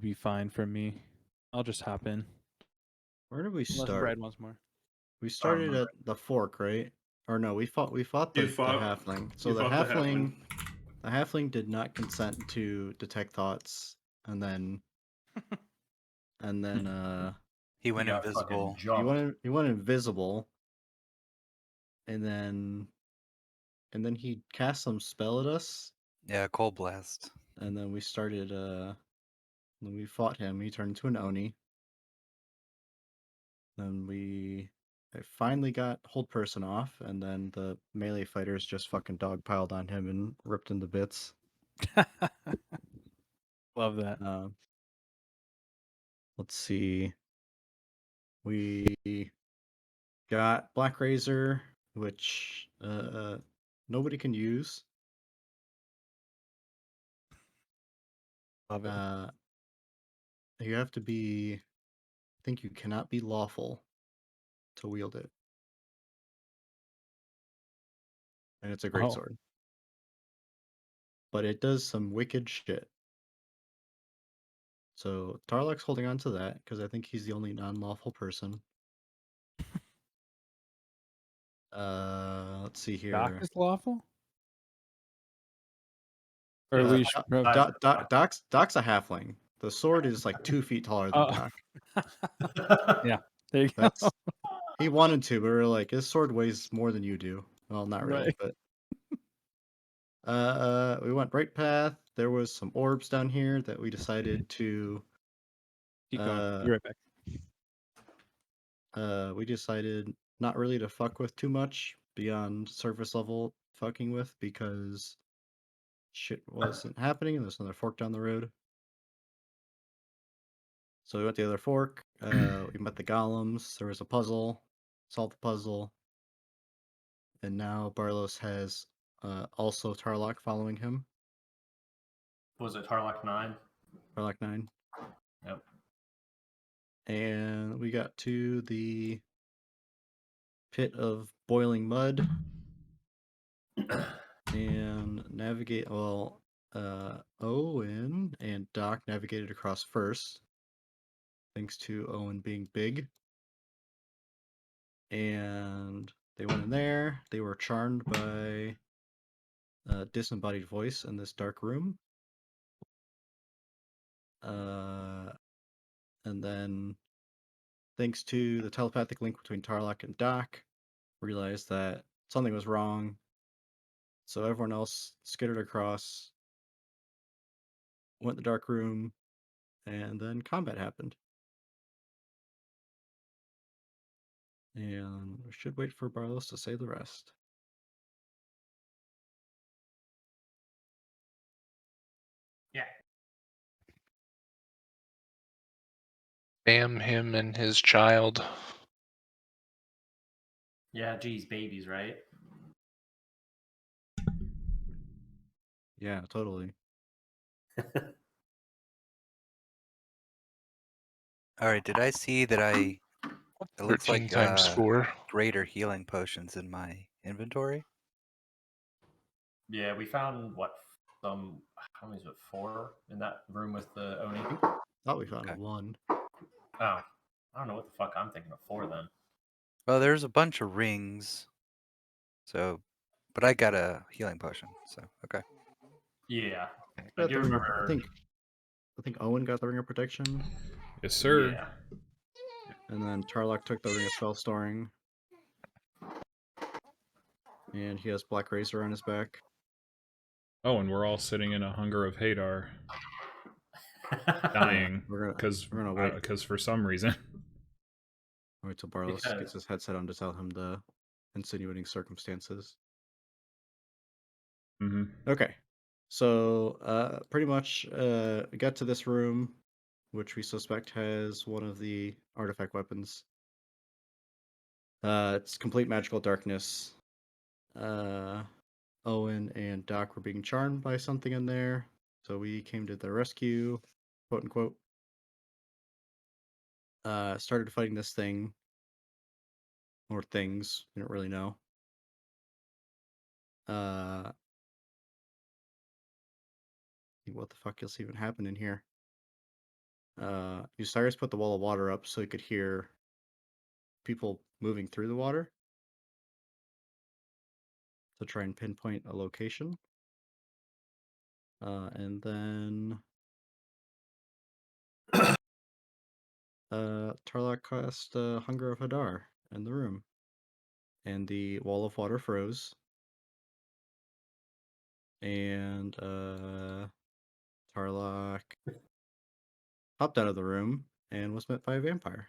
be fine for me. I'll just hop in. Where did we Unless start? Brad wants more. We started at the fork, right? Or no, we fought You the fought. halfling. So You the fought the halfling. halfling did not consent to detect thoughts, and then He He went got fucking invisible. jumped. he went invisible, and then he cast some spell at us, Yeah, cold blast. and then we started then we fought him. He turned into an oni. Then I finally got hold person off, and then the melee fighters just fucking dogpiled on him and ripped him to bits. Love that. Let's see. We got Black Razor, which nobody can use. Love it. You have to be. I think you cannot be lawful to wield it, and it's a great Oh. sword. But it does some wicked shit. So Tarlok's holding on to that because I think he's the only non-lawful person. Let's see Doc here. is lawful? Or at Uh, least Doc's a halfling. The sword is like 2 feet taller than Doc. Yeah, there you go. That's he wanted to, but we were like, his sword weighs more than you do. Well, not really, Right. but we went right path. There was some orbs down here that we decided to Keep going. Be right back. we decided not really to fuck with too much beyond surface level fucking with because shit wasn't happening and there's another fork down the road. So we went to the other fork. We met the golems. There was a puzzle. Solved the puzzle. And now Barlos has also Tarlok following him. Was it Tarlac 9? Tarlok 9. Yep. And we got to the pit of boiling mud and navigate. Well, Owen and Doc navigated across first, thanks to Owen being big. And they went in there. They were charmed by a disembodied voice in this dark room. And then, thanks to the telepathic link between Tarlok and Doc, realized that something was wrong. So everyone else skittered across, went in the dark room, and then combat happened. And we should wait for Barlos to say the rest. Yeah. Damn him and his child. Yeah, geez, babies, right? Yeah, totally. All right, did I see that it looks 13 like times 4. greater healing potions in my inventory? Yeah, we found how many is it? 4 in that room with the Oni. Thought we found Okay. 1. Oh, I don't know what the fuck I'm thinking of 4 then. Well, there's a bunch of rings. So, but I got a healing potion, so okay. Yeah, I Got do the ring of, remember. I think Owen got the ring of protection, Yes, sir. Yeah. and then Tarlok took the ring of spell storing, and he has Black Razor on his back. Oh, and we're all sitting in a hunger of Hadar, dying We're because gonna wait. for some reason. Wait till Barlos Because- gets his headset on to tell him the insinuating circumstances. Mm-hmm. Okay, so pretty much we got to this room, which we suspect has one of the artifact weapons. It's complete magical darkness. Owen and Doc were being charmed by something in there, so we came to their rescue, quote unquote. Started fighting this thing, or things, we don't really know. What the fuck else even happened in here? Cyrus put the wall of water up so he could hear people moving through the water to try and pinpoint a location. And then Tarlock cast Hunger of Hadar in the room, and the wall of water froze, and Tarlock popped out of the room and was met by a vampire.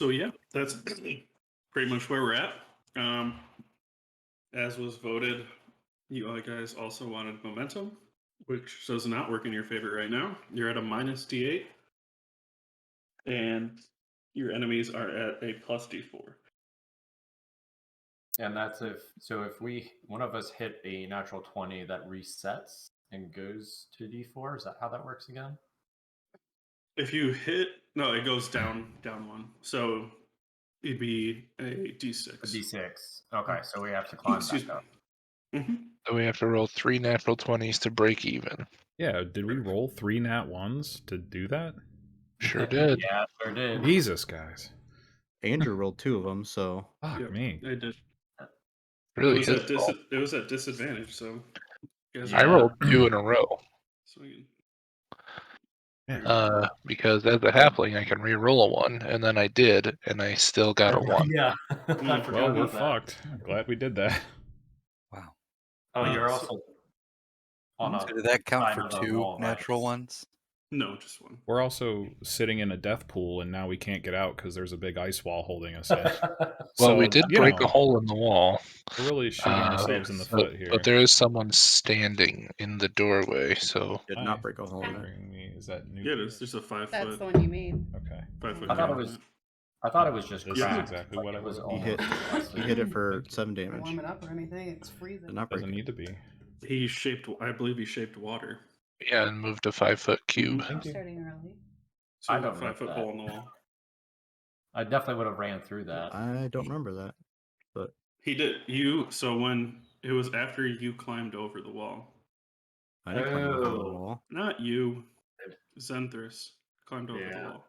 So yeah, that's pretty much where we're at. As was voted, you guys also wanted momentum, which does not work in your favor right now. You're at a minus D8, and your enemies are at a plus D4. And that's if one of us hit a natural 20, that resets and goes to D4. Is that how that works again? If you hit, no, it goes down one. So it'd be a D6. A D6. Okay, so we have to climb Excuse back up. hmm So we have to roll 3 natural 20s to break even. Yeah, did we roll 3 nat 1s to do that? Sure did. Yeah, sure did. Jesus, guys. Andrew rolled 2 of them, so Fuck Yep, me. I did. Really it, was his at fault. it was at disadvantage, so you guys I Yeah. rolled 2 in a row. swinging. Yeah. Because as a halfling I can re-roll a 1, and then I did, and I still got a 1. Yeah. I Mm, forgot Well, we're about that. fucked. I'm glad we did that. Wow. Oh, you're So- also on a So did that count side for of the 2 wall, right? natural ones? No, just one. We're also sitting in a death pool, and now we can't get out because there's a big ice wall holding us in. Well, we So, did you break know, a hole in the wall, we're really shooting ourselves in the but, foot here. but there is someone standing in the doorway, so did Hi. not break a hole in it. Bring me- Is that new? Yeah, there's a 5 That's the foot. one you made. Okay. 5 foot. I thought it gap was. in I thought it was just This is cracked. exactly like what it I was would've- He hit. almost rusted. He hit it for Thank you. 7 Don't damage. warm it up or anything. It's freezing. Did not break Doesn't it. need to be. He shaped. I believe he shaped water. yeah, and moved a 5-foot cube. Mhm. Thank you. Starting early. So I a don't know 5 foot that. hole in the wall. I definitely would have ran through that. I don't remember that, but He did. So when it was after you climbed over the wall, I didn't climb over the Oh. wall. not you, Zenthris climbed over the Yeah. wall.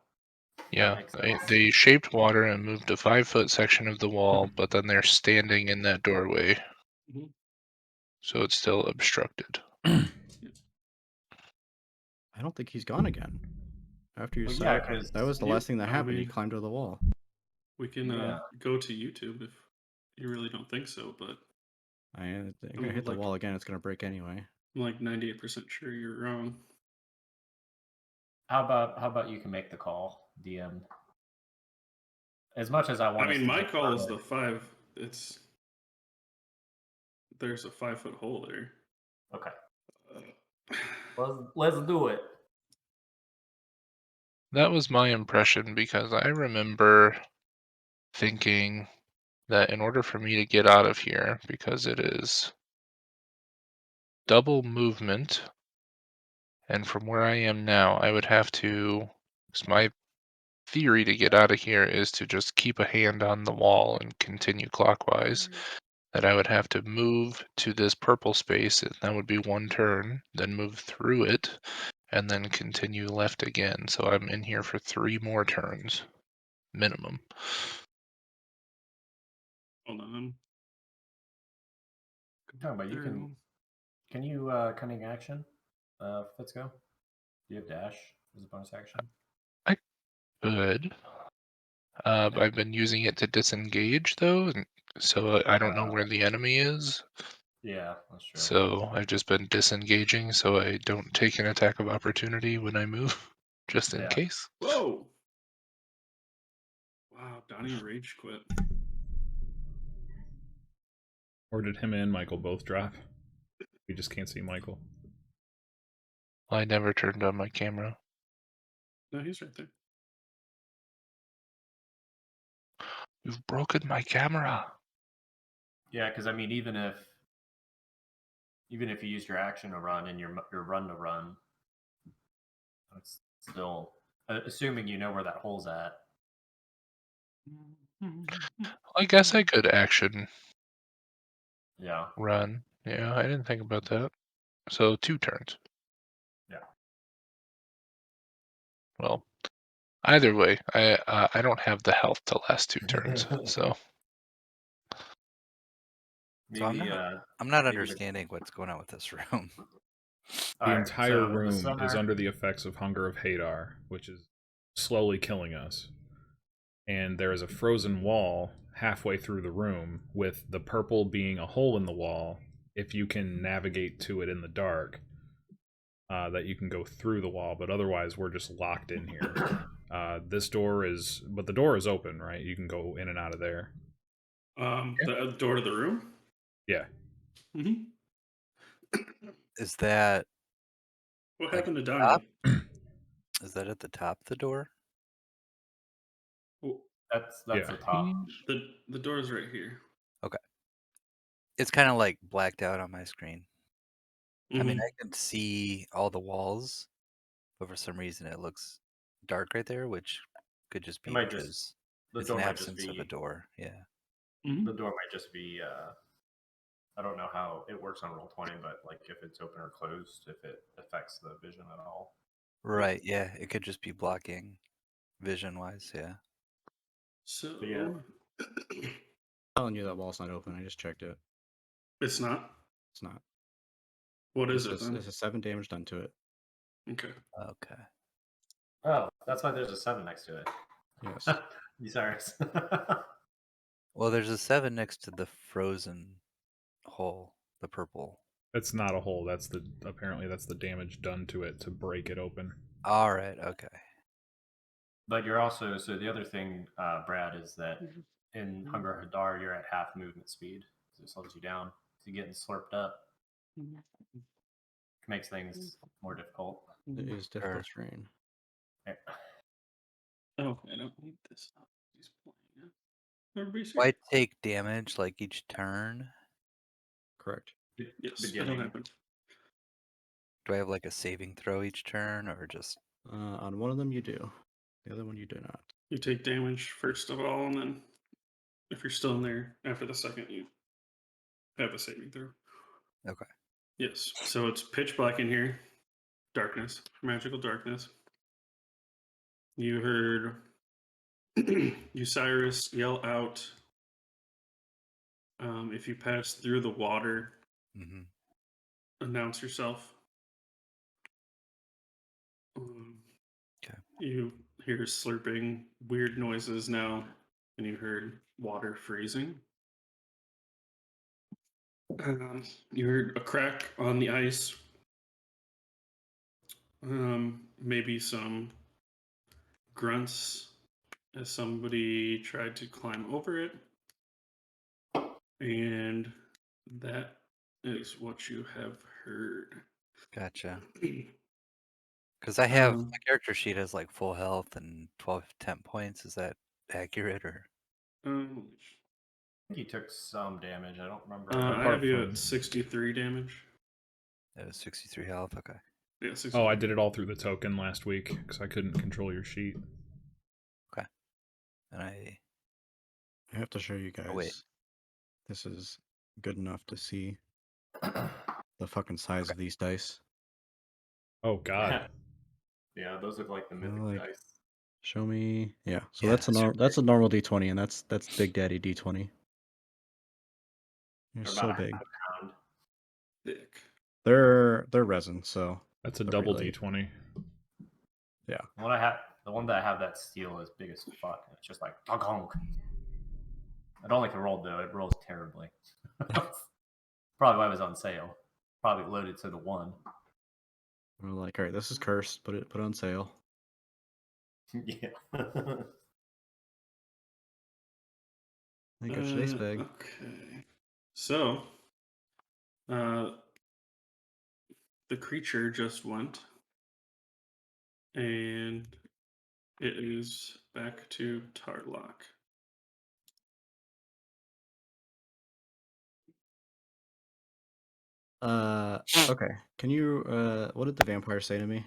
Yeah, makes they, sense. they shaped water and moved a 5-foot section of the wall, but then they're standing in that doorway, Mhm. so it's still obstructed. I don't think he's gone again. After you Well, saw yeah, it, 'cause that was the you- last thing that I happened. He mean- climbed over the wall. We can Yeah. go to YouTube if you really don't think so, but I'm gonna hit the like- wall again. It's gonna break anyway. I'm like 98% sure you're wrong. How about you can make the call, DM? As much as I want. I us mean, to my get call is further. the 5. There's a 5 foot hole there. Okay. Uh, Let's do it. That was my impression because I remember thinking that in order for me to get out of here, because it is double movement, and from where I am now, I would have to. It's my theory to get out of here is to just keep a hand on the wall and continue clockwise. That I would have to move to this purple space, and that would be 1 turn, then move through it, and then continue left again. So I'm in here for 3 more turns, minimum. hold on. No, but you can you cunning action, Fitzgo? Do you have dash as a bonus action? Good. I've been using it to disengage though, so I don't know where the enemy is. Yeah, that's true. So I've just been disengaging so I don't take an attack of opportunity when I move, just in Yeah. case. Whoa! Wow, Donnie rage quit. Or did him and Michael both drop? We just can't see Michael. I never turned on my camera. No, he's right there. You've broken my camera. Yeah, because I mean, even if you use your action to run and your run to run, it's still assuming you know where that hole's at. I guess I could action Yeah. run. Yeah, I didn't think about that. So 2 turns. Yeah. Well, either way, I don't have the health to last 2 turns, so So Maybe I'm not maybe understanding what's going on with this room. The Alright, entire so the room is center- under the effects of Hunger of Hadar, which is slowly killing us. And there is a frozen wall halfway through the room, with the purple being a hole in the wall. If you can navigate to it in the dark, that you can go through the wall, but otherwise we're just locked in here. This door is, but the door is open, right? You can go in and out of there. The door to the room. Yeah. Mm-hmm. Is that What Like happened to top? Donnie? is that at the top of the door? Well, that's Yeah. the top. the door's right here. It's kind of like blacked out on my screen. I mean, Mhm. I can see all the walls, but for some reason it looks dark right there, which could just It be might just because the it's door an might just absence of a be door. Yeah. Mhm. the door might just be I don't know how it works on Roll20, but like if it's open or closed, if it affects the vision at all. Right. Yeah. It could just be blocking vision wise. Yeah. So yeah. telling you that wall's not open. I just checked it. it's not. It's not. What is This it then? is 7 damage done to it. Okay. Okay. Oh, that's why there's a 7 next to it. Yes. You serious? Well, there's a 7 next to the frozen hole, the purple. That's not a hole. That's the apparently that's the damage done to it to break it open. All right. Okay. But you're also so the other thing, Brad, is that in Hunger Hadar you're at half movement speed. So it slows you down. So you're getting slurped up. Makes things more difficult. It is Sure. difficult terrain. Yeah. Oh, I don't need this. He's playing it. Everybody's Do here. I take damage like each turn? Correct. Yes, it'll Beginning. happen. Do I have like a saving throw each turn or just On one of them you do. The other one you do not. You take damage first of all, and then if you're still in there after the second, you have a saving throw. okay? Yes. So it's pitch black in here. Darkness. Magical darkness. You heard Osiris yell out, if you pass through the water, Mm-hmm. announce yourself. Okay. You hear slurping, weird noises now, and you heard water freezing. You heard a crack on the ice. Maybe some grunts as somebody tried to climb over it. And that is what you have heard. Gotcha. Because I have Um, my character sheet has like full health and 12 temp points. Is that accurate or? um, I think he took some damage. I don't remember. I Apart have you from- at 63 damage. That was 63 health. Okay. Yeah, 63. Oh, I did it all through the token last week because I couldn't control your sheet. And I I have to show you guys. Oh, wait. This is good enough to see the fucking size of these dice. Oh God. Yeah, those look like the mythic like- dice. Show me. Yeah. So Yeah, that's a normal D20, and that's Big Daddy D20. They're They're so about a big. half a pound. Thick. They're resin, so That's a they're double really- D20. The one that I have that steel is big as fuck. It's just like honk honk. I don't like the roll though. It rolls terribly. Probably why it was on sale. Probably loaded to the 1. We're like, all right, this is cursed. Put it on sale. Yeah. I got your dice bag. Okay. So, the creature just went, and it is back to Tarlock. Okay. Can you what did the vampire say to me?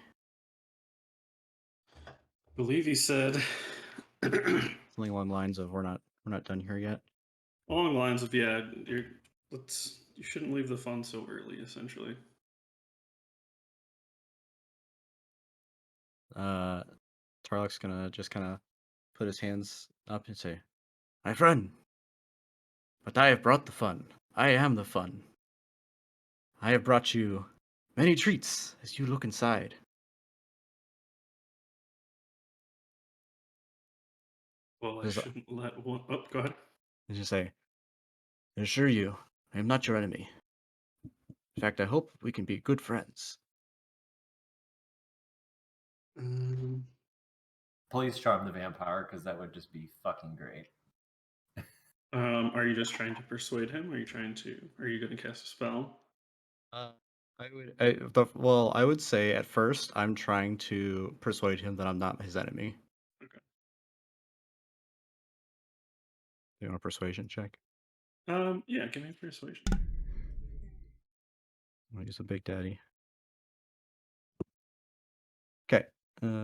Believe he said Something along the lines of we're not done here yet. along the lines of, yeah, You shouldn't leave the fun so early, essentially. Tarlok's gonna just kind of put his hands up and say, "My friend, but I have brought the fun. I am the fun. I have brought you many treats as you look inside." Well, I As shouldn't let one. Oh, go ahead. you say, "I assure you, I am not your enemy. In fact, I hope we can be good friends." Please charm the vampire, because that would just be fucking great. Are you just trying to persuade him? Are you going to cast a spell? I would say at first I'm trying to persuade him that I'm not his enemy. Okay. You want a persuasion check? Yeah, give me persuasion. I'll use a big daddy. Okay.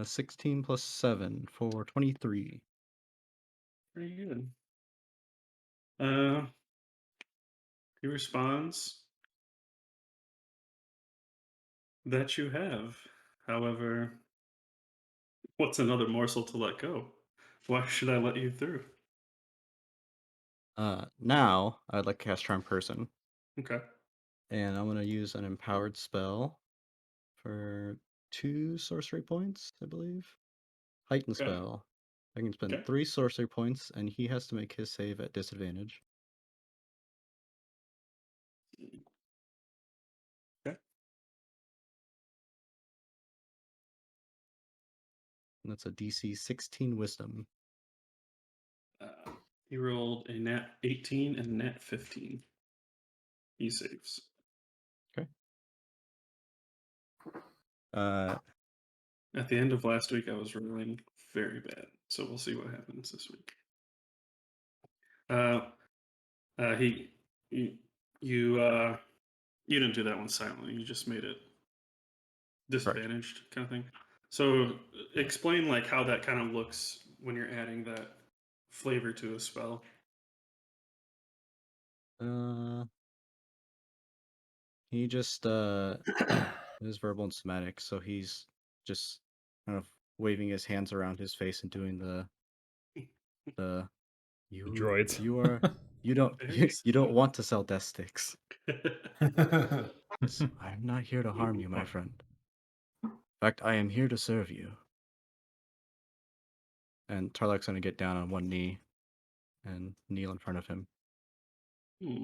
16 plus 7 for 23. Pretty good. He responds that you have. However, what's another morsel to let go? Why should I let you through? Now I'd like to cast Charm Person, Okay. and I'm gonna use an empowered spell for 2 sorcery points, I believe. Heightened Okay. spell. I can spend Okay. 3 sorcery points, and he has to make his save at disadvantage. Okay. And that's a DC 16 Wisdom. He rolled a nat 18 and nat 15. He saves. Okay. Uh, At the end of last week, I was rolling very bad, so we'll see what happens this week. He, you didn't do that one silently. You just made it disadvantaged, kind of thing. So explain like how that kind of looks when you're adding that flavor to a spell. He just is verbal and somatic, so he's just kind of waving his hands around his face and doing the you droids. you are you don't Very you don't simple. want to sell death sticks. Yes, I'm not here to harm you, my friend. In fact, I am here to serve you. And Tarlok's gonna get down on one knee and kneel in front of him. Hmm.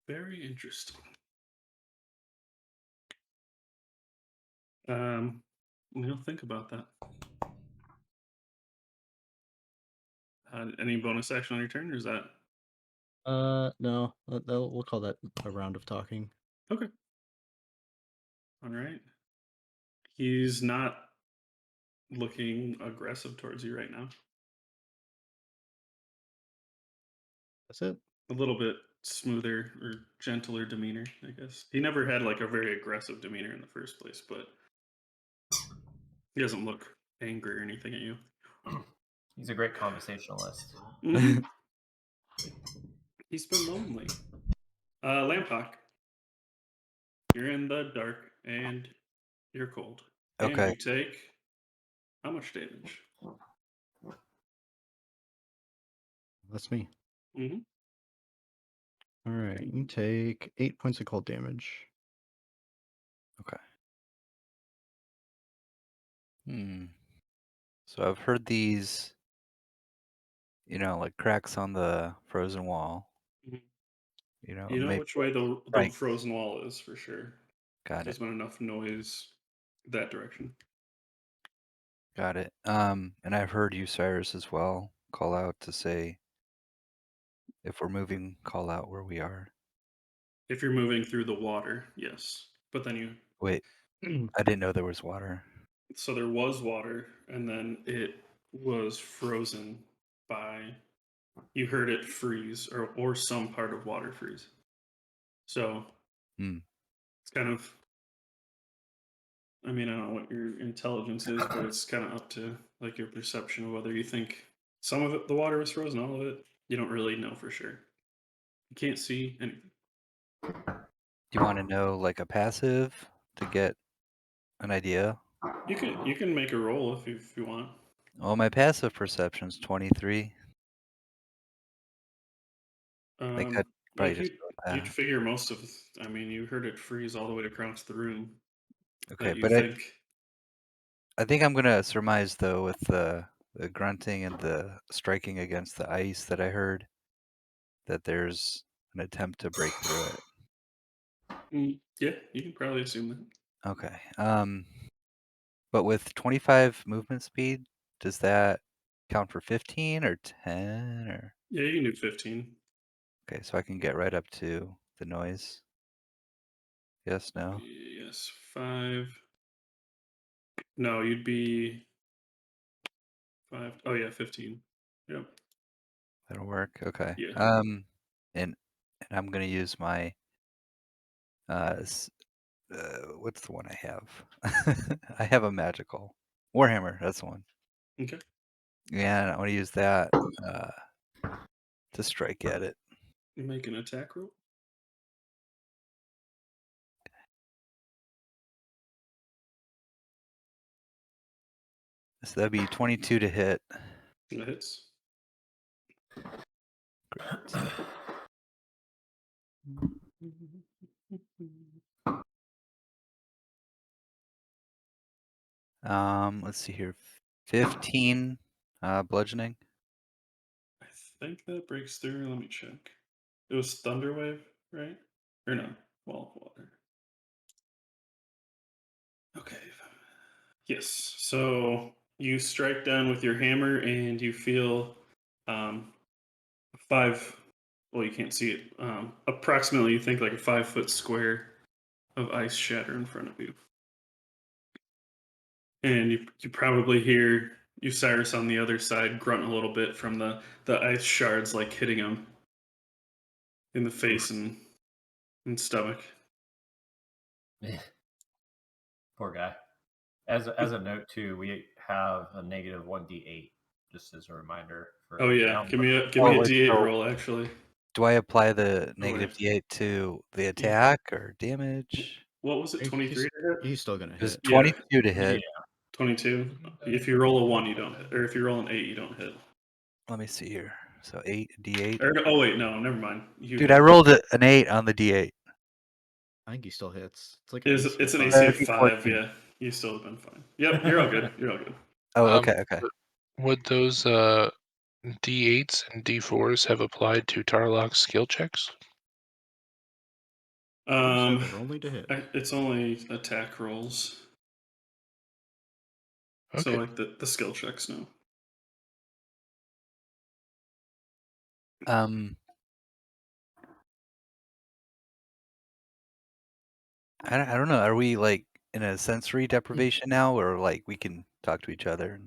Very interesting. Think about that. Any bonus action on your turn, or is that No, we'll call that a round of talking. okay? All right. He's not looking aggressive towards you right now. That's it. A little bit smoother or gentler demeanor, I guess. He never had like a very aggressive demeanor in the first place, but he doesn't look angry or anything at you. He's a great conversationalist. Mhm. He's been lonely. Lamphawk, you're in the dark and you're cold. And Okay. you take how much damage? That's me. Mm-hmm. All right, you take 8 points of cold damage. Okay. So I've heard these, like cracks on the frozen wall. Mhm. You know Maybe which way the right. frozen wall is for sure. Got There's it. been enough noise that direction. Got it. And I've heard you, Cyrus, as well, call out to say if we're moving, call out where we are. If you're moving through the water, yes. But then Wait, I didn't know there was water. so there was water, and then it was frozen by you heard it freeze or some part of water freeze. So it's kind of I mean, I don't know what your intelligence is, but it's kind of up to like your perception of whether you think some of it the water was frozen, all of it, You don't really know for sure. You can't see anything. Do you want to know like a passive to get an idea? You can make a roll if you want. Well, my passive perception's 23. Like I'd probably Like just go you'd that. figure most of. I mean, you heard it freeze all the way across the room. Okay, That you but think. I think I'm gonna surmise though with the grunting and the striking against the ice that I heard that there's an attempt to break through it. Yeah, you can probably assume that. Okay. But with 25 movement speed, does that count for 15 or 10 or? Yeah, you can do 15. Okay, so I can get right up to the noise. Yes, no? Yes, 5. No, you'd be 5. Oh yeah, 15. Yep. That'll work. Okay. Yeah. And I'm gonna use my what's the one I have? I have a magical Warhammer. That's the one. Okay. Yeah, I want to use that to strike at it. You make an attack roll. So that'd be 22 to hit. That hits. Great. Let's see here. 15 bludgeoning. I think that breaks through. Let me check. It was Thunderwave, right? Or no, Wall of Water. Okay. Yes. So you strike down with your hammer, and you feel 5. Well, you can't see it. Approximately, you think like a 5-foot square of ice shatter in front of you, and you probably hear Osiris on the other side grunt a little bit from the ice shards like hitting him in the face and stomach. Poor guy. As a note too, we have a negative 1d8 just as a reminder. For Oh yeah, now. give me a wait, D8 so roll actually. do I apply the Oh, negative wait. D8 to the attack or damage? What was it? 23 to hit? He's still gonna It was hit. Yeah. 22 to hit. 22. If you roll a 1, you don't hit, or if you roll an 8, you don't hit. Let me see here. So 8 D8. Or oh wait, no, never mind. You Dude, hit. I rolled an 8 on the D8. I think he still hits. It's like It's an of AC five. of 5. 14. Yeah, you still have been fine. Yep, you're all good. You're all good. Oh, okay, okay. Would those D8s and D4s have applied to Tarlok's skill checks? You said they're only to hit. It's only attack rolls. So Okay. like the skill checks, no. I don't know. Are we like in a sensory deprivation now, or like we can talk to each other?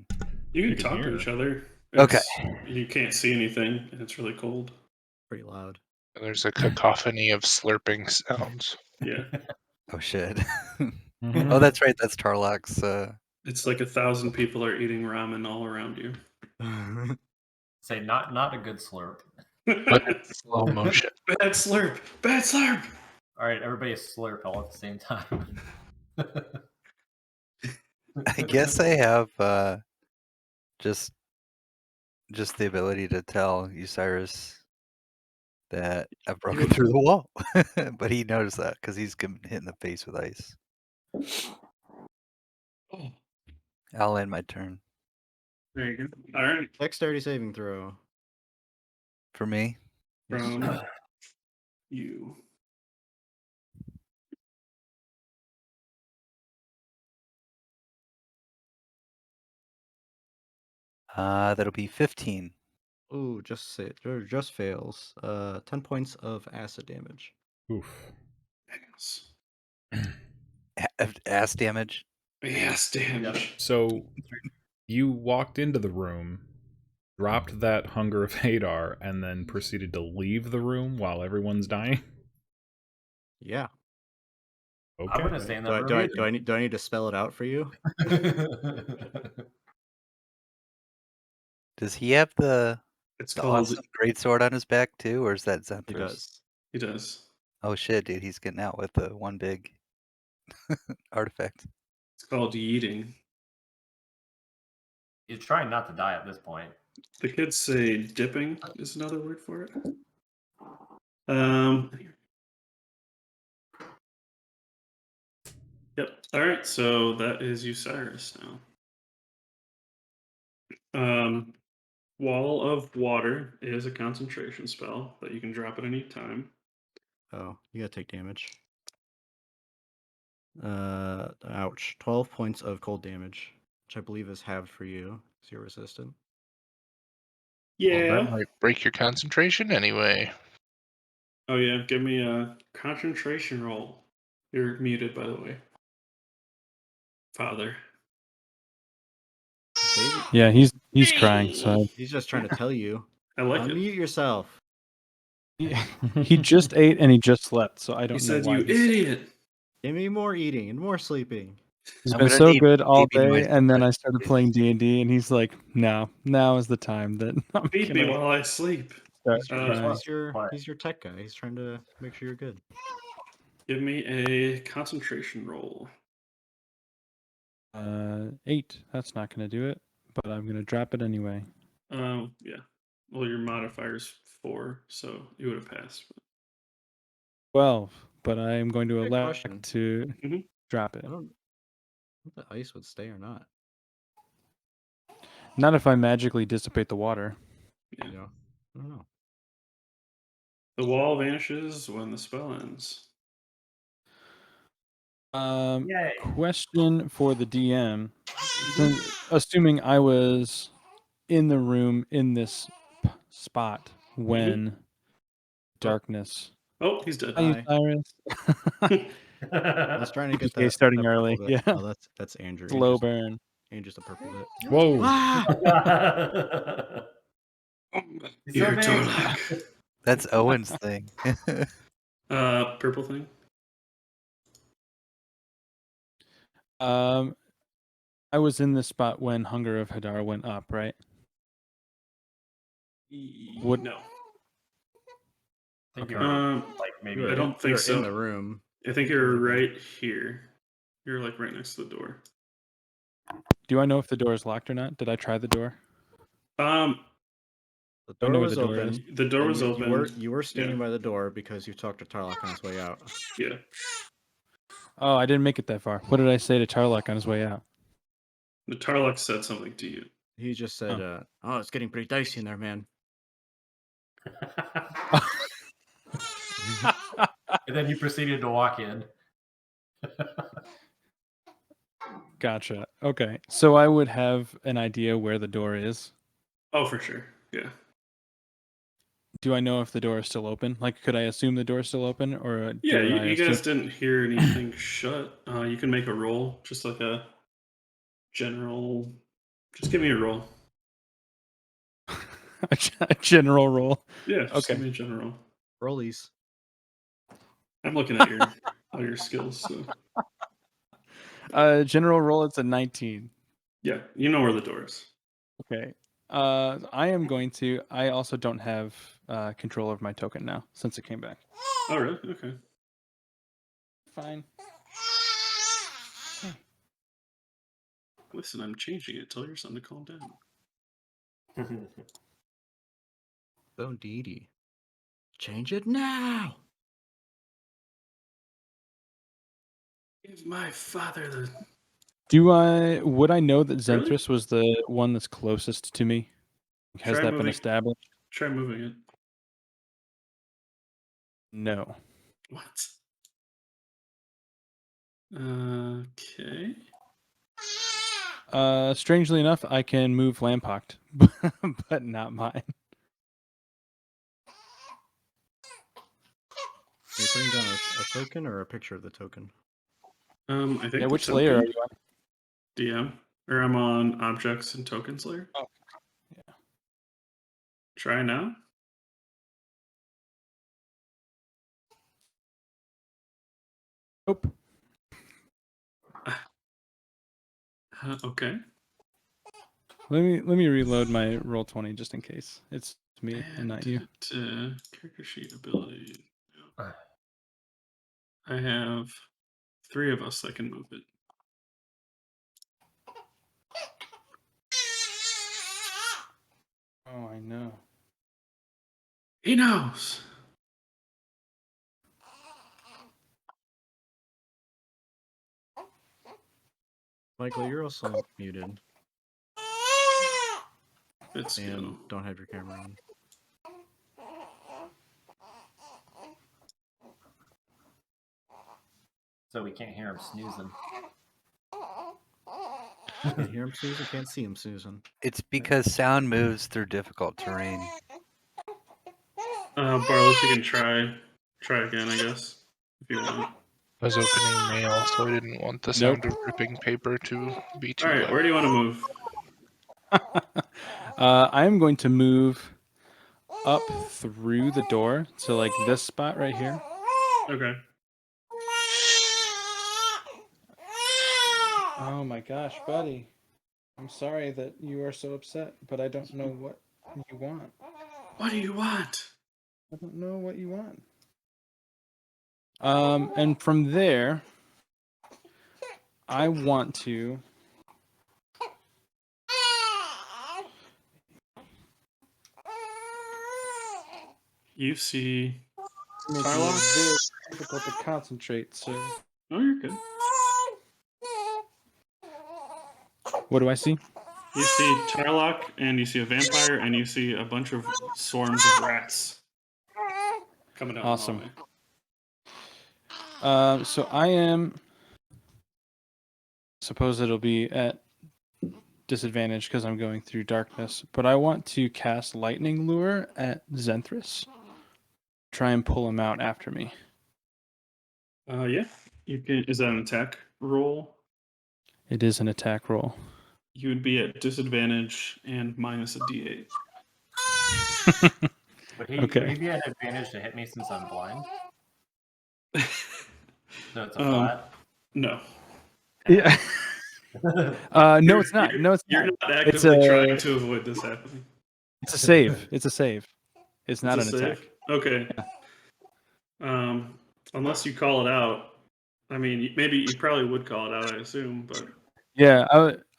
You You can can talk to hear. each other. Okay. You can't see anything, and it's really cold. Pretty loud. There's a cacophony of slurping sounds. Yeah. Oh shit. Mhm. Oh, that's right. That's Tarlok's. It's like 1,000 people are eating ramen all around you. Say not a good slurp. But in slow motion. Bad slurp! Bad slurp! All right, everybody slurp all at the same time. I guess I have just the ability to tell Osiris that I've broken through the wall, but he knows that because he's getting hit in the face with ice. I'll end my turn. There you go. All right. Dexterity saving throw. For me, From you. that'll be 15. Ooh, just fails. 10 points of acid damage. Oof. Yes. Ass damage. Yes, damage. So you walked into the room, dropped that hunger of Hadar, and then proceeded to leave the room while everyone's dying? Yeah. Okay. I'm gonna stay in that room. Do I need to spell it out for you? Does he have the It's The called. awesome greatsword on his back too, or is that Zenthras? He does. He does. Oh shit, dude, he's getting out with the one big artifact. It's called yeeting. He's trying not to die at this point. The kids say dipping is another word for it. Yep. All right. So that is Osiris now. Wall of Water is a concentration spell that you can drop at any time. Oh, you gotta take damage. Ouch. 12 points of cold damage, which I believe is halved for you, because you're resistant. Yeah. Well, that might break your concentration anyway. Oh yeah. Give me a concentration roll. You're muted, by the way. Father. Baby, Yeah, he's crying. So he's just trying to tell you. I like it. Unmute yourself. he just ate and he just slept. So I He don't know said, why "You he's idiot." Give me more eating and more sleeping. He's I'm been gonna so need good all baby noise day, and then I effects, started please. playing D&D, and he's like, "Now is the time that I'm Feed me gonna while I sleep. start He's, crying." he's your tech guy. He's trying to make sure you're good. Give me a concentration roll. 8. That's not gonna do it, but I'm gonna drop it anyway. Yeah. Well, your modifier's 4, so you would have passed. 12, but I am going to Good elect question. to Mhm. drop it. I don't know if the ice would stay or not. Not if I magically dissipate the water. Yeah. You know, I don't know. The wall vanishes when the spell ends. Yay. Question for the DM. Assuming I was in the room in this spot when darkness. Oh, he's dead. Hi, Hi. Cyrus. I was trying to get PK that starting that purple early. bit. Yeah. Oh, that's Andrew. Slow burn. Andrew's the purple bit. Whoa. Ah! He's so You're big. Torlak. That's Owen's thing. Purple thing. I was in this spot when Hunger of Hadar went up, right? What- No. I think Okay. you're like maybe. I don't think so. In the room. I think you're right here. You're like right next to the door. Do I know if the door is locked or not? Did I try the door? Um, The I door know where was the door open. is. the door and was open. You were standing Yeah. by the door because you talked to Tarlok on his way out. Yeah. Oh, I didn't make it that far. What did I say to Tarlok on his way out? The Tarlok said something to you. He just said, "Oh, it's getting pretty dicey in there, man." And then you proceeded to walk in. Gotcha. Okay. So I would have an idea where the door is. Oh, for sure. Yeah. Do I know if the door is still open? Like, could I assume the door is still open, or Yeah, do I you assume... guys didn't hear anything shut. You can make a roll, just like a general. Just give me a roll. a general roll? Yeah, just Okay. give me a general. Rollies. I'm looking at your all your skills. So. General roll. It's a 19. Yeah, you know where the door is. Okay. I am going to. I also don't have control over my token now since it came back. Oh, really? Okay. Fine. Listen, I'm changing it. Tell your son to calm down. So Dee. Change it now. Give my father the. Would I know that Really? Zenthras was the one that's closest to me? Has Try that been moving. established? Try moving it. No. What? Okay. Strangely enough, I can move Lampoct, but not mine. Are you putting down a token or a picture of the token? I think. Yeah, the which layer are token- you on? DM, or I'm on objects and tokens layer. Oh, yeah. Try now. Nope. Okay. Let me reload my roll 20 just in case. It's me and not you. Character sheet ability. I have 3 of us that can move it. Oh, I know. He knows. Michael, you're also muted Let's and go. don't have your camera on. So we can't hear him snoozing. Can't hear him snoozing, can't see him snoozing. It's because sound moves through difficult terrain. Barless, you can try again, I guess, if you want. I was opening mail, so I didn't want the sound of ripping paper to be too All right, loud. where do you want to move? I am going to move up through the door to like this spot right here. Okay. Oh my gosh, buddy. I'm sorry that you are so upset, but I don't know what you want. What do you want? I don't know what you want. And from there, I want to You see. make it Tarlock? very difficult to concentrate, sir. Oh, you're good. What do I see? You see Tarlock, and you see a vampire, and you see a bunch of swarms of rats coming down Awesome. the hallway. So I am. Suppose it'll be at disadvantage because I'm going through darkness, but I want to cast Lightning Lure at Zenthris. Try and pull him out after me. Yeah. You can. Is that an attack roll? It is an attack roll. You would be at disadvantage and minus a d8. Would he be at advantage to hit me since I'm blind? So it's a flat? No. Yeah. No, it's not. No, it's You're not. not actively trying to avoid this happening. It's a save. It's a save. It's not It's an a attack. save? Okay. Yeah. Unless you call it out. I mean, maybe you probably would call it out, I assume, but Yeah,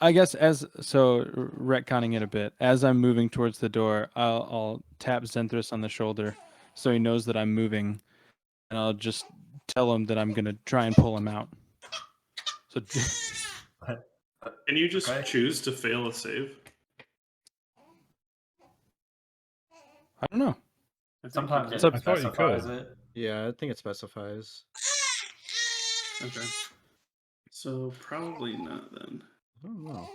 I guess retconning it a bit. As I'm moving towards the door, I'll tap Zenthris on the shoulder so he knows that I'm moving, and I'll just tell him that I'm gonna try and pull him out. So can you just choose to fail a save? I don't know. Sometimes it I thought you could. specifies it. Yeah, I think it specifies. Okay. So probably not then. I don't know.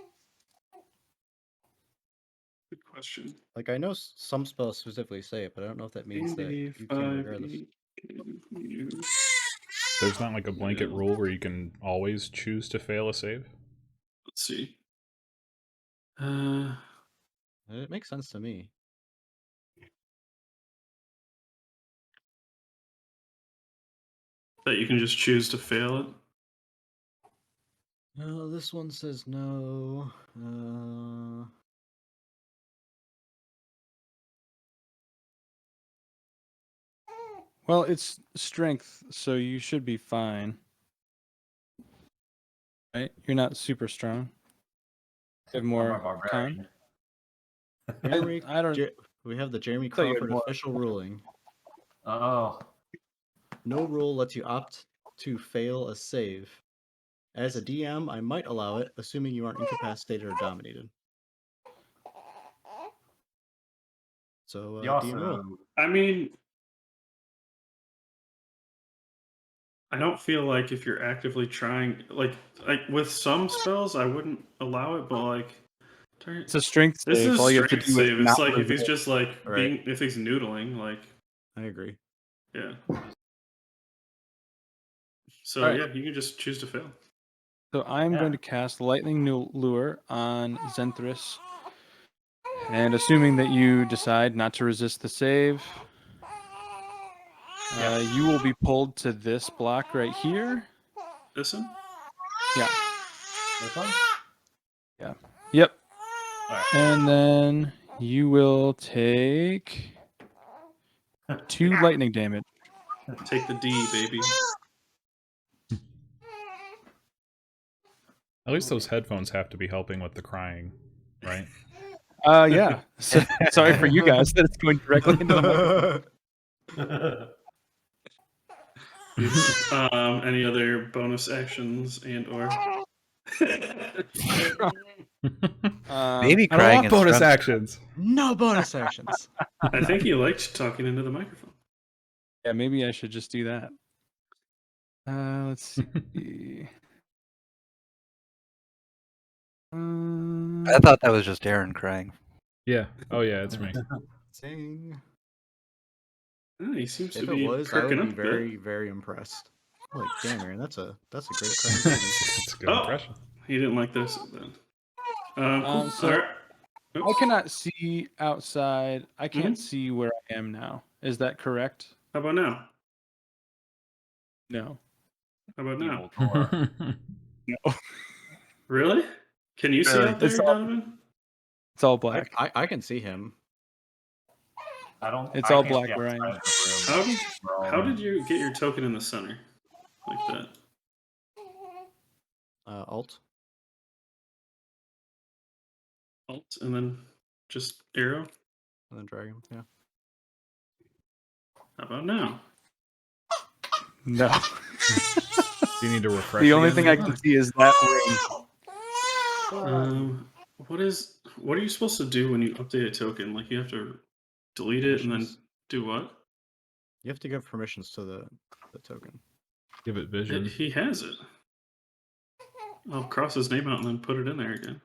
Good question. Like, I know some spells specifically say it, but I don't know if that means that you can regardless. There's not like a blanket rule where you can always choose to fail a save? Let's see. It makes sense to me. That you can just choose to fail it? No, this one says no. Well, it's strength, so you should be fine. Right? You're not super strong. You have I'm a more barbarian. time. Jeremy, I don't. we have the Jeremy thought you had Crawford more. official ruling. Oh. No rule lets you opt to fail a save. As a DM, I might allow it, assuming you aren't incapacitated or dominated. So, You DM rule. also I mean, I don't feel like if you're actively trying, like with some spells, I wouldn't allow it, but like, It's a strength this save. is All a you have to strength do save. is It's not like if he's resist. just like Right. if he's noodling, like, I agree. yeah. So Alright. yeah, you can just choose to fail. So I'm Yeah. going to cast Lightning Lure on Zenthris. And assuming that you decide not to resist the save, you will be pulled to this block right here. This one? Yeah. this one? Yeah. Yep. Alright. And then You will take 2 lightning damage. Take the D, baby. At least those headphones have to be helping with the crying, right? Yeah. So, sorry for you guys that it's going directly into the microphone. Any other bonus actions and or? Maybe I don't crying want is bonus strong. actions. No bonus actions. I think he liked talking into the microphone. Yeah, maybe I should just do that. Let's see. I thought that was just Aaron crying. Yeah. Oh yeah, it's me. Sing. Oh, he seems If to it be was, I perking would up be a bit. very, very impressed. Like, damn, Aaron, that's a great crying baby. It's a good Oh, impression. he didn't like this then. Cool. So All right. I cannot see outside. I can't Mhm. see where I am now. Is that correct? How about now? No. How about now? Evil door. No. Really? Can you see Really? out there, It's all- Donovan? It's all black. I can see him. It's I all can't black see where I am. outside of the room. How did you get your token in the center like that? Alt. Alt and then just arrow. And then drag him. Yeah. How about now? No. Do you need to refresh? The only again, thing I maybe? can see is that ring. What are you supposed to do when you update a token? Like you have to delete it and then Permissions. do what? You have to give permissions to the token. Give it vision. He has it. I'll cross his name out and then put it in there again.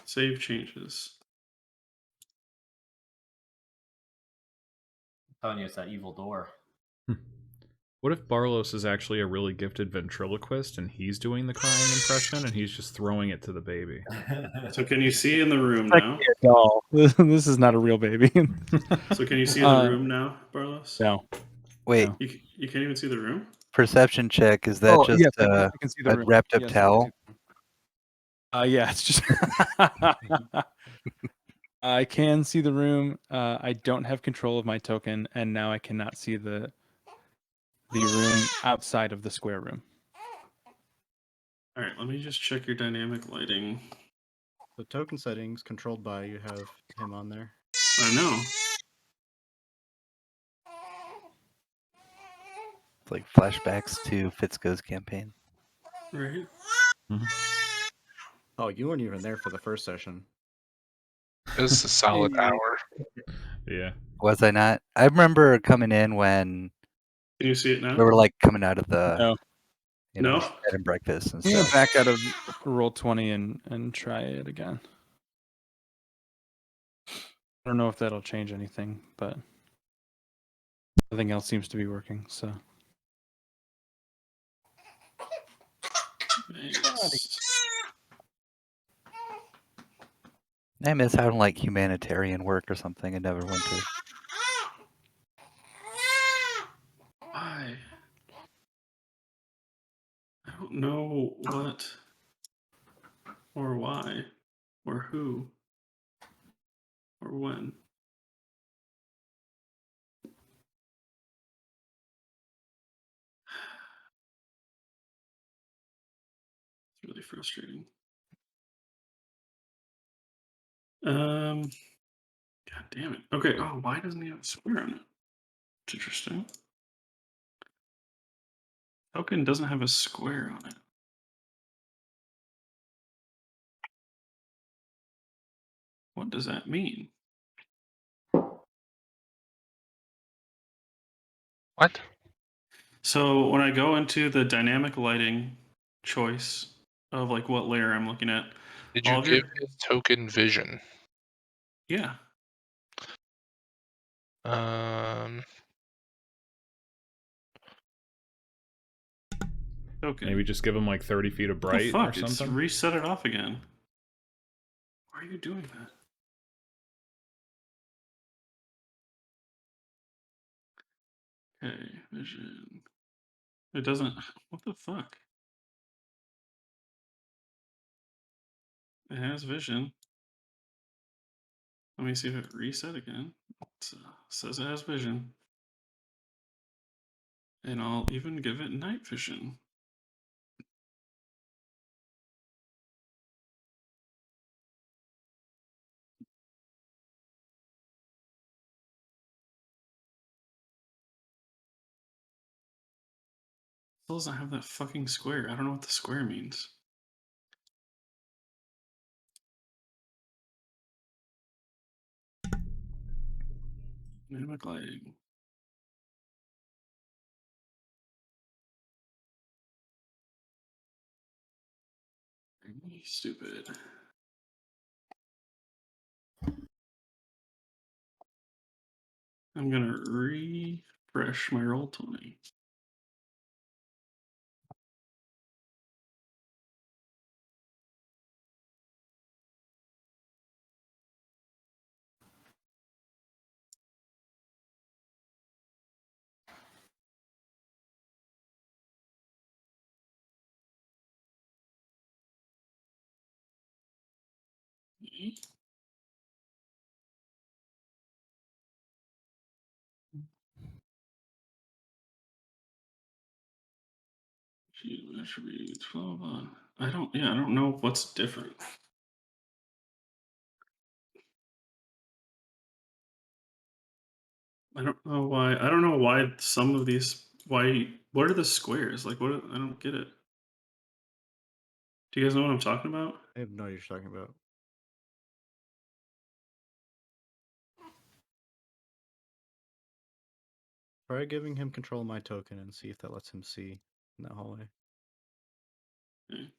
Save changes. I'm telling you, it's that evil door. What if Barlos is actually a really gifted ventriloquist and he's doing the crying impression and he's just throwing it to the baby? So can you see in the room Like now? a doll. This is not a real baby. So can you see the room now, Barlos? No. Wait, No. You can't even see the room? perception check. Is that just yes, I can see the a room. wrapped up Yes, I can towel? see the room. Yeah, it's just. I can see the room. I don't have control of my token, and now I cannot see the room outside of the square room. All right, let me just check your dynamic lighting. The token settings controlled by you have him on there. I know. It's like flashbacks to Fitzco's campaign. Right. Oh, you weren't even there for the first session. It was a solid hour. Yeah. Was I not? I remember coming in when Can you see it now? we were like coming out of the No. No? bed and breakfast and I'm gonna stuff. back out of roll 20 and try it again. I don't know if that'll change anything, but nothing else seems to be working. So Thanks. I miss having like humanitarian work or something in Neverwinter. Why? I don't know what or why or who or when. It's really frustrating. God damn it. Okay. Oh, why doesn't he have a square on it? It's interesting. Token doesn't have a square on it. What does that mean? What? So when I go into the dynamic lighting choice of like what layer I'm looking at, Did all you of give your his token vision? yeah. Token. Maybe just give him like 30 feet of What the bright or fuck? It's something. reset it off again. Why are you doing that? Okay, vision. It doesn't. What the fuck? It has vision. Let me see if it reset again. It says it has vision. And I'll even give it night vision. Still doesn't have that fucking square. I don't know what the square means. Dynamic lighting. Stupid. I'm gonna refresh my Roll20. Attributes, blah, blah. I don't know what's different. I don't know why some of these, what are the squares? Like, I don't get it. Do you guys know what I'm talking about? I have no idea what you're talking about. Try giving him control of my token and see if that lets him see in that hallway. Okay.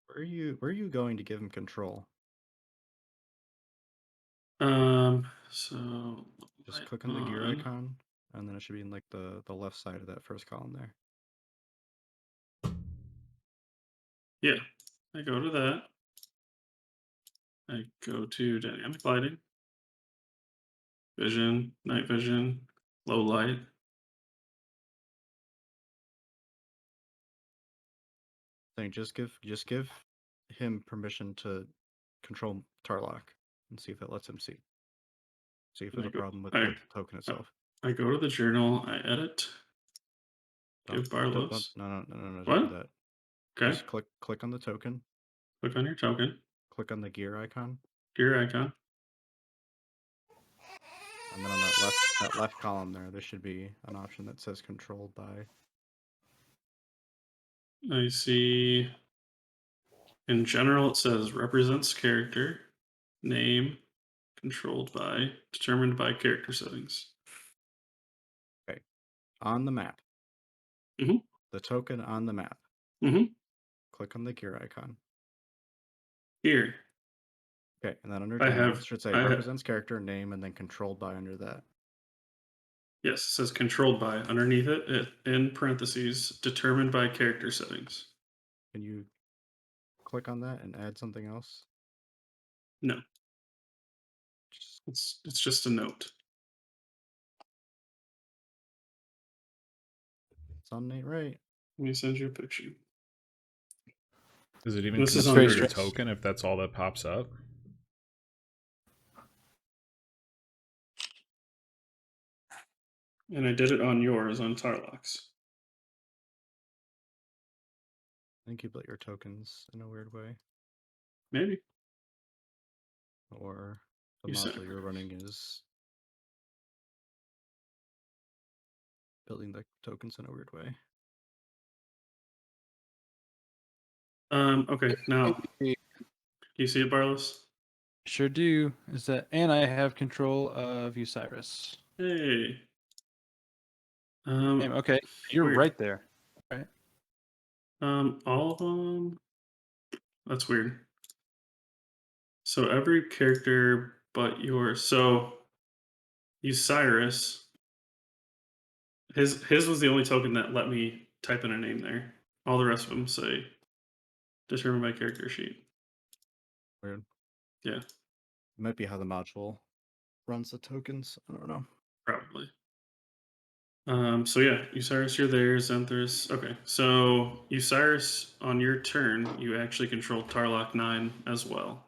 Where are you going to give him control? So Just click on the gear icon, and then it should be in like the left side of that first column there. Yeah, I go to that. I go to dynamic lighting, vision, night vision, low light. Saying just give him permission to control Tarlock and see if it lets him see. See if there's a problem with the token itself. I go to the journal, I edit, give Don't- Barlow's. No, don't What? do that. Okay, Just click on the token, click on your token, click on the gear icon, gear icon. and then on that left column there should be an option that says controlled by. I see in general it says represents character, name, controlled by, determined by character settings. Okay. On the map. Mhm. The token on the map. Mm-hmm. Click on the gear icon. Here. Okay, and then under I general have- it should say I have- represents character, name, and then controlled by under that. Yes, it says controlled by. Underneath it, in parentheses, determined by character settings. Can you click on that and add something else? No. It's just a note. Something ain't right. Let me send you a picture. Does it even This is consider under- your token if that's all that pops up? And I did it on yours, on Tarlock's. I think you built your tokens in a weird way. Maybe. Or the You said- module you're running is building the tokens in a weird way. Okay, now, you see it, Barlos? Sure do. Is that, and I have control of Osiris. Hey. Okay, you're weird. right there. Right. All of them. That's weird. So every character but yours. So Osiris. His was the only token that let me type in a name there. All the rest of them say determine by character sheet. Weird. Yeah, It might be how the module runs the tokens. I don't know. probably. So yeah, Osiris, you're there. Zenthras. Okay, so Osiris, on your turn, you actually control Tarlock 9 as well.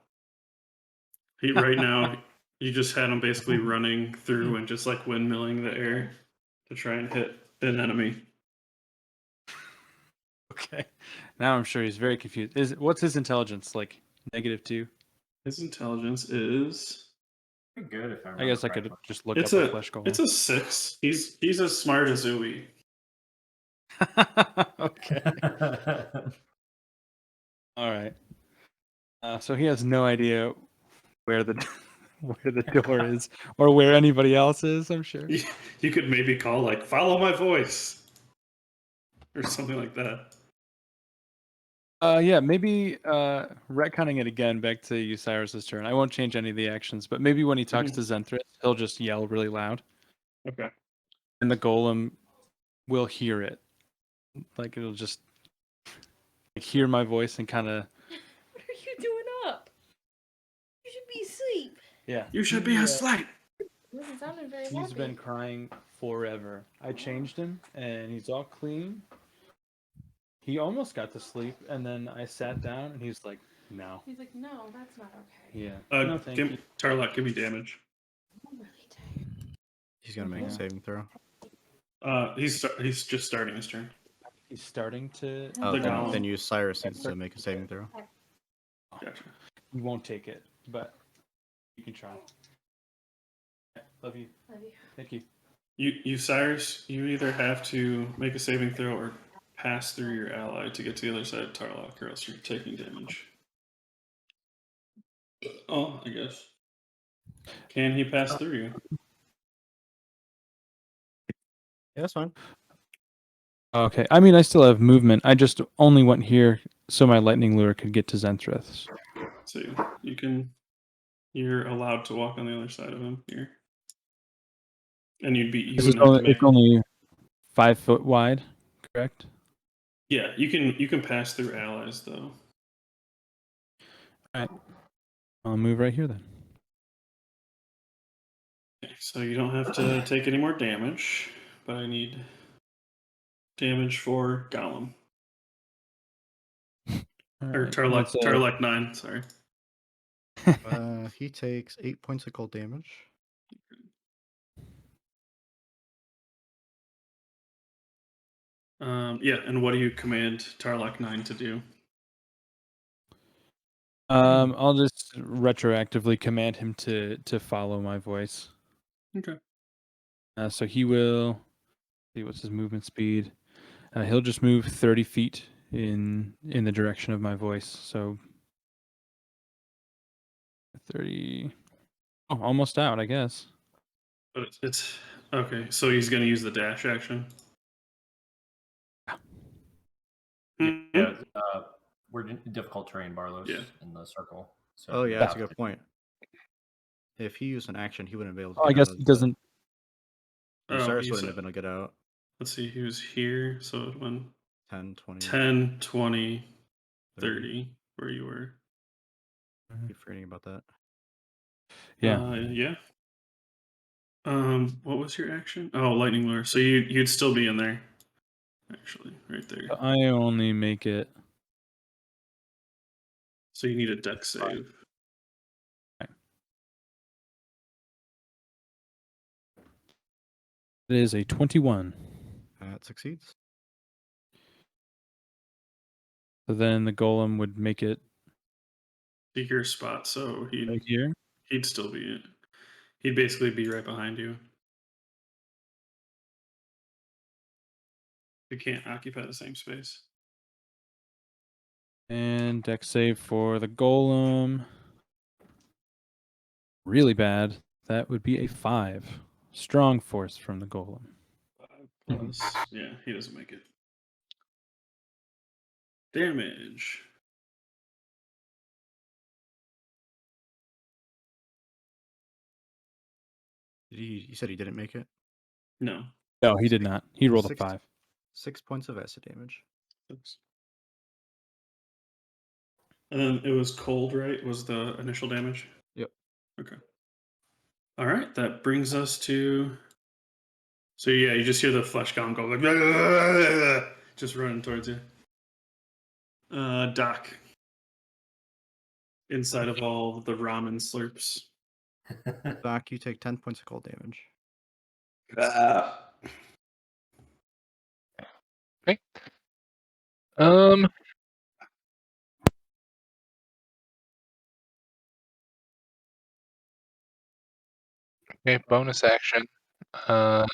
He right now, you just had him basically running through and just like windmilling the air to try and hit an enemy. Okay. Now I'm sure he's very confused. What's his intelligence? Like -2? His intelligence is Pretty good if I remember. I guess I could correctly. just look it's up a a flesh golem. it's a 6. He's as smart as Uwe. Okay. All right. So he has no idea where the where the door is or where anybody else is. I'm sure. You could maybe call like follow my voice or something like that. Yeah, maybe retconning it again back to Osiris's turn. I won't change any of the actions, but maybe when he talks to Zenthras, he'll just yell really loud, Okay. and the golem will hear it. Like it'll just hear my voice and kind of. What are you doing up? You should be asleep. Yeah. You should be asleep. Wasn't sounding very He's happy. been crying forever. I changed him, and he's all clean. He almost got to sleep, and then I sat down, and he's like, "No." He's like, no, that's not okay. Yeah. No, thank you. Tarlock, give me damage. I'm really tired. He's gonna make Yeah. a saving throw. He's just starting his turn. He's starting to. Oh, The then, golem. then use Cyrus needs to make a saving throw. Gotcha. He won't take it, but you can try. Love you. Love you. Thank you. You Cyrus, you either have to make a saving throw or pass through your ally to get to the other side of Tarlock, or else you're taking damage. Oh, I guess. Can he pass through you? Yeah, that's fine. Okay. I mean, I still have movement. I just only went here so my lightning lure could get to Zenthras. So you're allowed to walk on the other side of him here, and you This is wouldn't have to make. it's only 5 foot wide, correct? Yeah, you can pass through allies though. All right. I'll move right here then. Okay, so you don't have to take any more damage, but I need damage for Golem. All Or right. Tarlock, That's, Tarlock 9, sorry. He takes 8 points of cold damage. Yeah, and what do you command Tarlock 9 to do? I'll just retroactively command him to follow my voice. Okay. So he will see what's his movement speed. He'll just move 30 feet in the direction of my voice. So 30. Oh, almost out, I guess. But it's okay, so he's going to use the dash action. Yeah, we're in difficult terrain, Barlow's Yeah. in the circle. So Oh if yeah, you that's a have good to- point. If he used an action, he wouldn't be able to. Oh, I get out guess of he the- doesn't. Cyrus he's wouldn't have been able to get out. let's see, he was here, so it went 10, 20, 10, 20, 30. 30, where you were. Keep forgetting about that. Yeah. Yeah. What was your action? Oh, lightning lure. So you'd still be in there. Actually, right there. I only make it. So you need a deck save. It is a 21. That succeeds. So then the golem would make it Secure spot, so right here. he'd still be. He'd basically be right behind you. You can't occupy the same space. And deck save for the golem. Really bad. That would be a 5. Strong force from the golem. 5 plus. Yeah, he doesn't make it. Damage. You said he didn't make it? No. No, he did not. He rolled a 16. 5. 6 points of acid damage. Oops. And then it was cold, right? Was the initial damage? Yep. Okay. All right, that brings us to. So yeah, you just hear the flesh golem go like just running towards you. Doc. Inside of all the ramen slurps. Doc, you take 10 points of cold damage. Okay. Um. Okay. Bonus action. I'm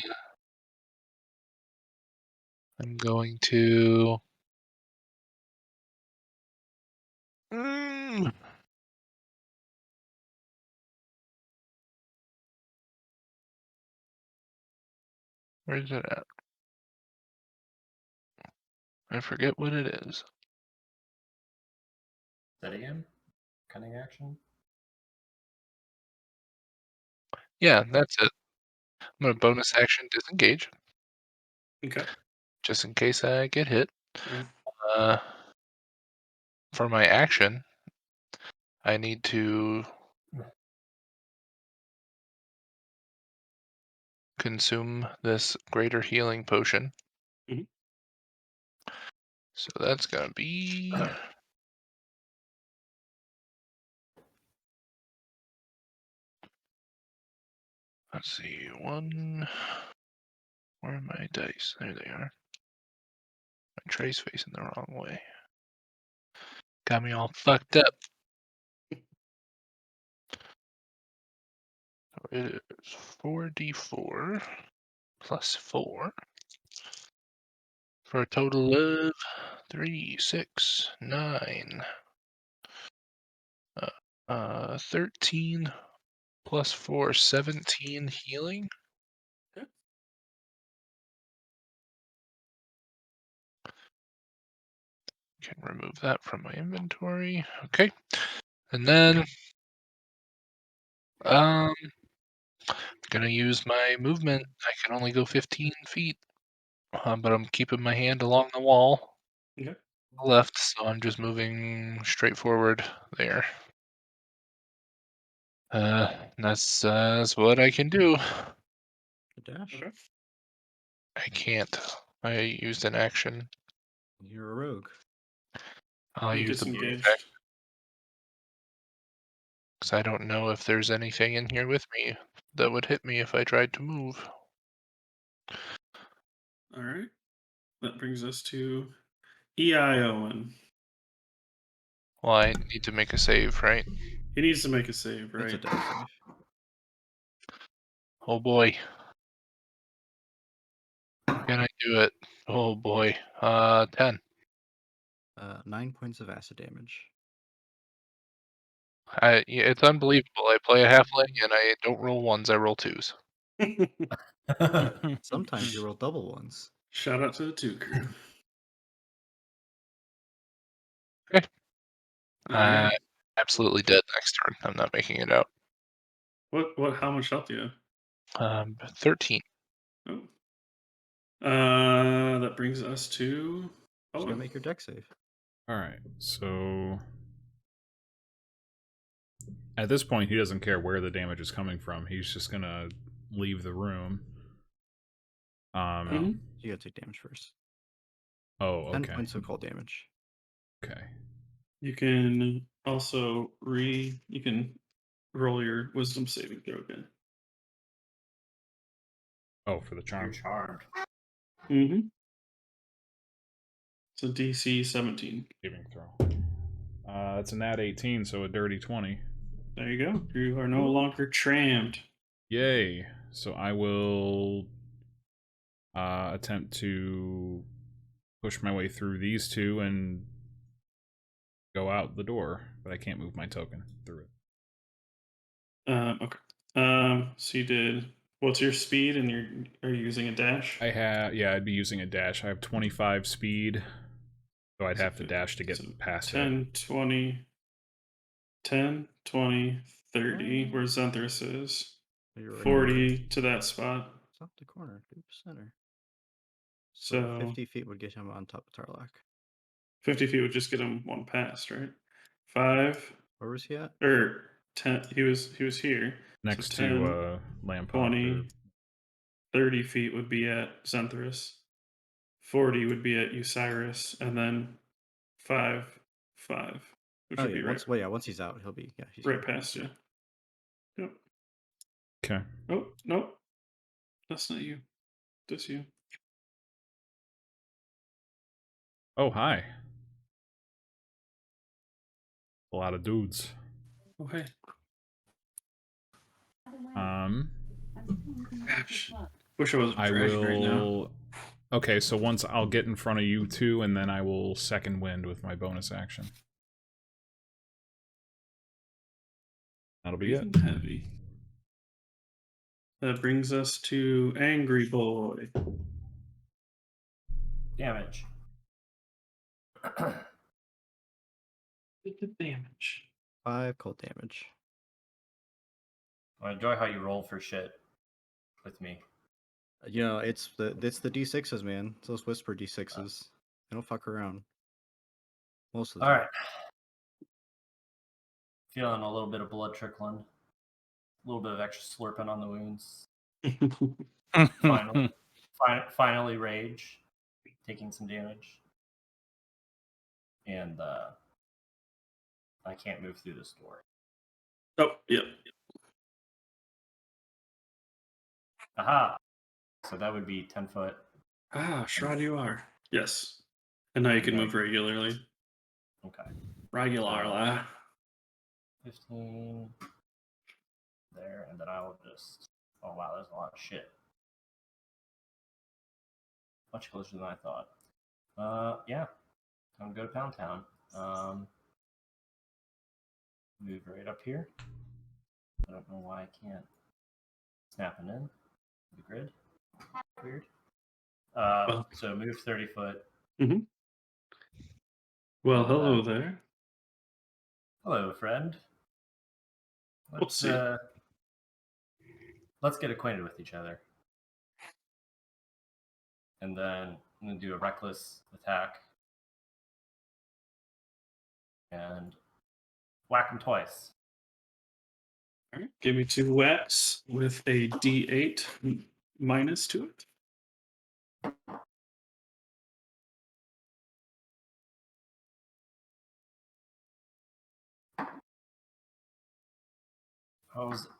going to. Mm, where is it at? I forget what it is. That again? Cunning action? Yeah, that's it. I'm gonna bonus action disengage, Okay. just in case I get hit. Right. Uh, for my action, I need to consume this greater healing potion. Mhm. So that's gonna be. Let's see, one. Where are my dice? There they are. My tray's facing the wrong way. Got me all fucked up. It is 4d4 plus 4 for a total of 3, 6, 9. 13 plus 4, 17 healing. Okay. Can remove that from my inventory. Okay. And then gonna use my movement. I can only go 15 feet. But I'm keeping my hand along the wall. Okay. Left, so I'm just moving straight forward there. That's what I can do. A dash. Okay. I can't. I used an action. You're a rogue. I'll You use the disengaged. because I don't know if there's anything in here with me that would hit me if I tried to move. All right. That brings us to EION. Well, I need to make a save, right? He needs to make a save, That's a right? death save. Oh boy. Can I do it? Oh boy. 10. 9 points of acid damage. Yeah, it's unbelievable. I play a halfling and I don't roll ones, I roll twos. Sometimes you roll double ones. Shout out to the 2 crew. Okay. All right. Absolutely dead next turn. I'm not making it out. How much health do you have? 13. Oh. That brings us to. Just Oh, gotta make your deck save. All right. So at this point, he doesn't care where the damage is coming from. He's just gonna leave the room. Mhm. You gotta take damage first. Oh, 10 okay. points of cold damage. Okay. You can also you can roll your wisdom saving throw again. Oh, for the You're charm. charmed. Mm-hmm. So DC 17. Saving throw. It's a nat 18, so a dirty 20. There you go. You are no longer trammed. Yay. So I will attempt to push my way through these two and go out the door, but I can't move my token through it. Okay. So you did. What's your speed, and are you using a dash? I'd be using a dash. I have 25 speed, so I'd So have to dash to get so past 10, 20, 10, 20, 30, where Zenthras is. You're right 40 to that spot. It's up the corner. 2 center. So 50 feet would get him on top of Tarlac. 50 feet would just get him one past, right? 5 Where was he at? or 10. He was here. Next so 10, to Lampot. 20, 30 feet would be at Zenthris. 40 would be at Osiris, and then 5, which Oh would yeah, be once once he's out, he'll be he's right past you. Yep. Okay. Oh no, that's not you. That's you. Oh, hi. A lot of dudes. Oh hey. Gosh, wish I was I dragging right now. will. Okay, so once I'll get in front of you two, and then I will second wind with my bonus action. That'll be it. Breathing heavy. That brings us to Angry Boy. Damage. Get the damage. 5 cold damage. I enjoy how you roll for shit with me. You know, it's the D6s, man. It's those whisper D6s. They don't fuck around. Most of the All time. right. Feeling a little bit of blood trickling. A little bit of extra slurping on the wounds. Finally rage. Taking some damage. And I can't move through this door. Oh, yep. Aha! So that would be 10 foot. Ah, Shroud you are. Yes. And now you can Okay. move regularly. Okay. Regularly. 15 there, and then I'll just. Oh wow, there's a lot of shit. Much closer than I thought. Yeah. Time to go to Pound Town. Move right up here. I don't know why I can't snap it in the grid. Weird. So move 30 foot. Mm-hmm. Well, hello there. Hello, friend. Let's see. Let's get acquainted with each other. And then I'm going to do a reckless attack. And whack him twice. All right. Give me 2 whacks with a D8 minus to it.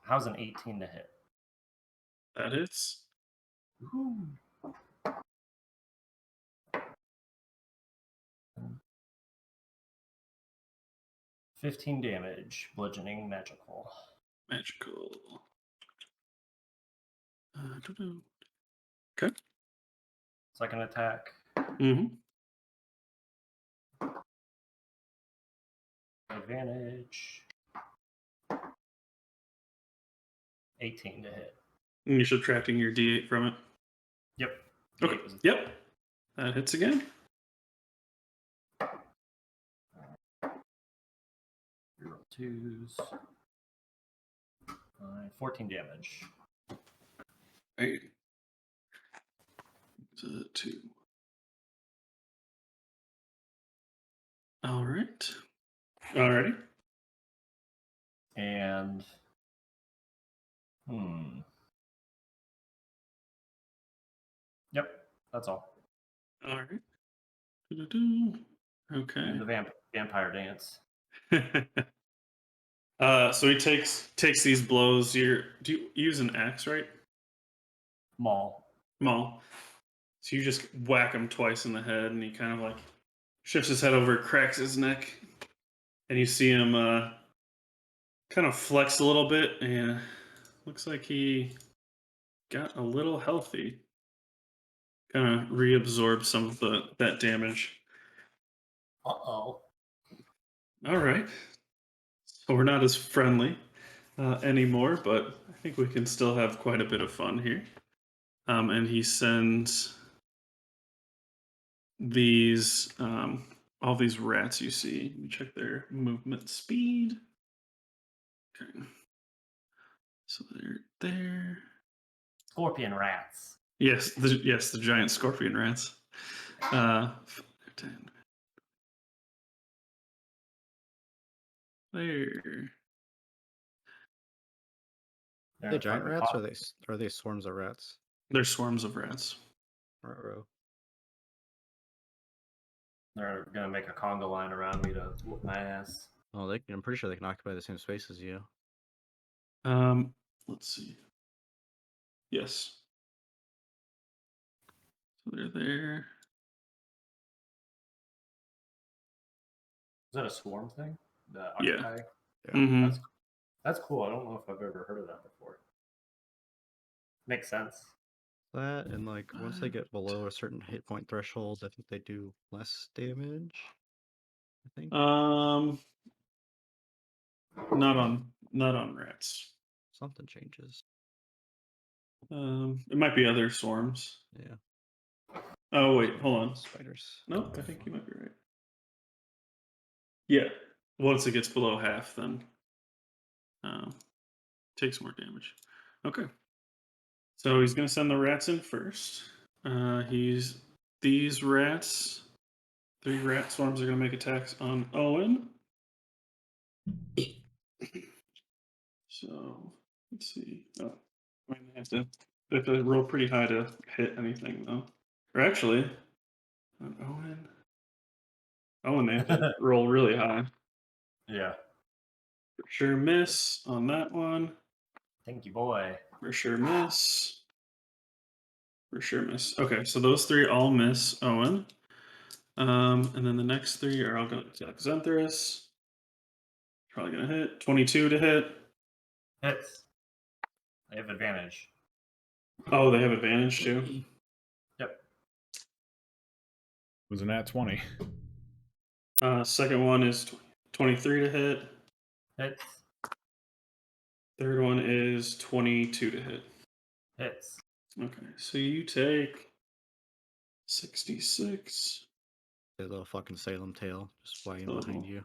How's an 18 to hit? That hits. Woo. $15 damage, bludgeoning, magical. Magical. Okay. Second attack. Mm-hmm. Advantage. 18 to hit. And you're subtracting your D8 from it. Yep. Okay. Yep. That hits again. Reroll 2s. 14 damage. Right. 2. All right. Alrighty. And yep, that's all. All right. Okay. And the vampire dance. So he takes these blows. Do you use an axe, right? Maul. So you just whack him twice in the head, and he kind of like shifts his head over, cracks his neck, and you see him kind of flex a little bit, and looks like he got a little healthy. Kind of reabsorb some of that damage. Uh-oh. All right. So we're not as friendly anymore, but I think we can still have quite a bit of fun here. And he sends these all these rats you see. Let me check their movement speed. Okay. So they're there. Scorpion rats. Yes, the giant scorpion rats. 10. There. They're Are they in front giant of the rats, con- or are they swarms of rats? There's swarms of rats. Ruh-roh. They're gonna make a conga line around me to whoop my ass. Oh, I'm pretty sure they can occupy the same space as you. Let's see. Yes. So they're there. Is that a swarm thing? The Yeah. octopi? Yeah. Mhm. That's cool. I don't know if I've ever heard of that before. Makes sense. That and like once they get below a certain hit point threshold, I think they do less damage. I think Not on rats. something changes. It might be other swarms. Yeah. Oh wait, hold on. Spiders. No, I think you might be right. Yeah. Once it gets below half, then takes more damage. Okay. So he's gonna send the rats in first. These rats. 3 rat swarms are gonna make attacks on Owen. So let's see. Oh, I mean, they have to roll pretty high to hit anything though. Or actually, on Owen, they have to roll really high. Yeah. For sure miss on that one. Thank you, boy. For sure miss. For sure miss. Okay, so those 3 all miss Owen. And then the next 3 are all going to attack Xanthorus. Probably gonna hit. 22 to hit. Hits. I have advantage. Oh, they have advantage too. Yep. It was a nat 20. Second one is 23 to hit. Hits. Third one is 22 to hit. Hits. Okay, so you take 66. The little fucking Salem tail just flying Oh. behind you.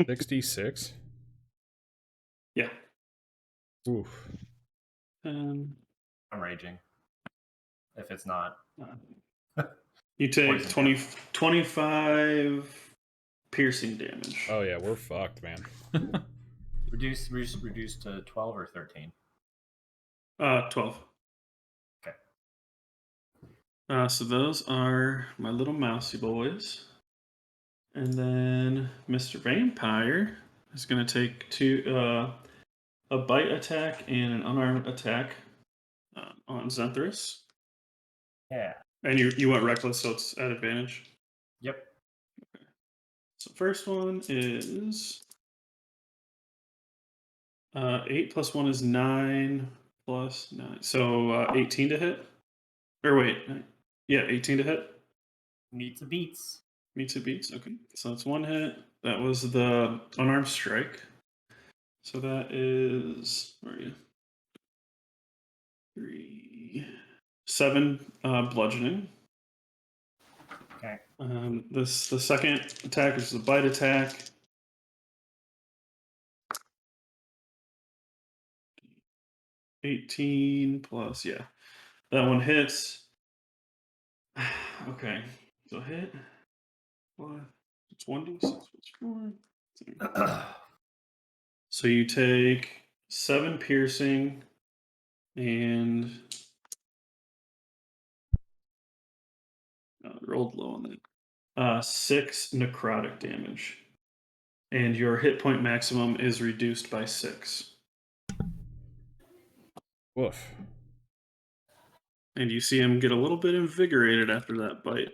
66? Yeah. Oof. Um, I'm raging. If it's not. you take Poison 20, 25 piercing damage. Oh yeah, we're fucked, man. Reduce to 12 or 13. 12. Okay. So those are my little mousy boys. And then Mr. Vampire is going to take a bite attack and an unarmed attack on Xanthorus. Yeah. And you went reckless, so it's at advantage. Yep. So first one is 8 plus 1 is 9 plus 9. So 18 to hit. Or wait, yeah, 18 to hit. Meets the beats. Meets it beats. Okay, so that's 1 hit. That was the unarmed strike. So that is, where are you? 3, 7 bludgeoning. Okay. The second attack is the bite attack. 18 plus, yeah. That one hits. Okay, so hit. What? It's 1d6 plus 4. So you take 7 piercing and rolled low on that. 6 necrotic damage. And your hit point maximum is reduced by 6. Woof. And you see him get a little bit invigorated after that bite.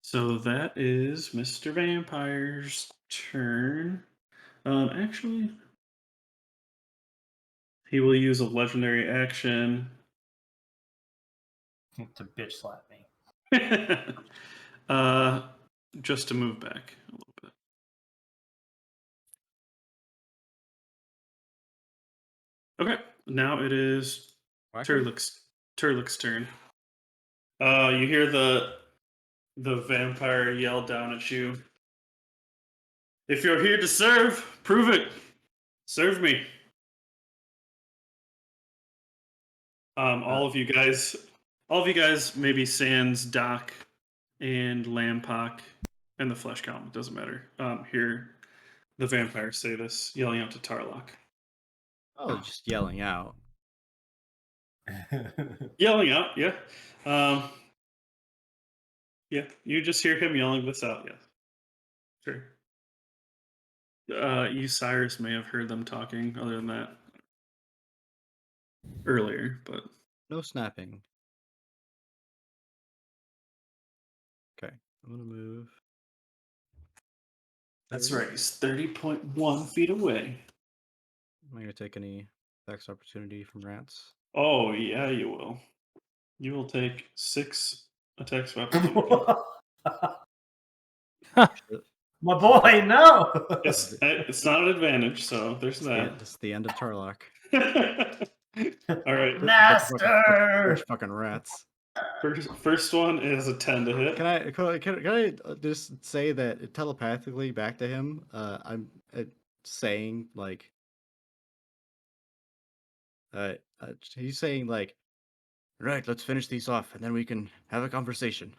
So that is Mr. Vampire's turn. Actually, he will use a legendary action To bitch slap me. just to move back a little bit. Okay, now it is Turlik's turn. You hear the vampire yell down at you. If you're here to serve, prove it. Serve me. All of you guys, maybe Sans, Doc, and Lampock, and the Flesh Count. It doesn't matter. Hear the vampires say this, yelling out to Tarlock. Oh, just yelling out. Yelling out, yeah. Yeah, you just hear him yelling this out, yeah. Sure. You, Cyrus, may have heard them talking other than that earlier, but No snapping. Okay, I'm gonna move. that's right. He's 30.1 feet away. Am I gonna take any attacks opportunity from rats? Oh, yeah, you will. You will take 6 attacks of opportunity. My boy, no. It's not an advantage, so there's that. It's the end of Tarlock. All right. Master. Fucking rats. First one is a 10 to hit. Can I just say that telepathically back to him? I'm saying like, he's saying like, right, let's finish these off, and then we can have a conversation.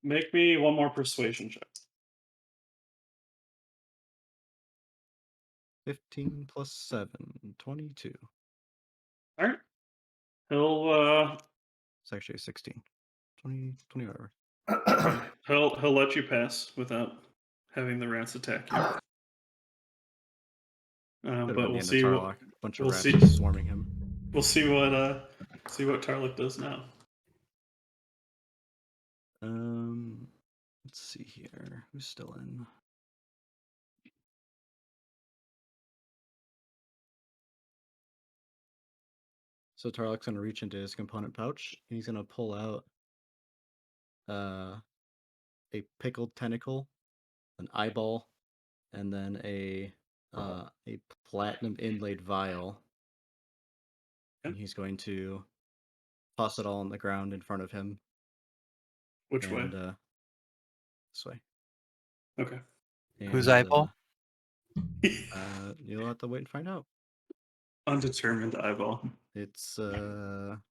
Make me one more persuasion check. 15 plus 7, 22. All right. He'll It's actually 16. 20, whatever. he'll let you pass without having the rats attack you. But we'll see what Bunch we'll of rats see. just swarming him. We'll see what Tarlik does now. Let's see here. Who's still in? So Tarlik's gonna reach into his component pouch and he's gonna pull out a pickled tentacle, an eyeball, and then a platinum inlaid vial. And he's going to toss it all on the ground in front of him. Which way? This way. Okay. Whose eyeball? You'll have to wait and find out. Undetermined eyeball. It's Lamb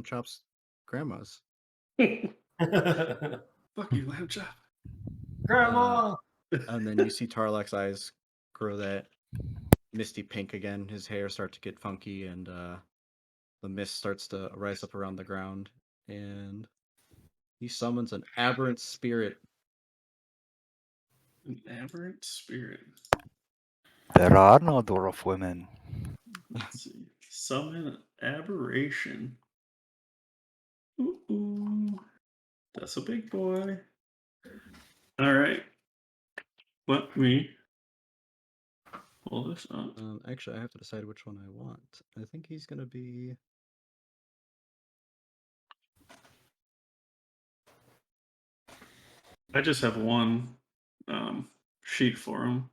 Chop's grandma's. Fuck you, Lamb Chop. Grandma. And then you see Tarlak's eyes grow that misty pink again. His hair starts to get funky, and the mist starts to rise up around the ground. And he summons an aberrant spirit. An aberrant spirit. There are no dwarf women. Let's see. Summon aberration. Ooh. That's a big boy. All right. Let me pull this up. Actually, I have to decide which one I want. I think he's gonna be. I just have one sheet for him.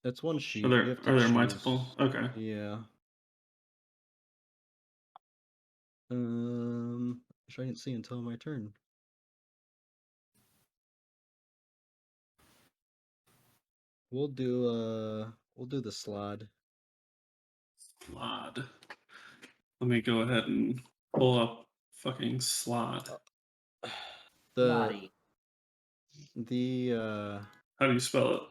That's one sheet. Are You have to there choose. multiple? Okay. Yeah. Which I didn't see until my turn. We'll do the slod. Slod. Let me go ahead and pull up fucking slod. The How do you spell it?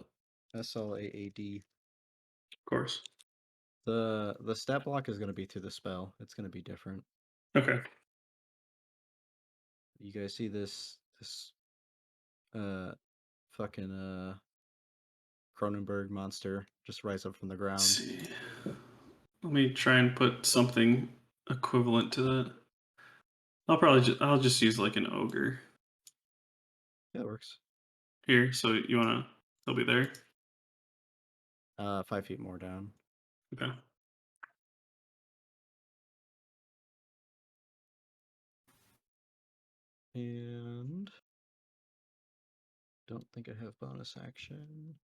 SLAAD. Of course. The stat block is gonna be through the spell. It's gonna be different. Okay. You guys see this fucking Cronenberg monster just rise up from the ground. Let's see. Let me try and put something equivalent to that. I'll just use like an ogre. Yeah, it works. Here, so he'll be there. 5 feet more down. Okay. And don't think I have bonus action.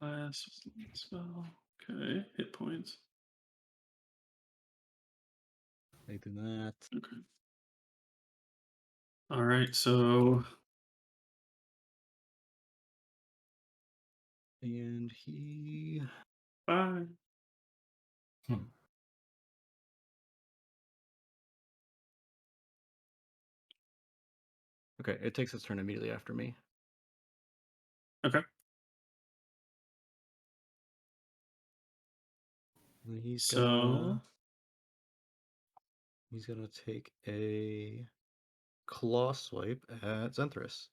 Last spell. Okay. Hit points. I do that. Okay. All right, so And he 5. Okay, it takes its turn immediately after me. Okay. And he's So gonna take a claw swipe at Zenthris.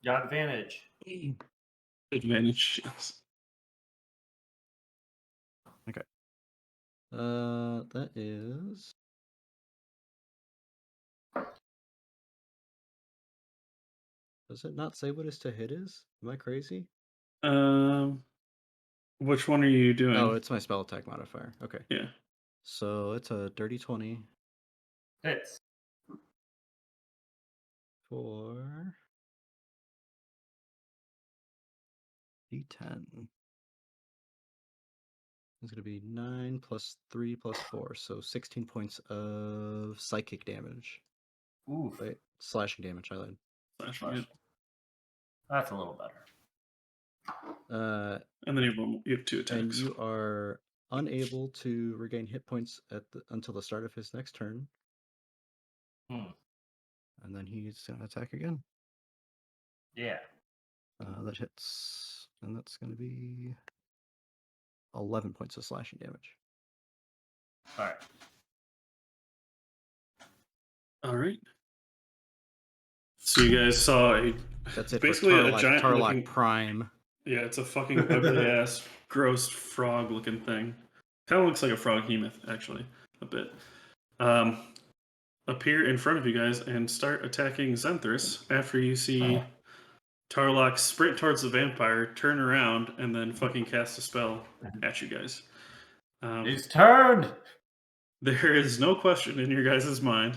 Got advantage. advantage. Yes. Okay. That is. Does it not say what his to hit is? Am I crazy? Which one are you doing? Oh, it's my spell attack modifier. Okay. Yeah. So it's a dirty 20 Hits. for D10. It's going to be 9 plus 3 plus 4, so 16 points of psychic damage. Oof. Wait, slashing damage, I lied. Slashing it. That's a little better. And then you have 2 attacks. And you are unable to regain hit points until the start of his next turn. Hmm. And then he's going to attack again. Yeah. That hits. And that's going to be 11 points of slashing damage. All right. All right. So you guys saw That's it basically for a Tarlac, giant Tarlac looking Prime. Yeah, it's a fucking ugly ass, gross frog looking thing. Kind of looks like a froghemoth, actually, a bit. Appear in front of you guys and start attacking Zenthris after you see Tarlock sprint towards the vampire, turn around, and then fucking cast a spell at you guys. He's turned. There is no question in your guys' mind.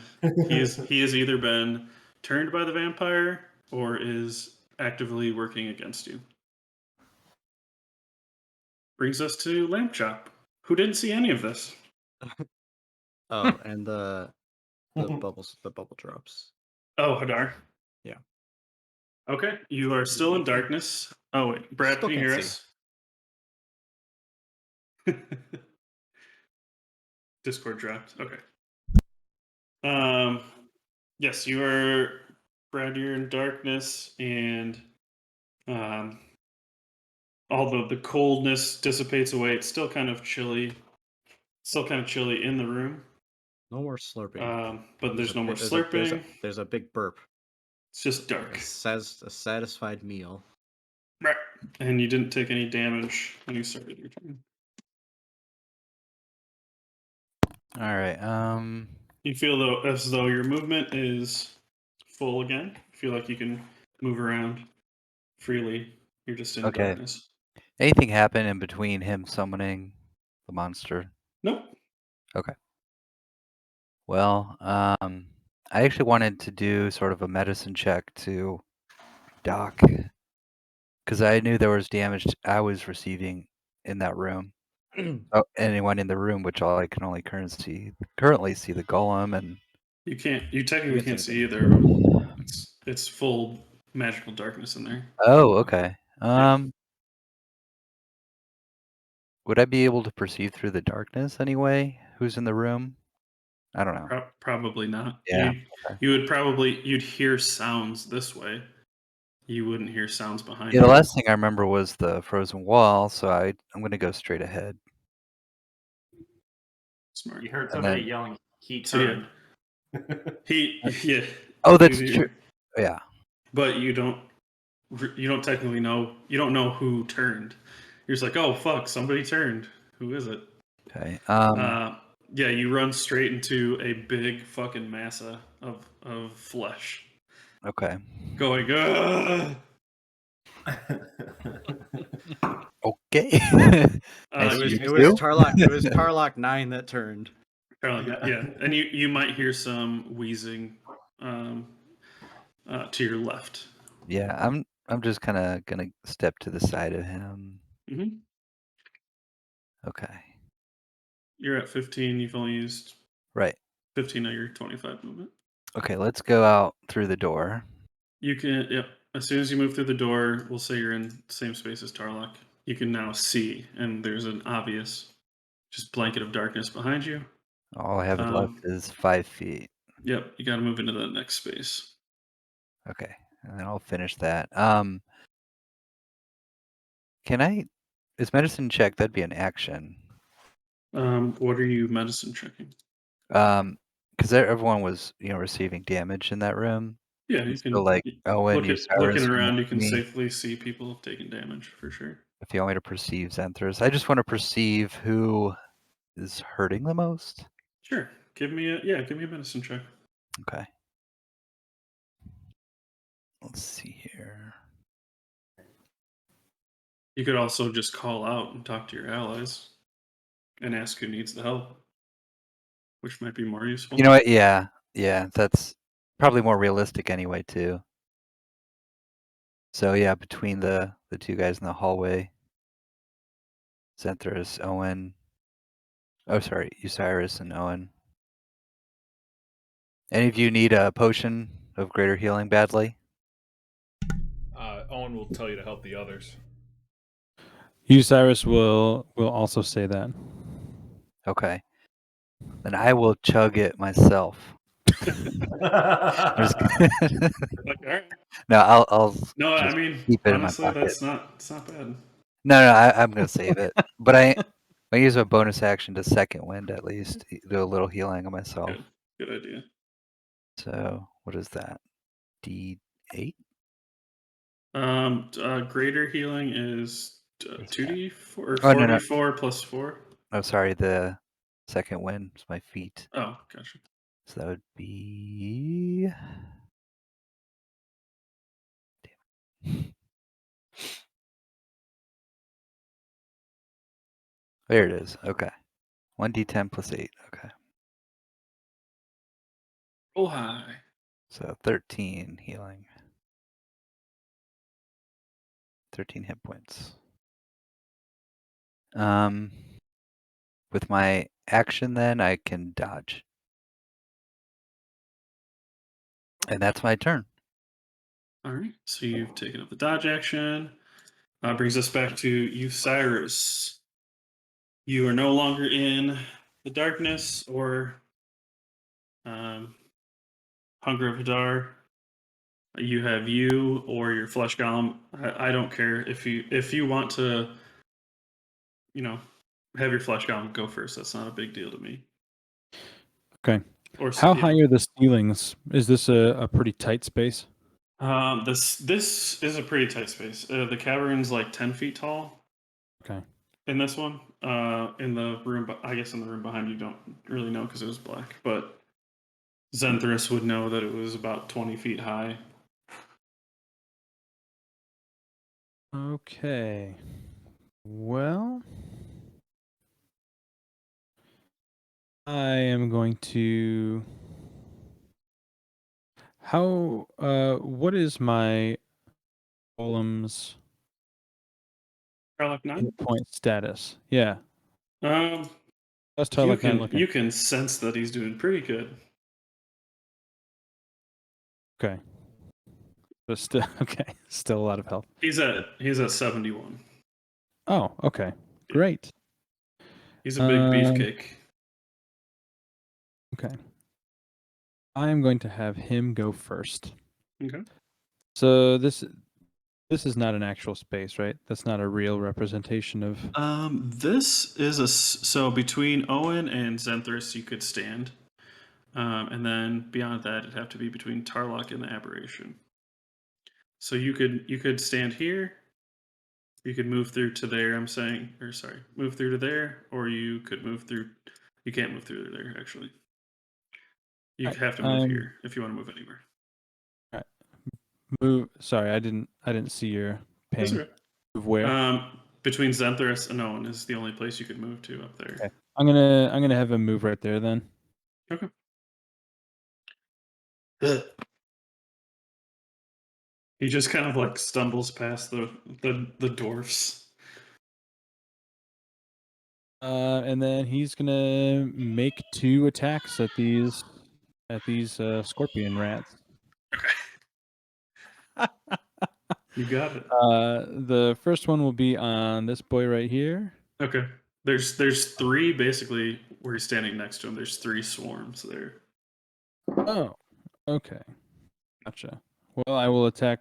He has either been turned by the vampire or is actively working against you. Brings us to Lamp Chop, who didn't see any of this. Oh, and the bubble drops. Oh, Hadar. Yeah. Okay, you are still in darkness. Oh wait, Brad, Still can you can't hear see. us? Discord dropped. Okay. Yes, you are, Brad. You're in darkness, and although the coldness dissipates away, it's still kind of chilly. Still kind of chilly in the room. No more slurping. But there's no more There's slurping. there's a big burp. It's just dark. A satisfied meal. Right. And you didn't take any damage when you started your turn. All right. You feel as though your movement is full again. You feel like you can move around freely. You're just in Okay. darkness. Anything happen in between him summoning the monster? Nope. Okay. Well, I actually wanted to do sort of a medicine check to Doc because I knew there was damage I was receiving in that room. Oh, anyone in the room, which I can only currently see the golem, and You can't. You technically You can't can't see see either of them. It's full magical darkness in there. oh, okay. Yeah. Would I be able to perceive through the darkness anyway? Who's in the room? I don't know. Probably not. Yeah. You'd hear sounds this way. You wouldn't hear sounds behind Yeah, you. the last thing I remember was the frozen wall, so I'm gonna go straight ahead. Smart. You heard And somebody then- yelling, "He So, yeah. turned." Yeah. Oh, that's You true. hear- Yeah. But you don't technically know. You don't know who turned. You're just like, oh fuck, somebody turned. Who is it? Okay. Yeah, you run straight into a big fucking massa of flesh. Okay. Going, Ugh! Okay. Nice to meet It was you. Tarlac 9 that turned. Yeah, and you might hear some wheezing to your left. Yeah, I'm just kind of gonna step to the side of him. Mm-hmm. Okay. You're at 15. You've only used Right. 15 of your 25 movement. Okay, let's go out through the door. You can, yep. As soon as you move through the door, we'll say you're in the same space as Tarlock. You can now see, and there's an obvious just blanket of darkness behind you. All I have left is 5 feet. Yep, you got to move into the next space. Okay, and then I'll finish that. Can I? Is medicine check? That'd be an action. What are you medicine checking? Because everyone was, receiving damage in that room. Yeah, you And can. so, like, Owen, Looking Osiris, around, you can me, safely see people have taken damage for sure. if you want me to perceive Zenthras, I just want to perceive who is hurting the most. Sure. Give me a medicine check. Okay. Let's see here. You could also just call out and talk to your allies and ask who needs the help, which might be more useful. You know what? Yeah, that's probably more realistic anyway, too. So yeah, between the two guys in the hallway, Zenthras, Owen. Oh, sorry, Osiris and Owen. Any of you need a potion of greater healing badly? Owen will tell you to help the others. Osiris will also say that. Okay. Then I will chug it myself. I'm just kidding. Like, all right. No, I'll No, I just mean, keep it honestly, in my pocket. it's not bad. No, I'm gonna save it. But I use a bonus action to second wind at least. Do a little healing on myself. Good idea. So what is that? D8? Greater healing is Where's that? 2d4 or Oh, no. 4d4 plus 4. Oh, sorry, the second wind is my feet. Oh, gotcha. So that would be. There it is. Okay. 1d10 plus 8. Okay. Oh, high. So 13 healing. 13 hit points. With my action then I can dodge. And that's my turn. All right. So you've taken up the dodge action. Brings us back to Osiris. You are no longer in the darkness or Hunger of Hadar. You have you or your flesh golem. I don't care if you want to, have your flesh golem go first. That's not a big deal to me. Okay. Or How high are the ceilings? Is this a pretty tight space? This is a pretty tight space. The cavern's like 10 feet tall. Okay. In this one, in the room, I guess in the room behind you don't really know because it was black, but Zenthras would know that it was about 20 feet high. Okay. Well, I am going to. What is my golem's Tarlock 9? hit point status? Yeah. That's You Tarlock 9 looking. you can sense that he's doing pretty good. Okay. But still, okay. Still a lot of health. He's at 71. Oh, okay. Great. He's a big beefcake. Okay. I'm going to have him go first. Okay. So this is not an actual space, right? That's not a real representation of. This is so between Owen and Zenthras you could stand, and then beyond that it'd have to be between Tarlock and the aberration. So you could stand here. You could move through to there. Move through to there, or you could move through. You can't move through there actually. You have to move here if you want to move anywhere. Move. Sorry, I didn't see your ping. Okay. Move where? Between Zenthras and Owen is the only place you could move to up there. Okay. I'm gonna have him move right there then. Okay. He just kind of like stumbles past the dwarfs. And then he's gonna make 2 attacks at these scorpion rats. You got it. The first one will be on this boy right here. Okay. There's 3 basically where you're standing next to him. There's 3 swarms there. Oh, okay, gotcha. Well, I will attack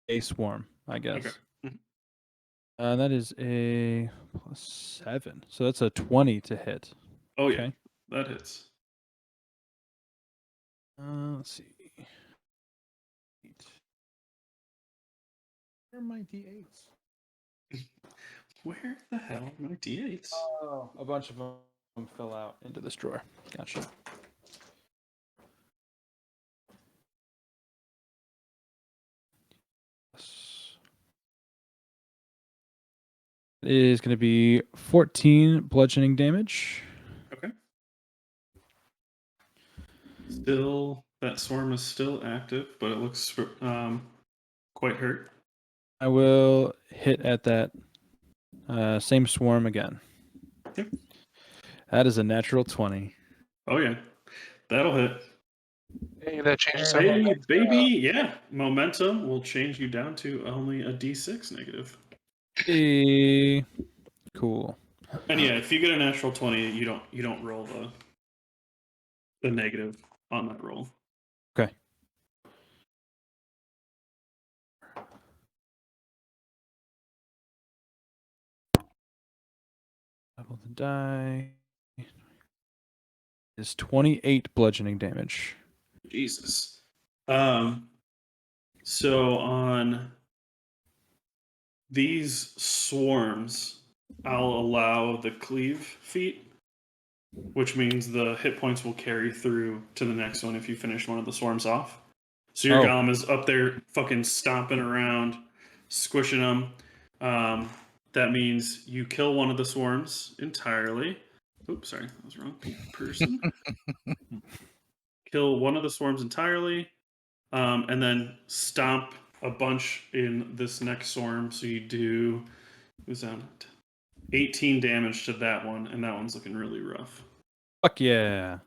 a swarm, I guess. Okay. Mhm. That is a +7, so that's a 20 to hit. Oh yeah, Okay. that hits. Let's see. 8. Where are my d8s? Where the hell are my d8s? Oh, a bunch of them fell out into this drawer. Gotcha. It is going to be 14 bludgeoning damage. Okay. Still, that swarm is still active, but it looks quite hurt. I will hit at that same swarm again. Yep. That is a natural 20. Oh yeah, that'll hit. Hey, that changes Hey, everything. Hey, baby, yeah. Momentum will change you down to only a d6 negative. Hey. Cool. And yeah, if you get a natural 20, you don't roll the negative on that roll. Okay. Double the die. Is 28 bludgeoning damage. Jesus. So on these swarms, I'll allow the cleave feat, which means the hit points will carry through to the next one if you finish one of the swarms off. So your Oh. golem is up there fucking stomping around, squishing them. That means you kill one of the swarms entirely. Oops, sorry, that was wrong person. Kill one of the swarms entirely, and then stomp a bunch in this next swarm. So you do, who's that? 18 damage to that one, and that one's looking really rough. Fuck yeah.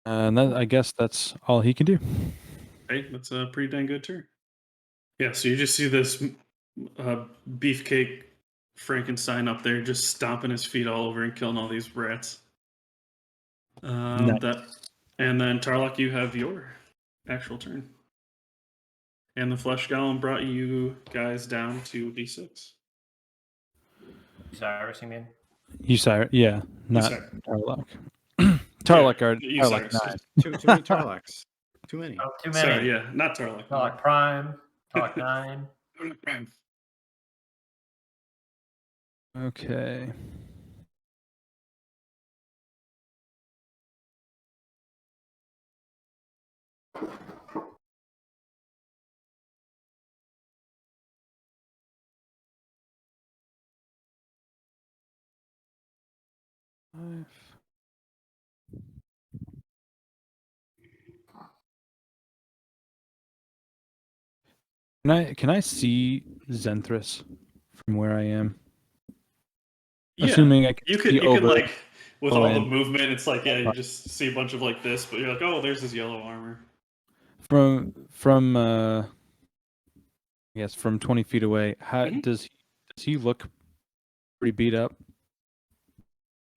And that, I guess that's all he can do. Hey, that's a pretty dang good turn. Yeah, so you just see this beefcake Frankenstein up there just stomping his feet all over and killing all these rats. Nice. And then Tarlok, you have your actual turn. And the flesh golem brought you guys down to d6. Cyrus, you mean? Ysir, yeah, not Ysir. Tarlok. Tarlok are Yeah, Tarlok Ysir. 9. Too many Tarlacs. Too many. Oh, too many. Sorry, yeah, not Tarlok. Tarlok Prime, Tarlok 9. Okay. Can I see Zenthras from where I am? Yeah, Assuming I can you see could over like with all the in. movement, it's like you just see a bunch of like this, but you're like, oh, there's his yellow armor. From yes, from 20 feet away. How Mhm. does he look pretty beat up?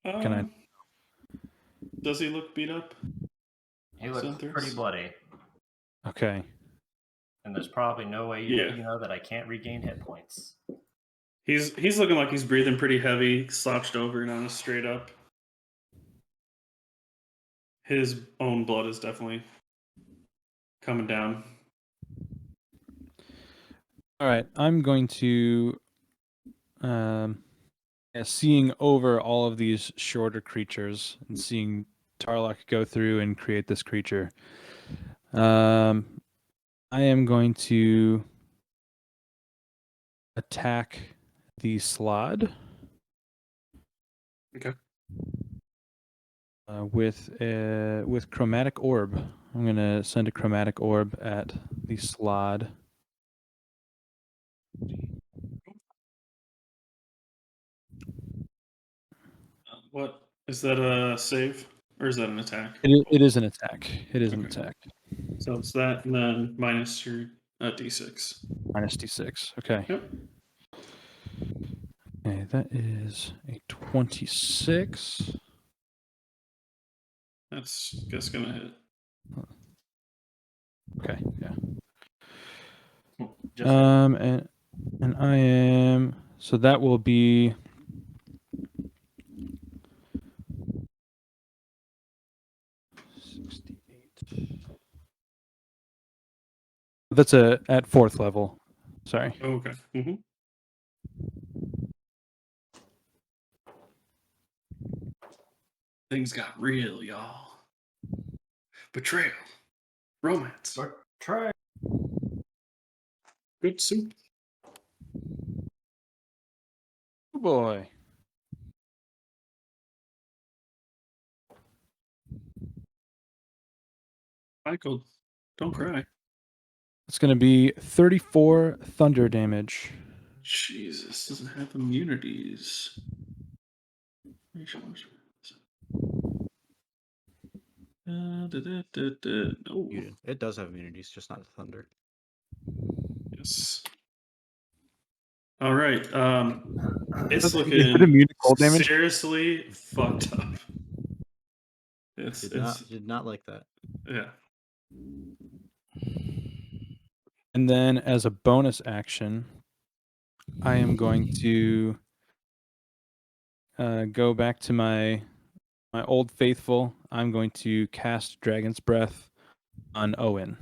Can I? Does he look beat up? He looks Zenthras? pretty bloody. Okay. And there's probably no way you know that I can't regain hit points. He's looking like he's breathing pretty heavy, slouched over and on a straight up. His own blood is definitely coming down. All right. I'm going to seeing over all of these shorter creatures and seeing Tarlok go through and create this creature. I am going to attack the Slod. Okay. With chromatic orb. I'm gonna send a chromatic orb at the Slod. What is that? A save or is that an attack? It is an attack. It is an Okay. attack. So it's that, and then minus your d6. Minus d6. Okay. Yep. Okay, that is a 26. That's just gonna hit. Okay, yeah. Just And I am, so that will be 68. That's at 4th level. Sorry. Okay. Mm-hmm. Things got real, y'all. Betrayal, romance, try. good soup. Oh boy. Michael, don't cry. It's going to be 34 thunder damage. Jesus, doesn't have immunities. No. Muted. It does have immunities, just not thunder. Yes. All right. It's Is it looking immune to cold damage? seriously fucked up. It's Did not like that. yeah. And then as a bonus action, I am going to go back to my old faithful. I'm going to cast Dragon's Breath on Owen.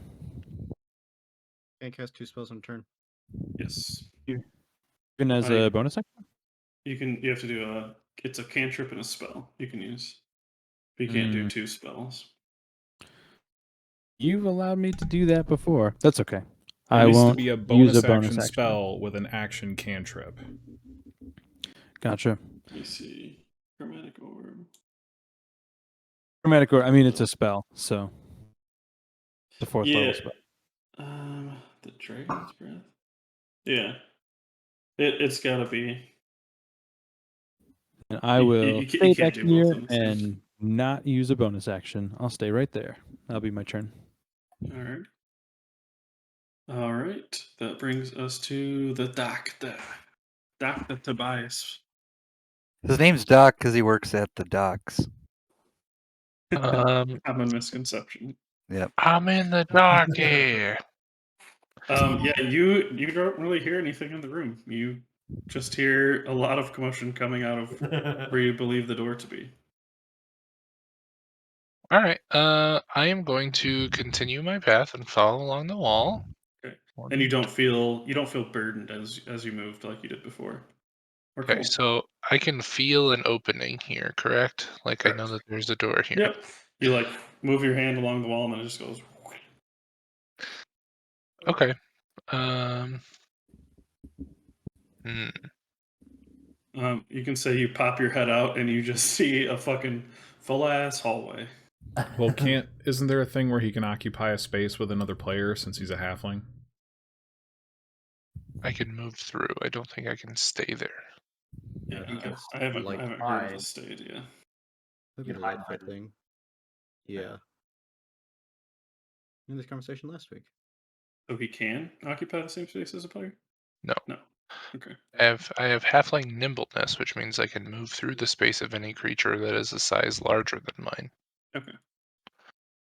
Can't cast 2 spells in a turn. Yes. Even as a bonus action? You have to do it's a cantrip and a spell you can use. But you can't do 2 spells. You've allowed me to do that before. That's okay. It I needs won't to be a use bonus a bonus action action spell with an action cantrip. Gotcha. Let me see. Chromatic orb. Chromatic Orb, I mean, it's a spell, so it's a 4th level spell. The Dragon's Breath. Yeah. It's gotta be. And I You- will you stay can't back do both here of them, so- and not use a bonus action. I'll stay right there. That'll be my turn. All right. All right. That brings us to the doctor. Dr. Tobias. His name's Doc because he works at the docks. Common misconception. Yep. I'm in the dark here. Yeah, you don't really hear anything in the room. You just hear a lot of commotion coming out of where you believe the door to be. All right. I am going to continue my path and follow along the wall. Okay. And you don't feel burdened as you moved like you did before. Or Okay, cold. so I can feel an opening here, correct? Like I know Correct. that there's a door here. Yep. You like move your hand along the wall and then it just goes. Okay. Hmm. You can say you pop your head out and you just see a fucking full ass hallway. Well, isn't there a thing where he can occupy a space with another player since he's a halfling? I can move through. I don't think I can stay there. Yeah, You can I haven't like heard of hide. this state yet. Look at You the hide Lightfoot behind- thing. Yeah. In this conversation last week. So he can occupy the same space as a player? No. No. Okay. I have halfling nimbleness, which means I can move through the space of any creature that is a size larger than mine. Okay.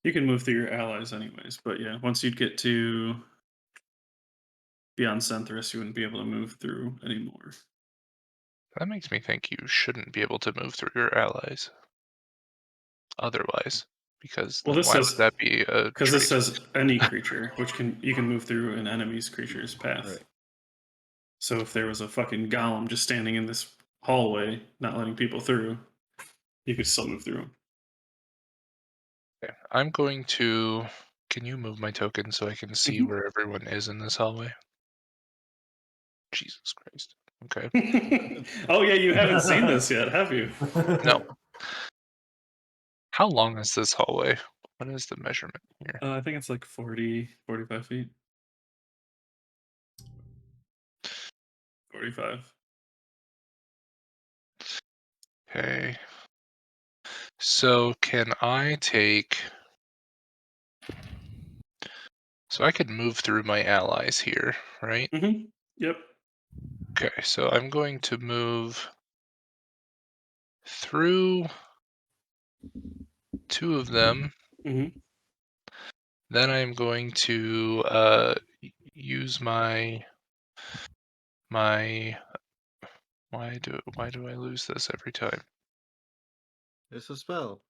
You can move through your allies anyways, but yeah, once you'd get to beyond Centris, you wouldn't be able to move through anymore. That makes me think you shouldn't be able to move through your allies. Otherwise, because Well, then this why says would that be a because trait? this says any creature, which you can move through an enemy's creature's path. Right. So if there was a fucking golem just standing in this hallway, not letting people through, you could still move through them. Okay, I'm going to. Can you move my token so I can see Mhm. where everyone is in this hallway? Jesus Christ. Okay. Oh yeah, you haven't seen this yet, have you? No. How long is this hallway? What is the measurement here? I think it's like 40, 45 feet. 45. Okay. So can I take... So I could move through my allies here, right? Mm-hmm. Yep. Okay, so I'm going to move through 2 of them. Mm-hmm. Then I'm going to use my why do I lose this every time? It's a spell.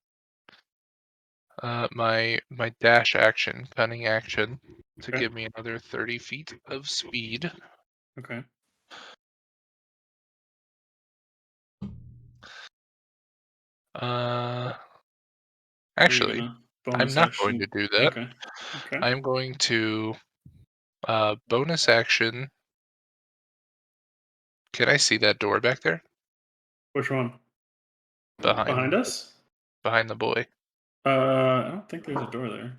My dash action, cunning action, to Okay. give me another 30 feet of speed. Okay. Are you Actually, gonna I'm bonus not going to action? do that. Okay. Okay. I'm going to bonus action. Can I see that door back there Which one? behind Behind us? the boy? I don't think there's a door there.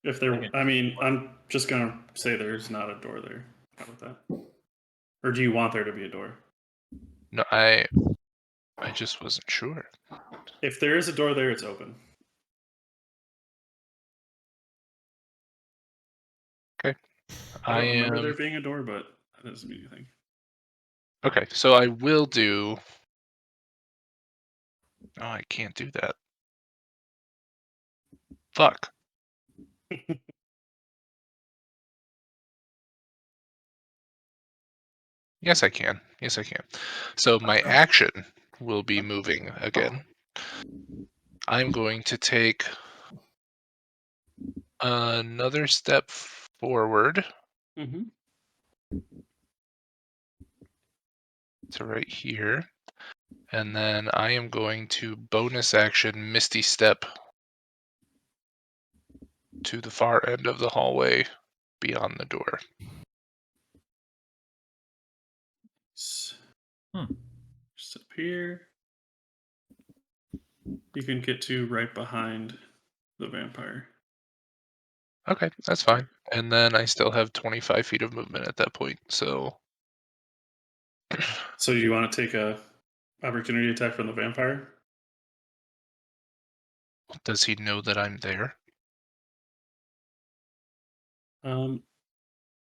If I there, think I mean, I'm just gonna say there's not a door there. How about that? Or do you want there to be a door? No, I just wasn't sure. If there is a door there, it's open. Okay. I don't remember am there being a door, but that doesn't mean anything. okay. So I will do. Oh, I can't do that. Fuck. Yes, I can. Yes, I can. So my action will be moving again. I'm going to take another step forward Mm-hmm. to right here. And then I am going to bonus action Misty Step to the far end of the hallway beyond the door. Just up here. You can get to right behind the vampire. Okay, that's fine. And then I still have 25 feet of movement at that point. So So you want to take a opportunity attack from the vampire? does he know that I'm there?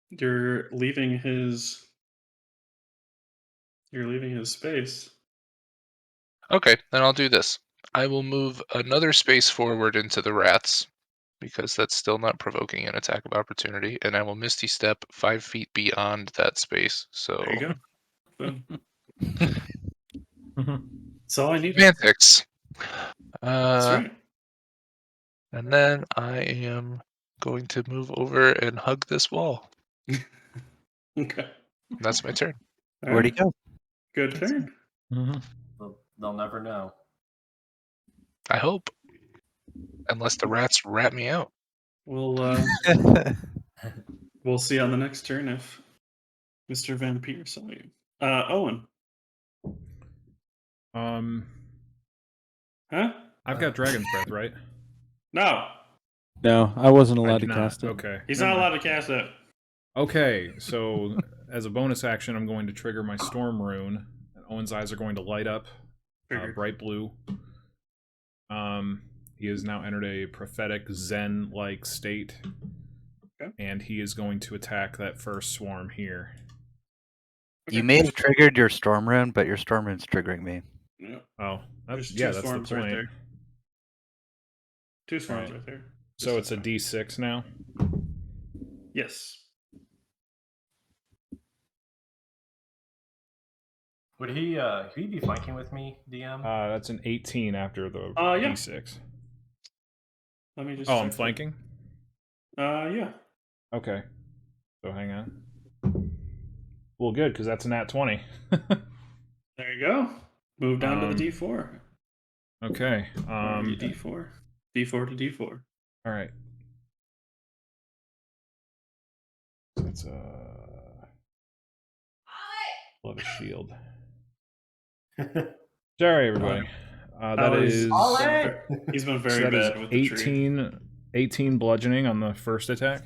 You're leaving his. You're leaving his space. Okay, then I'll do this. I will move another space forward into the rats because that's still not provoking an attack of opportunity, and I will Misty Step 5 feet beyond that space. So There you go. Boom. That's all I needed. semantics. That's right. And then I am going to move over and hug this wall. Okay. That's my turn. All Where'd he right. go? Good turn. they'll never know. I hope. Unless the rats rat me out. We'll see on the next turn if Mr. Vampire saw you. Owen. Huh? I've got Dragon's Breath, right? No. No, I wasn't I allowed do to not. cast it. Okay. He's never not mind. allowed to cast it. Okay, so as a bonus action, I'm going to trigger my Storm Rune, and Owen's eyes are going to light up Figured. bright blue. He has now entered a prophetic Zen-like state, Okay. and he is going to attack that first swarm here. You may have triggered your storm rune, but your storm rune's triggering me. Yeah. Oh, There's two that's the swarms point. right there. Two swarms Right. right there. So it's a D6 now? Yes. Would he be flanking with me, DM? That's an 18 after the Yeah. D6. Let me just Oh, check I'm that. flanking? Yeah. Okay. So hang on. Well, good, because that's a nat 20. There you go. Move down to the D4. Okay. D4. D4 to D4. All right. That's love a shield. Sorry, everybody. That is. He's been So very that is bad with the tree. 18 bludgeoning on the first attack.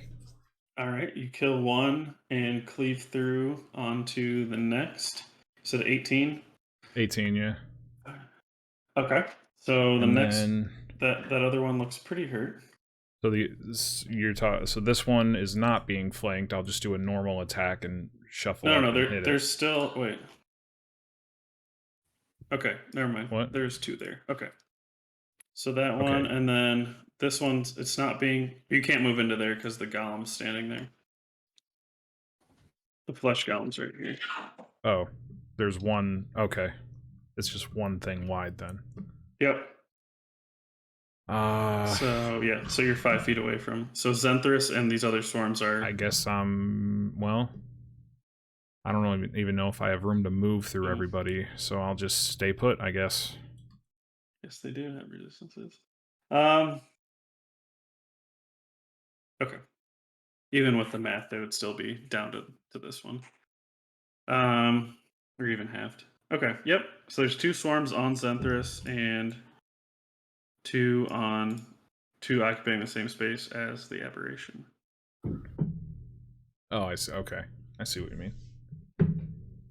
All right, you kill one and cleave through onto the next. So 18. 18, yeah. Okay. So the And next then that other one looks pretty hurt. so so this one is not being flanked. I'll just do a normal attack and shuffle No, up no, and hit there's it. still wait. Okay, never mind. What? There's two there. Okay. So that Okay. one, and then this one's it's not being. You can't move into there because the golem's standing there. The flesh golem's right here. Oh, there's one. Okay, it's just one thing wide then. Yep. So yeah, so you're 5 feet away from. So Zenthris and these other swarms are. I guess well. I don't even know if I have room to move through everybody, so I'll just stay put, I guess. Yes, they do have resistances. Okay. Even with the math, they would still be down to this one. Or even halved. Okay. Yep. So there's two swarms on Zenthris and two occupying the same space as the aberration. Oh, I see. Okay, I see what you mean.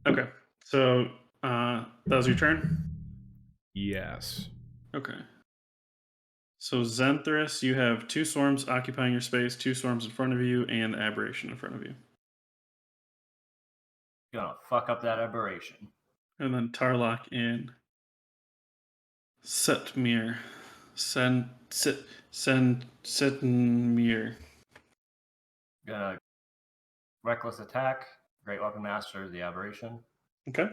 Okay. So that was your turn? Yes. Okay. So Zenthris, you have two swarms occupying your space, two swarms in front of you, and the aberration in front of you. Gonna fuck up that aberration. And then Tarlok and Setmir. Setmir. Gonna reckless attack. Great weapon master, the aberration. Okay.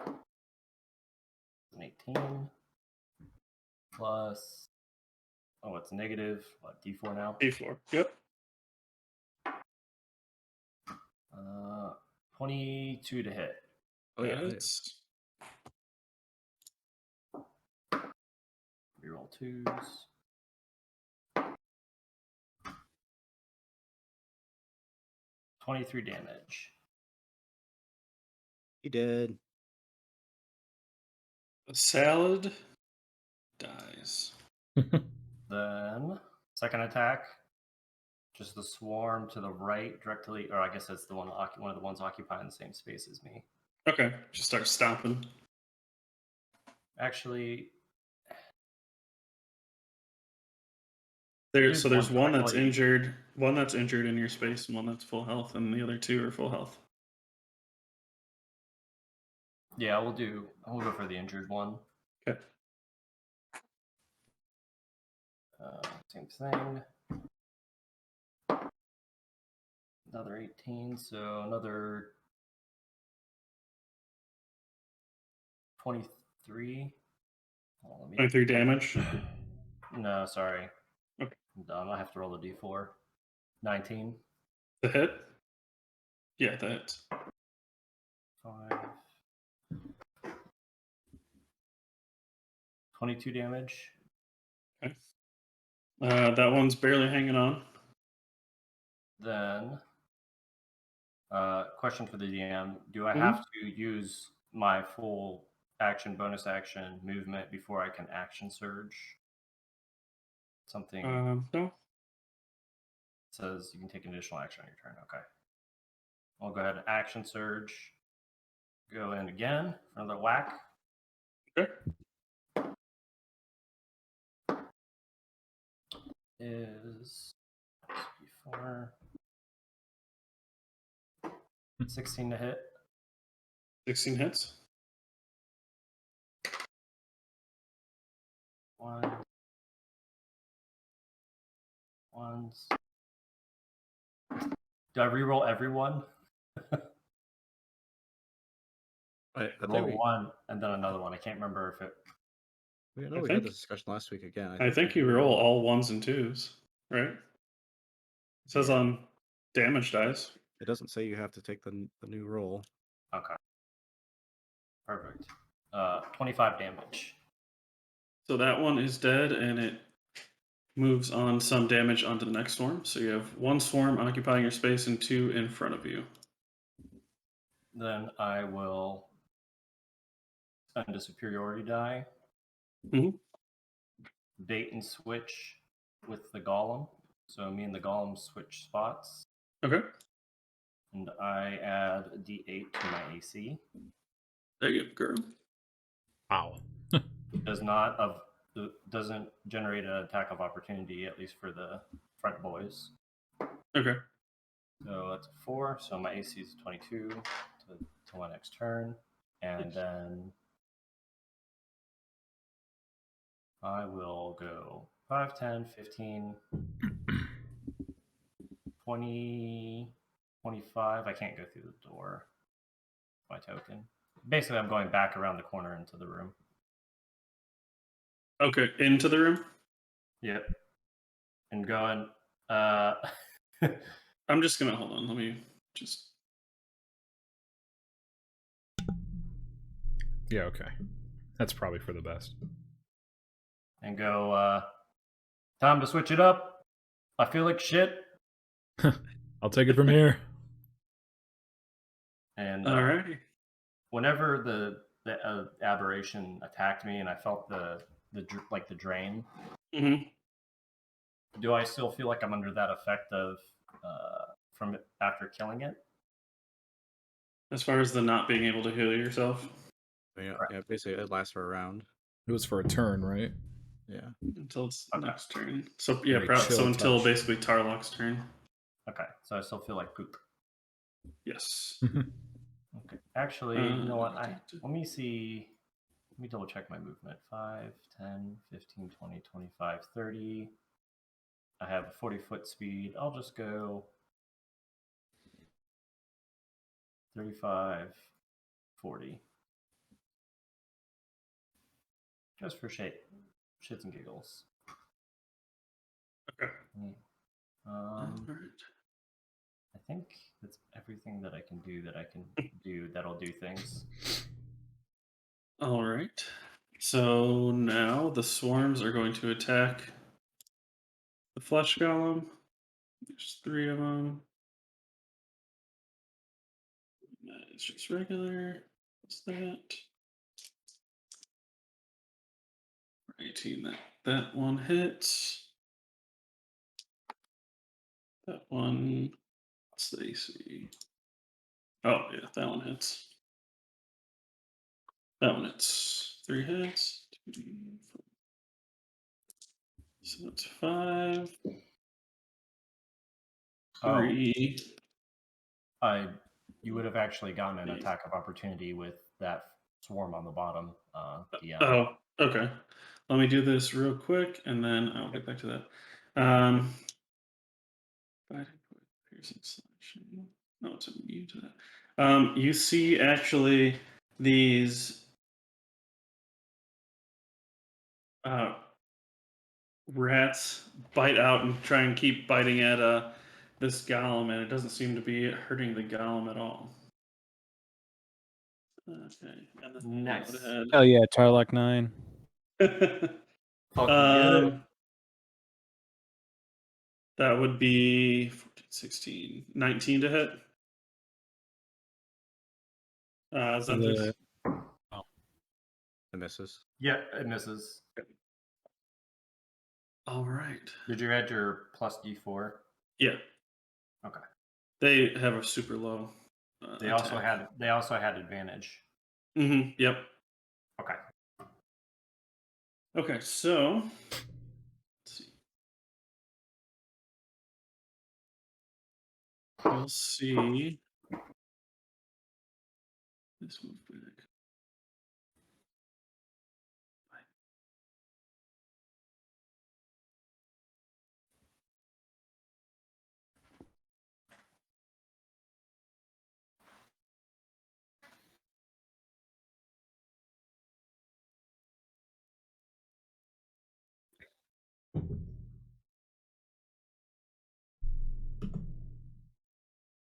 An 18 plus. Oh, it's negative. What, D4 now? D4. Yep. 22 to hit. Oh yeah. Hits. Reroll twos. $23 damage. He did. A salad dies. Then second attack, just the swarm to the right, directly, or I guess that's the one of the ones occupying the same space as me. Okay. Just start stomping. Actually, So there's one that's directly- injured in your space, and one that's full health, and the other two are full health. Yeah, we'll go for the injured one. Okay. Same thing. Another 18, so another 23. Oh, 23 damage. No, sorry. Okay. I'm dumb. I have to roll a d4. 19. The hit? Yeah, that hits. 5. 22 damage. Okay. That one's barely hanging on. Then, question for the DM: do I have to use my full action, bonus action, movement before I can action surge? Something No. says you can take an additional action on your turn. Okay. I'll go ahead and action surge. Go in again for another whack. Okay. Is 4 16 to hit. 16 hits. 1 ones. Do I reroll everyone? I Roll think one and then another one. I can't remember if it. we I had think- this discussion last week again. I think you roll all ones and twos, right? It says Yeah. on damage dice. It doesn't say you have to take the new roll. Okay. Perfect. 25 damage. So that one is dead, and it moves on some damage onto the next swarm. So you have one swarm occupying your space and two in front of you. Then I will spend a superiority die. Mhm. Bait and switch with the golem. So me and the golem switch spots. Okay. And I add a d8 to my AC. There you go, girl. Wow. doesn't generate an attack of opportunity, at least for the front boys. Okay. So that's a 4. So my AC is 22 to my next turn, and then I will go 5, 10, 15, 20, 25. I can't go through the door. My token. Basically, I'm going back around the corner into the room. Okay, into the room. Yep. And going. I'm just gonna hold on. Let me just. Yeah, okay. That's probably for the best. And go. Time to switch it up. I feel like shit. I'll take it from here. And Alrighty. whenever the aberration attacked me, and I felt the drain. Mm-hmm. Do I still feel like I'm under that effect of from after killing it? As far as the not being able to heal yourself. Yeah, basically it lasts for a round. It was for a turn, right? Yeah. Until it's Okay. next turn. So yeah, Very so chill until touch. basically Tarlok's turn. Okay, so I still feel like poop. Yes. Okay, actually, you know what? Let me see. Let me double check my movement. 5, 10, 15, 20, 25, 30. I have a 40-foot speed. I'll just go 35, 40. Just for shits and giggles. Okay. I think that's everything that I can do that'll do things. All right. So now the swarms are going to attack the flesh golem. There's 3 of them. It's just regular. What's that? 18. That one hits. That one. What's the AC? Oh yeah, that one hits. That one hits. 3 hits. 2, 4. So that's 5. 3. You would have actually gotten an attack of opportunity with that swarm on the bottom. DM. Oh, okay. Let me do this real quick, and then I'll get back to that. Piercing slashing. No, it's immune to that. You see actually these rats bite out and try and keep biting at this golem, and it doesn't seem to be hurting the golem at all. Okay. And then Nice. Hell yeah, Tarlock 9. That would be 14, 16, 19 to hit. Xanthus. It misses. Yeah, it misses. All right. Did you add your plus D4? Yeah. Okay. They have a super low. They also had advantage. Mm-hmm. Yep. Okay. Okay. So let's see. We'll see. This move back.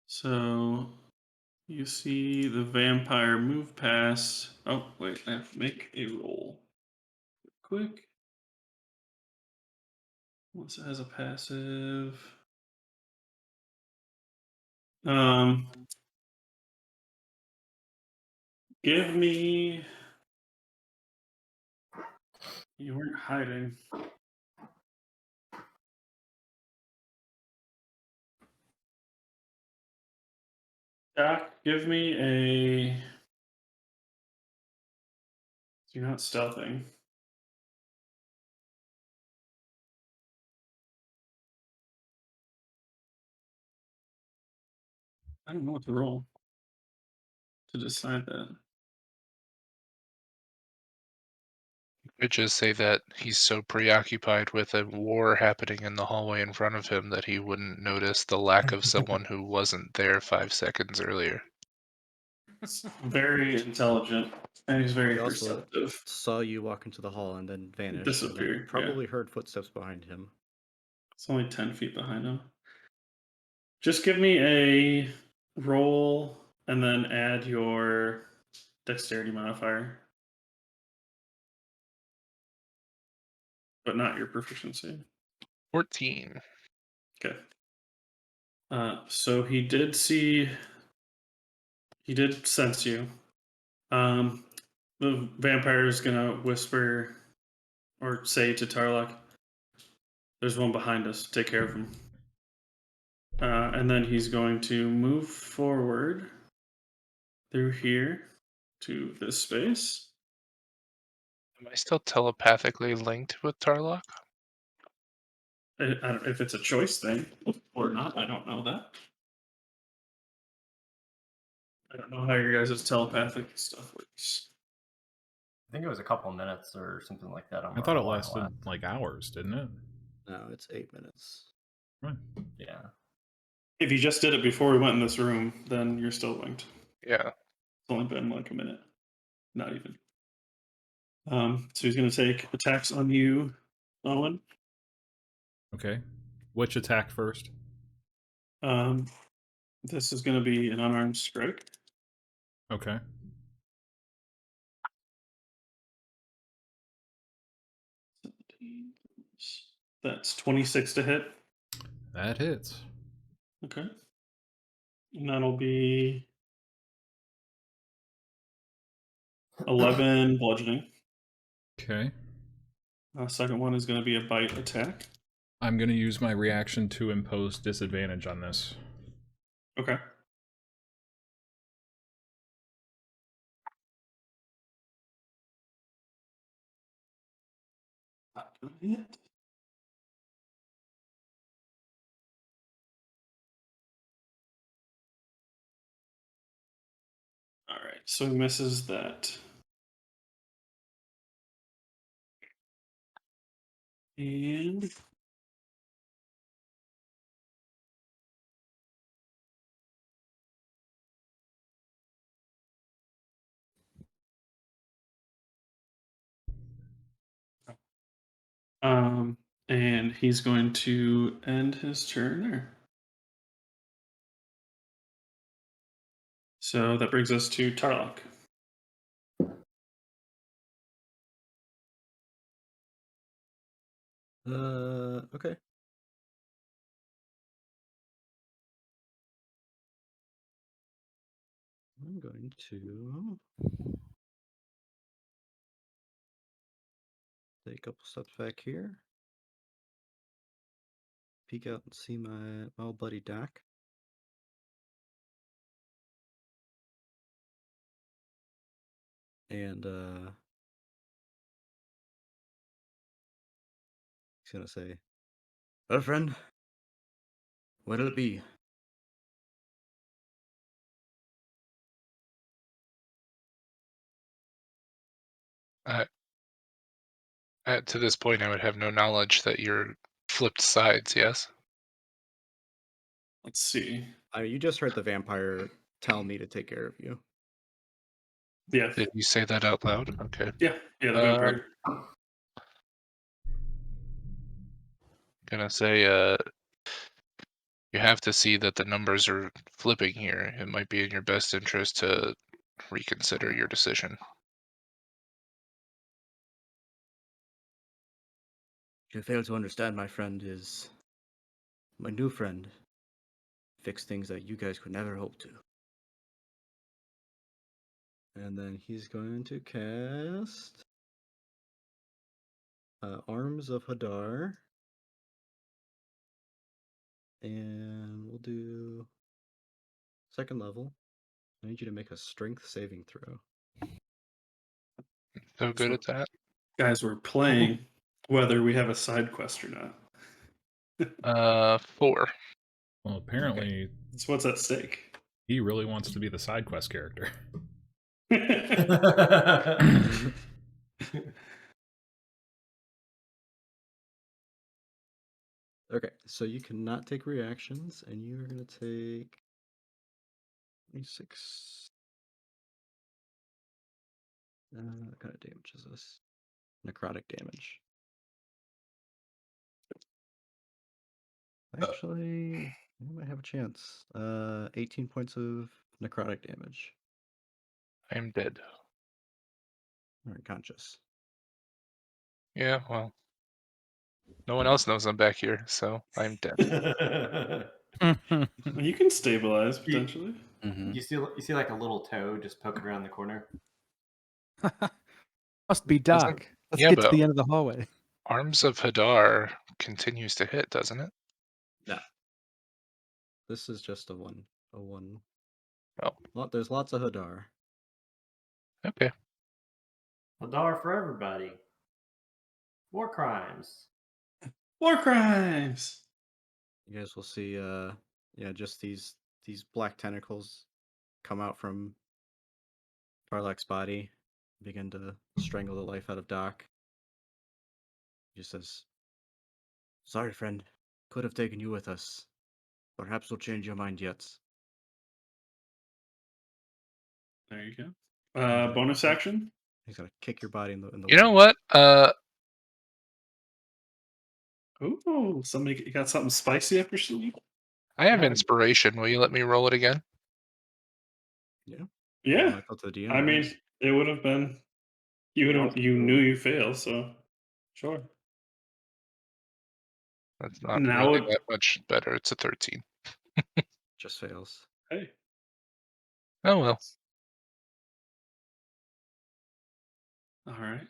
So you see the vampire move past. Oh, wait, I have to make a roll. Quick. Once it has a passive. Give me. You weren't hiding. Doc, give me a. You're not stealthing. I don't know what to roll to decide that. Could just say that he's so preoccupied with a war happening in the hallway in front of him that he wouldn't notice the lack of someone who wasn't there 5 seconds earlier. Very intelligent, and he's very He also perceptive. saw you walk into the hall and then vanish. Disappear, And then probably heard footsteps behind him. It's only 10 feet behind him. Just give me a roll and then add your dexterity modifier, but not your proficiency. 14. Okay. So he did sense you. The vampire is gonna whisper or say to Tarlok, "There's one behind us. Take care of him." And then he's going to move forward through here to this space. Am I still telepathically linked with Tarlock? I don't know if it's a choice thing or not. I don't know that. I don't know how your guys' telepathic stuff works. I think it was a couple of minutes or something like that. I thought it lasted like hours, didn't it? No, it's 8 minutes. Right. Yeah. If you just did it before we went in this room, then you're still linked. Yeah. It's only been like a minute. Not even. So he's going to take attacks on you, Owen. Okay. Which attack first? This is going to be an unarmed strike. Okay. That's 26 to hit. That hits. Okay. And that'll be 11 bludgeoning. Okay. Second one is going to be a bite attack. I'm going to use my reaction to impose disadvantage on this. Okay. Not gonna hit. All right, so he misses that. And and he's going to end his turn there. So that brings us to Tarlok. Okay. I'm going to take a couple steps back here. Peek out and see my old buddy Doc. And he's gonna say, "Well, friend, what'll it be?" To this point, I would have no knowledge that you're flipped sides, yes? Let's see. You just heard the vampire tell me to take care of you. Yeah. Did you say that out loud? Okay. Yeah, the vampire. Gonna say, you have to see that the numbers are flipping here. It might be in your best interest to reconsider your decision. You fail to understand, my friend, is my new friend fixed things that you guys could never hope to. And then he's going to cast Arms of Hadar. And we'll do second level. I need you to make a strength saving throw. So good at that? Guys, we're playing whether we have a side quest or not. 4. Well, apparently, So what's at stake? He really wants to be the side quest character. Okay, so you cannot take reactions, and you are going to take 26. What kind of damage is this? Necrotic damage. Actually, you might have a chance. 18 points of necrotic damage. I'm dead. Unconscious. Yeah, well, no one else knows I'm back here, so I'm dead. You can stabilize potentially. Mm-hmm. You see like a little toe just poking around the corner. Must be Doesn't- Doc. Let's yeah, get to but the end of the hallway. Arms of Hadar continues to hit, doesn't it? No. This is just a one. A one. Oh, There's lots of Hadar. okay. Hadar for everybody. War crimes. War crimes. You guys will see just these black tentacles come out from Tarlak's body, begin to strangle the life out of Doc. He just says, "Sorry, friend. Could have taken you with us. Perhaps we'll change your mind yet." There you go. Bonus action. He's gonna kick your body in the You know wall. what? Ooh, somebody got something spicy up your sleeve. I have Yeah. inspiration. Will you let me roll it again? Yeah. Yeah. Wanna go to the DM, I mean, guys? it would have been. You knew you failed, so sure. That's not Now really it. that much better. It's a 13. Just fails. Hey. Oh well. All right.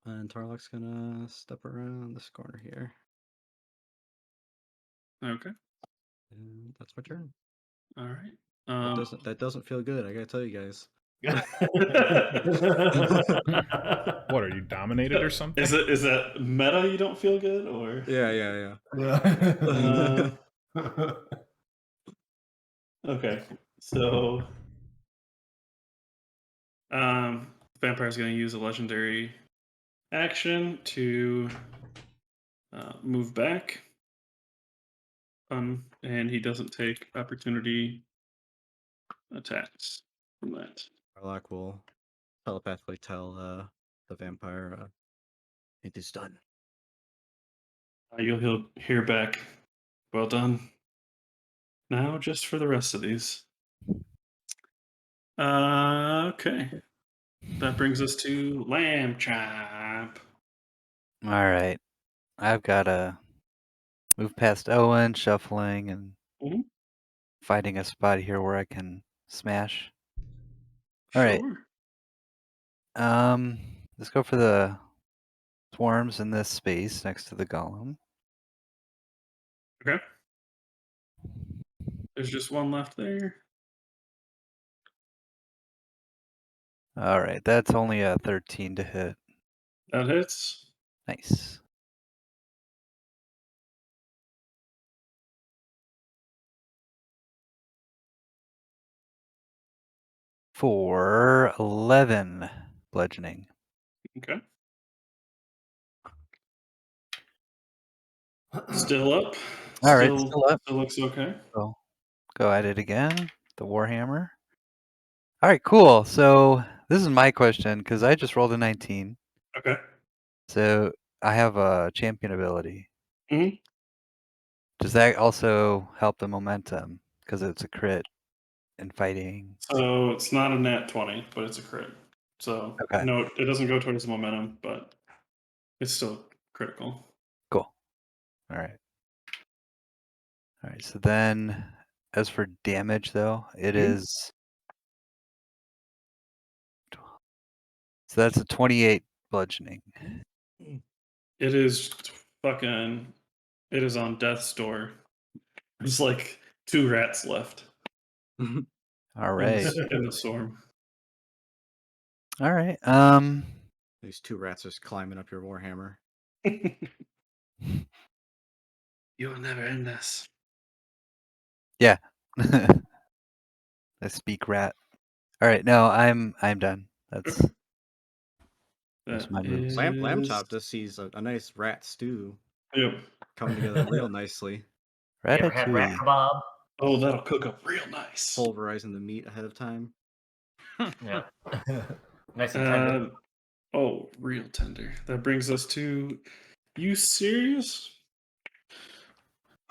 And Tarlok's gonna step around this corner here. Okay. And that's my turn. All right. That doesn't feel good, I gotta tell you guys. What, are you dominated or something? Is that meta? You don't feel good, or Yeah. okay. So, vampire's going to use a legendary action to move back. And he doesn't take opportunity attacks from that. Tarlok will telepathically tell the vampire, it is done. You'll hear back. Well done. Now, just for the rest of these. Okay. That brings us to Lamb Chop. All right. I've got to move past Owen, shuffling, and Mhm. finding a spot here where I can smash. All right. Sure. Let's go for the swarms in this space next to the golem. Okay. There's just one left there. All right. That's only a 13 to hit. That hits. Nice. For 11 bludgeoning. Okay. Still up. All right, still up. Still looks okay. So go at it again. The Warhammer. All right, cool. So this is my question because I just rolled a 19. Okay. So I have a champion ability. Mhm. Does that also help the momentum because it's a crit in fighting? So it's not a nat 20, but it's a crit. So Okay. no, it doesn't go towards the momentum, but it's still critical. Cool. All right. All right. So then, as for damage, though, it Mhm. is. So that's a 28 bludgeoning. It is fucking. It is on death's door. There's like 2 rats left All in right. in the storm. All right. These 2 rats just climbing up your Warhammer. You'll never end this. Yeah. I speak rat. All right, no, I'm done. That's That my move. is... Lamb Chop just sees a nice rat stew Yep. come together real nicely, You ever had rat Ratatouille. kebab? Oh, that'll cook up real nice. pulverizing the meat ahead of time. Yeah. Nice and tender. Oh, real tender. That brings us to you serious?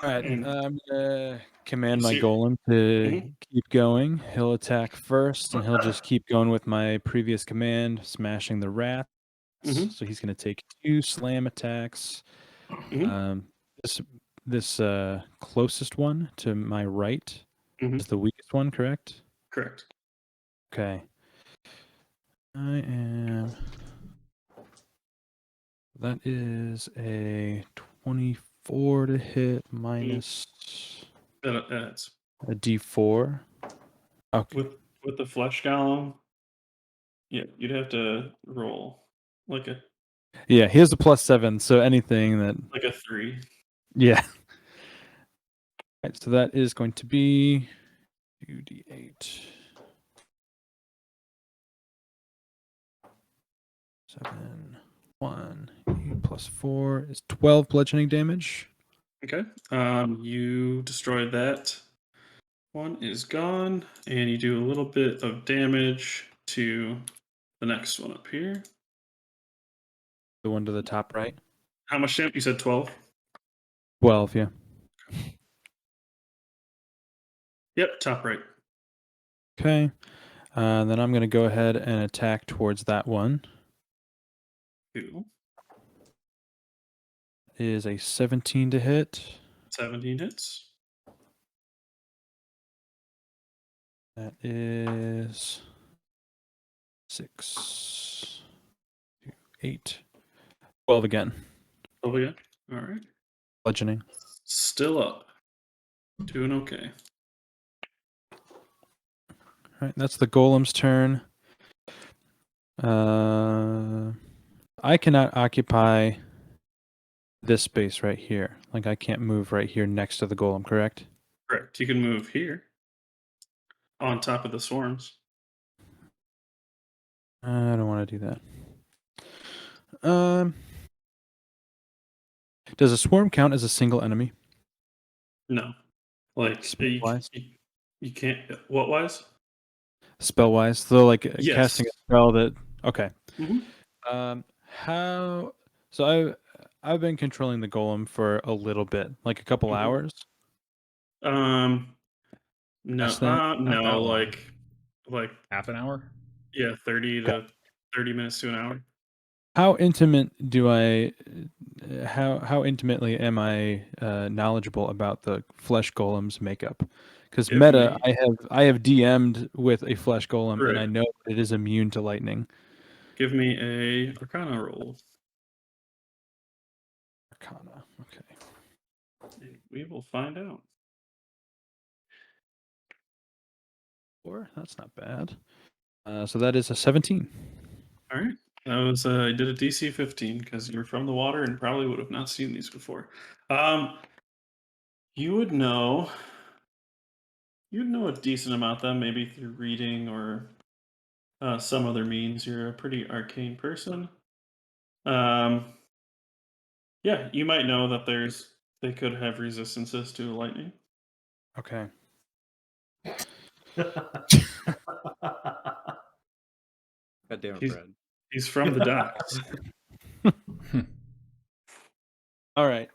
All right, And I'm gonna command You my see- golem to Mhm. keep going. He'll attack first, and he'll just keep going with my previous command, smashing the rats. Mhm. So he's gonna take 2 slam attacks. Mhm. This closest one to my right Mhm. is the weakest one, correct? Correct. Okay. I am. That is a 24 to hit minus That's a d4. Okay. with the flesh golem. Yeah, you'd have to roll like a Yeah, he has a +7, so anything that. 3. Yeah. Right, so that is going to be 2d8. 7, 1, 8 plus 4 is 12 bludgeoning damage. Okay. You destroyed that. One is gone, and you do a little bit of damage to the next one up here. The one to the top right. How much damage? You said 12? 12, yeah. Yep, top right. Okay. Then I'm going to go ahead and attack towards that one. Cool. Is a 17 to hit. 17 hits. That is 6, 8, 12 again. 12 again. All right. Bludgeoning. Still up. Doing okay. All right, that's the golem's turn. I cannot occupy this space right here. Like I can't move right here next to the golem, correct? Correct. You can move here on top of the swarms. I don't want to do that. Does a swarm count as a single enemy? No. Like, Spell-wise? you can't. What wise? Spell-wise, so like Yes. casting a spell that. Okay. Mhm. How? So I've been controlling the golem for a little bit, like a couple Mhm. hours. No, Less than? Not that no, long. like Half an hour? yeah, 30 Okay. to 30 minutes to an hour. How intimate do I? How intimately am I knowledgeable about the flesh golem's makeup? Because Give meta, me- I have DM'd with a flesh golem, and I Right. know it is immune to lightning. Give me a Arcana roll. Arcana. Okay. We will find out. 4. That's not bad. So that is a 17. All right. That was I did a DC 15 because you're from the water and probably would have not seen these before. You would know. You'd know a decent amount them, maybe through reading or some other means. You're a pretty arcane person. Yeah, you might know that they could have resistances to lightning. Okay. God damn it, He's- Brad. He's from the docks. All right.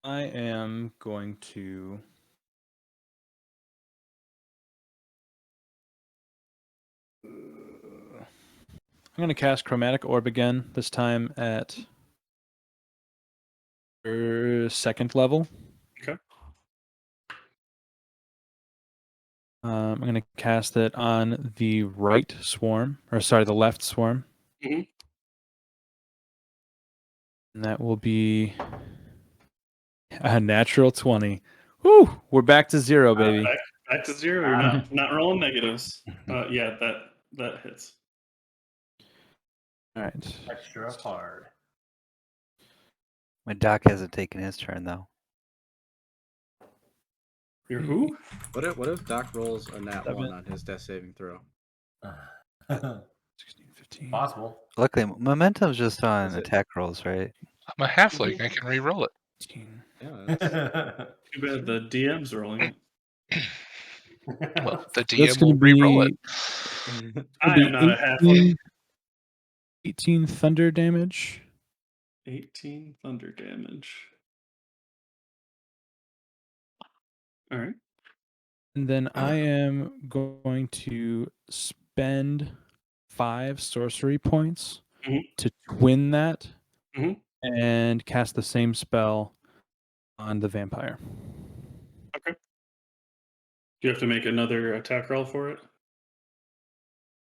I am going to. I'm going to cast Chromatic Orb again, this time at second level. Okay. I'm going to cast it on the right swarm, or sorry, the left swarm. Mhm. And that will be a natural 20. Woo! We're back to 0, baby. Back to 0. You're not rolling negatives. Yeah, that hits. All right. Extra hard. My doc hasn't taken his turn though. You're who? What if Doc rolls a nat 1 7. on his death saving throw? 16, 15. Possible. Luckily, momentum's just on Is it? attack rolls, right? I'm a halfling. I can re-roll it. 18. Yeah, that's Too bad the DM's rolling it. Well, the That's DM going will to re-roll it. be. I am not a halfling. 18 thunder damage. 18 thunder damage. All right. And then I am going to spend 5 sorcery points Mhm. to twin that Mhm. and cast the same spell on the vampire. Okay. Do you have to make another attack roll for it?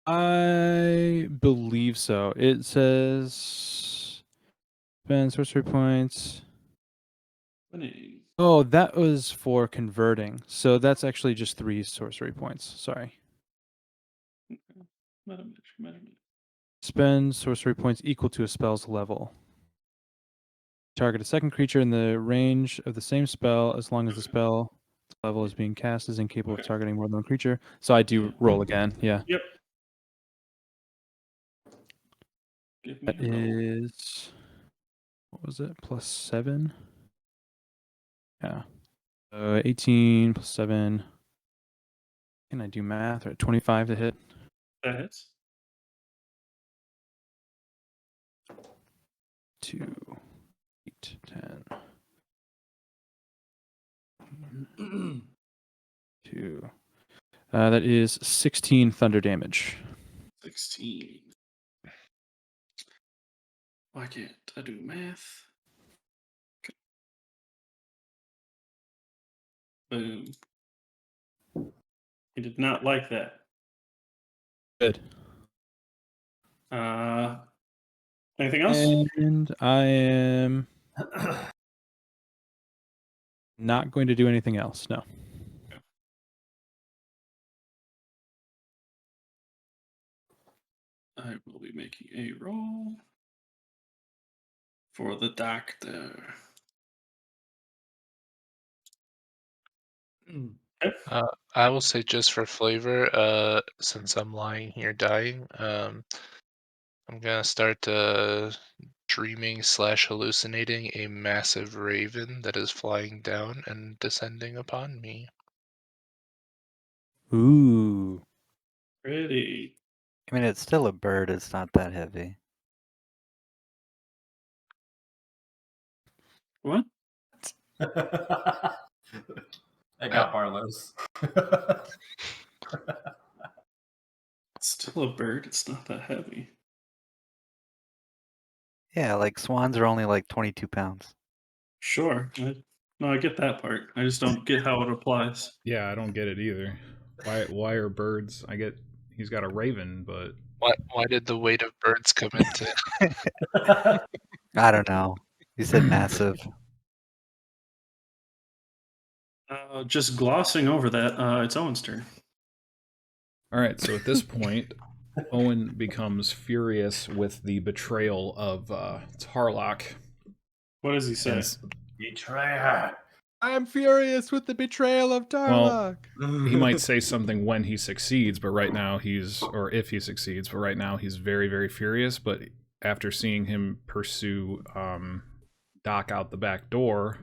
I believe so. It says spend sorcery points. Winning. Oh, that was for converting. So that's actually just 3 sorcery points. Sorry. Meta. Spend sorcery points equal to a spell's level. Target a second creature in the range of the same spell as long as the spell level is being cast is incapable Okay. of targeting more than one creature. So I do roll again. Yeah. Yep. Give me That a roll. is, what was it? +7? Yeah. 18 plus 7. Can I do math? Right, 25 to hit. That hits. 2, 8, 10. 2. That is 16 thunder damage. 16. Why can't I do math? Okay. Boom. He did not like that. Good. Anything else? And I am not going to do anything else. No. I will be making a roll for the doctor. Okay. I will say just for flavor, since I'm lying here dying, I'm gonna start dreaming / hallucinating a massive raven that is flying down and descending upon me. Ooh. Pretty. I mean, it's still a bird. It's not that heavy. What? I got Barlow's. Still a bird. It's not that heavy. Yeah, like swans are only like 22 pounds. Sure. No, I get that part. I just don't get how it applies. Yeah, I don't get it either. Why are birds? I get he's got a raven, but Why did the weight of birds come into? I don't know. You said massive. Just glossing over that, it's Owen's turn. all right. So at this point, Owen becomes furious with the betrayal of Tarlock. What does he say? And Betrayer. I'm furious with the betrayal of Tarlock. he might say something when he succeeds, but right now or if he succeeds, but right now he's very, very furious. But after seeing him pursue Doc out the back door,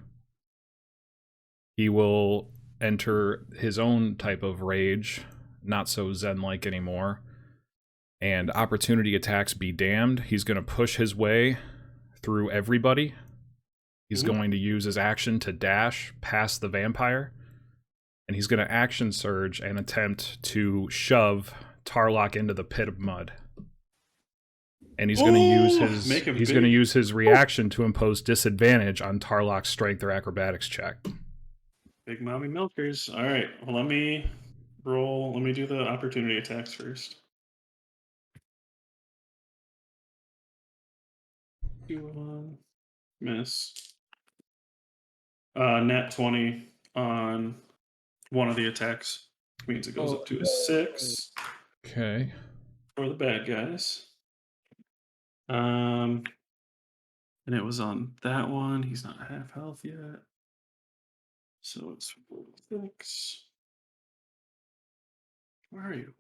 he will enter his own type of rage, not so zen-like anymore. And opportunity attacks be damned. He's going to push his way through everybody. He's going to use his action to dash past the vampire. And he's going to action surge and attempt to shove Tarlock into the pit of mud. And he's going to use his reaction to impose disadvantage on Tarlock's strength or acrobatics check. Big mommy milkers. All right. Well, let me roll. Let me do the opportunity attacks first. Miss. Nat 20 on one of the attacks. Means it goes up to a 6 Okay. for the bad guys. And it was on that one. He's not half health yet. So it's 6. Where are you?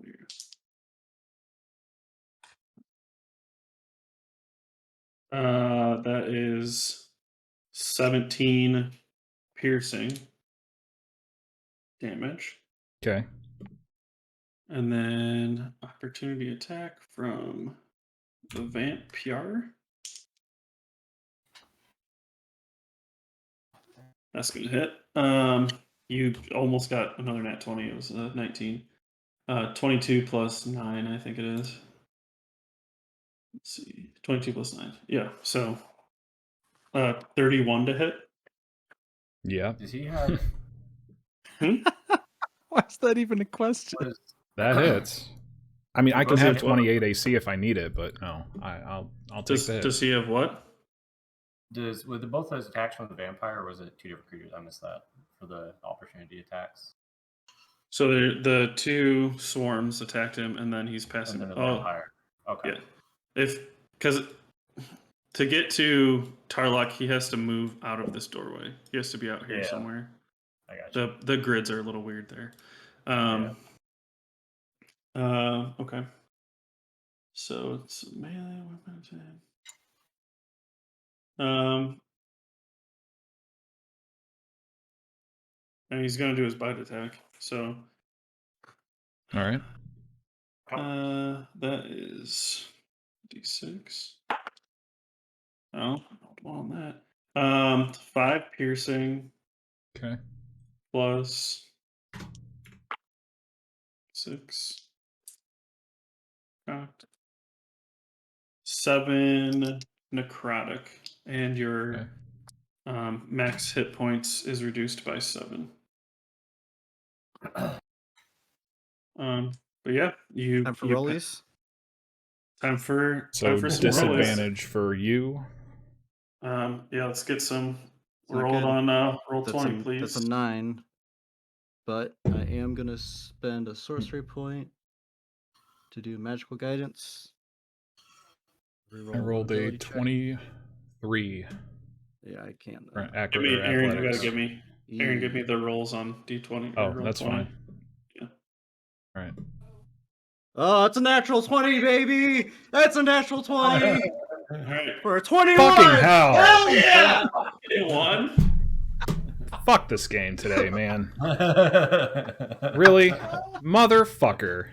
That is 17 piercing damage. Okay. And then opportunity attack from the vampire. That's gonna hit. You almost got another nat 20. It was 19. 22 plus 9, I think it is. Let's see. 22 plus 9. Yeah. So 31 to hit. Yeah. Does he have? Why is that even a question? What is, That hits. I mean, I can Does he have have what? 28 AC if I need it, but no, I'll take the hit. Does he have what? were both those attacks from the vampire, or was it 2 different creatures? I missed that for the opportunity attacks. So the 2 swarms attacked him, and then he's passing. And then the vampire. Okay. Yeah. Because to get to Tarlock, he has to move out of this doorway. He has to be out here somewhere. I got you. The grids are a little weird there. Okay. So it's melee weapon attack. And he's gonna do his bite attack. So All right. that is D6. Oh, not on that. 5 piercing. Okay. Plus 6. Got 7 necrotic, and your max hit points is reduced by 7. But yeah, Time for rollies. Time for So some disadvantage for you. rollies. Yeah, let's get some. Not Roll it good. on roll That's 20, please. That's a 9. But I am gonna spend a sorcery point to do magical guidance. I rolled a 23. Yeah, I can't. Give me, Aaron, you athletics. gotta give me. Aaron, give me the rolls on D20. Oh, roll that's 20. fine. Yeah. All right. Oh, it's a natural 20, baby! That's a natural 20! All right. For a 21! Fucking hell! Hell yeah! It won. Fuck this game today, man. Really? Motherfucker.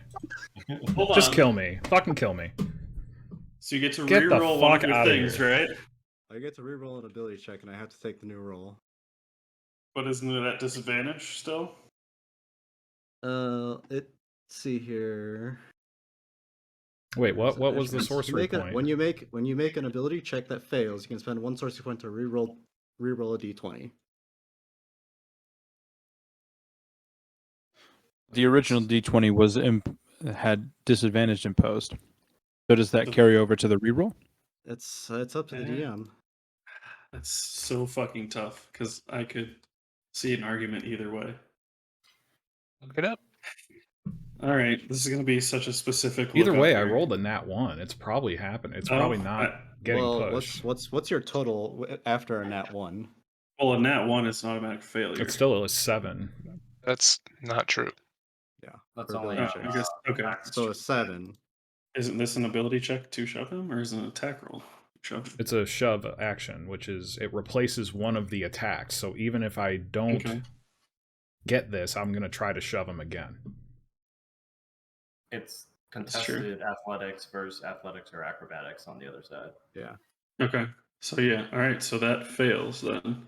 Hold Just on. kill me. Fucking kill me. So you get to Get the reroll one of fuck your outta things, here. right? I get to reroll an ability check, and I have to take the new roll. But isn't it at disadvantage still? Let's see here. Wait, what? What was the sorcery point? When you make an ability check that fails, you can spend 1 sorcery point to reroll a d20. The original D20 was had disadvantage imposed. So does that carry over to the reroll? It's up to the DM. That's so fucking tough because I could see an argument either way. Look it up. All right, this is going to be such a specific. Either look way, up I here. rolled a nat 1. It's probably happening. It's probably not getting pushed. What's your total after a nat 1? Well, a nat 1 is an automatic failure. It's still a 7. That's not true. Yeah, that's for only. ability I checks. guess okay. So a 7. Isn't this an ability check to shove him, or is it an attack roll? Shove him? It's a shove action, which is it replaces one of the attacks. So even if I don't get this, I'm gonna try to shove him again. It's contested athletics versus athletics or acrobatics on the other side. Yeah. Okay. So yeah. All right. So that fails then.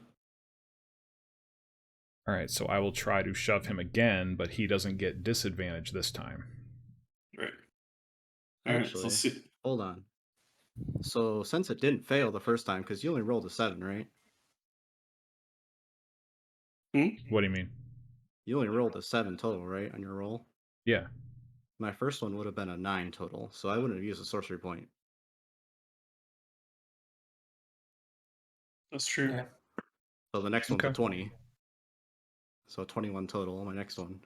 All right. So I will try to shove him again, but he doesn't get disadvantage this time. Right. Actually, let's see. Hold on. So since it didn't fail the first time, because you only rolled a 7, right? What do you mean? You only rolled a 7 total, right, on your roll? Yeah. My first one would have been a 9 total, so I wouldn't have used a sorcery point. That's true. Yeah. So the next one's a 20. So 21 total, my next one.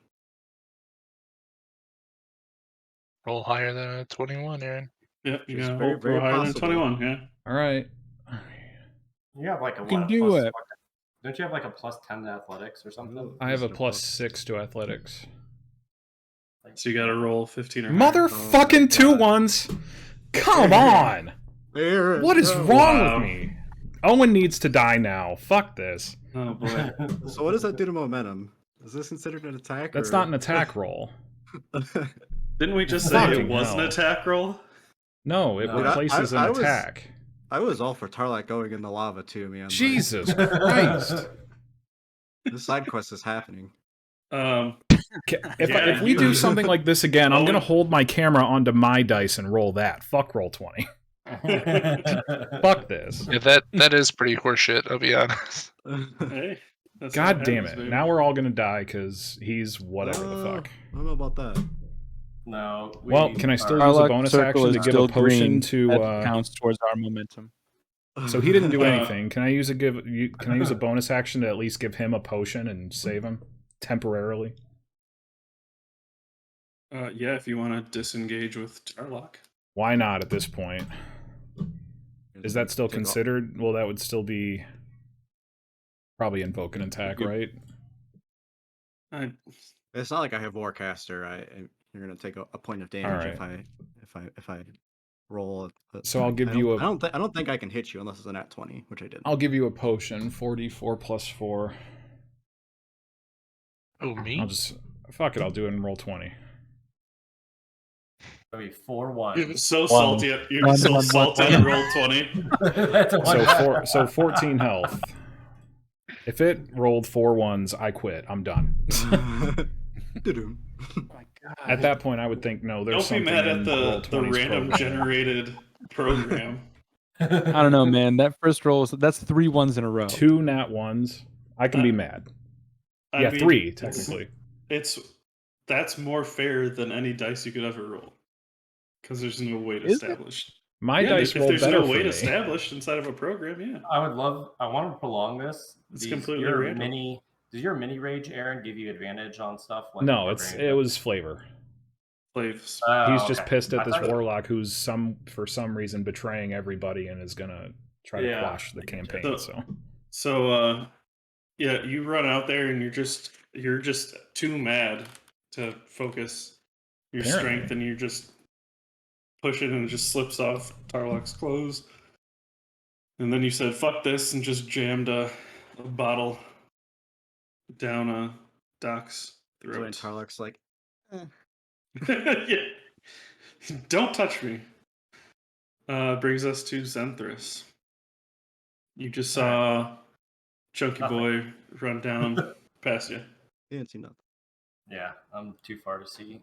Roll higher than a 21, Aaron. Yeah, you It's gotta very, very roll higher than possible. 21. Yeah. All right. You have like a You can what? do Plus it. Don't you have like a +10 to athletics or something? I have Is a it a +6 to athletics. Like, So you got to roll 15 or higher. Motherfucking two ones! Come on! Aaron, What is no. wrong Wow. with me? Owen needs to die now. Fuck this. Oh boy. So what does that do to momentum? Is this considered an attack? That's or... not an attack roll. Didn't we just say Fucking it was an hell. attack roll? No, it No. replaces I an was- attack. I was all for Tarlak going in the lava too, man. Like, Jesus Christ. this side quest is happening. If we do something like this again, I'm going to hold my camera onto my dice and roll that. Fuck roll 20. Fuck this. Yeah, that is pretty horseshit, I'll be honest. Hey, that's God what damn happens, it. baby. Now we're all going to die because he's whatever the fuck. I don't know about that. No. Well, can I still use a Tarlok bonus circle action to is give a still potion green. to... That counts towards our momentum. So he didn't do Uh, anything. Can I use a bonus action to at least give him a potion and save him temporarily? Yeah, if you want to disengage with Tarlok. Why not at this point? Is that still Take off- considered? Well, that would still be probably invoke an attack, right? It's not like I have Warcaster. You're gonna take a point of damage Alright. if I roll. So I'll give you a. I don't think I can hit you unless it's a nat 20, which I did. I'll give you a potion. 4d4 plus 4. Oh, me? I'll just fuck it. I'll do it and roll 20. That'd be 4-1. You're so salty. You're One, so one, salty one. at roll 20. That's a one. So 14 health. If it rolled 4 ones, I quit. I'm done. Doo-doo. My God. At that point, I would think no. There's Don't be something mad in at Roll the 20's random program. generated program. I don't know, man. That first roll that's 3 ones in a row. 2 nat ones. I can be mad. I Yeah, mean, 3 technically. That's more fair than any dice you could ever roll. Because there's no weight Is it? established. My Yeah, dice if roll there's better no for weight me. established inside of a program, yeah. I want to prolong this. It's completely your random. Does your mini rage, Aaron, give you advantage on stuff? Like No, barbarian? it was flavor. Slaves. Oh, He's just okay. pissed I at this thought- warlock who's for some reason betraying everybody and is gonna try to Yeah, quash the I get you. campaign. So yeah, you run out there and you're just too mad to focus your Apparently. strength, and you just push it and it just slips off Tarlok's clothes. And then you said "fuck this" and just jammed a bottle down Doc's So when throat. Tarlak's like, Yeah. Don't touch me. Brings us to Zenthris. You just saw Chunky Nothing. Boy run down past you. he didn't see nothing. Yeah, I'm too far to see.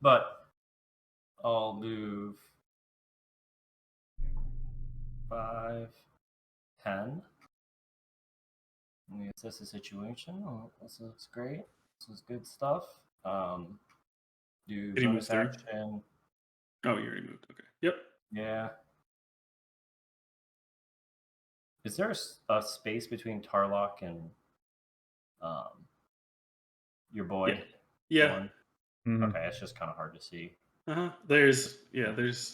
But I'll move 5, 10. Let me assess the situation. Oh, this looks great. This is good stuff. Do Did he move bonus through? action. Oh, you already moved. Okay. Yep. Yeah. Is there a space between Tarlok and your boy? Yeah. One? Mhm. Okay, it's just kind of hard to see. There's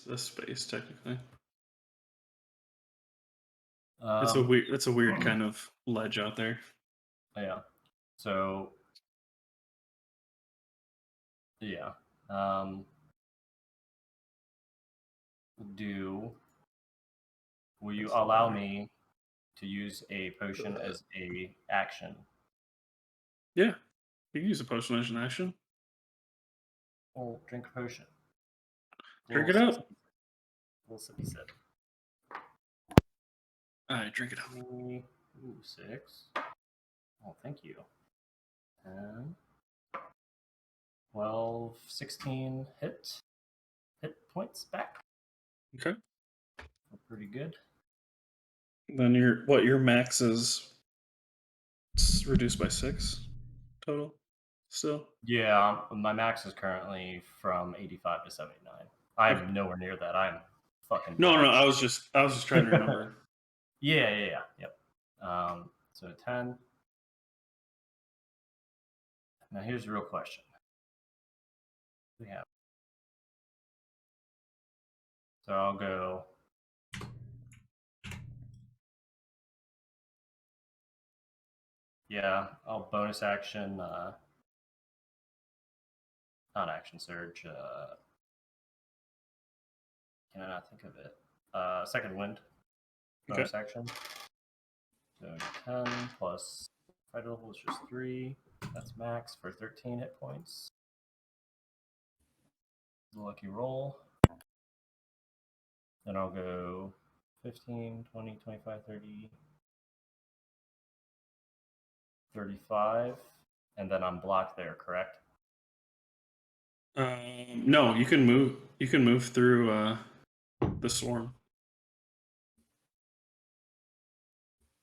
a space technically. It's a weird kind of ledge out there. Yeah. So. Yeah. Will you allow me to use a potion as a action? Yeah. You can use a potion as an action. Well, drink a potion. Drink it up. Little sippy sip. Alright, drink it up. Ooh, 6. Oh, thank you. 10, 12, 16 hit points back. Okay. Pretty good. Then your max is reduced by 6 total. Still. Yeah, my max is currently from 85 to 79. I'm Okay. nowhere near that. I'm fucking. No, blind. I was just trying to remember. Yeah. Yep. So 10. Now here's the real question. We have. So I'll go. Yeah, I'll bonus action. Not action surge. Can I not think of it? Second wind. Okay. Bonus action. So 10 plus fight level is just 3. That's max for 13 hit points. Lucky roll. Then I'll go 15, 20, 25, 30, 35. And then I'm blocked there, correct? No, you can move. You can move through the swarm.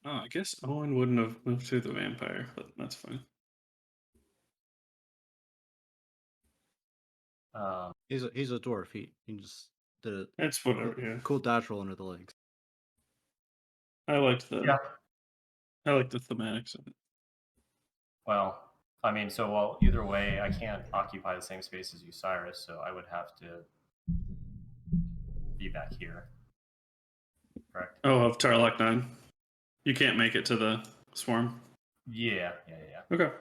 Oh, I guess Owen wouldn't have moved through the vampire, but that's fine. He's a dwarf. He just did a It's whatever. Yeah, cool dodge roll under the legs. I liked the Yeah. thematics of it. Well, I mean, so either way, I can't occupy the same space as you, Cyrus, so I would have to be back here. Correct? Oh, of Tarlock 9. You can't make it to the swarm. Yeah. Okay.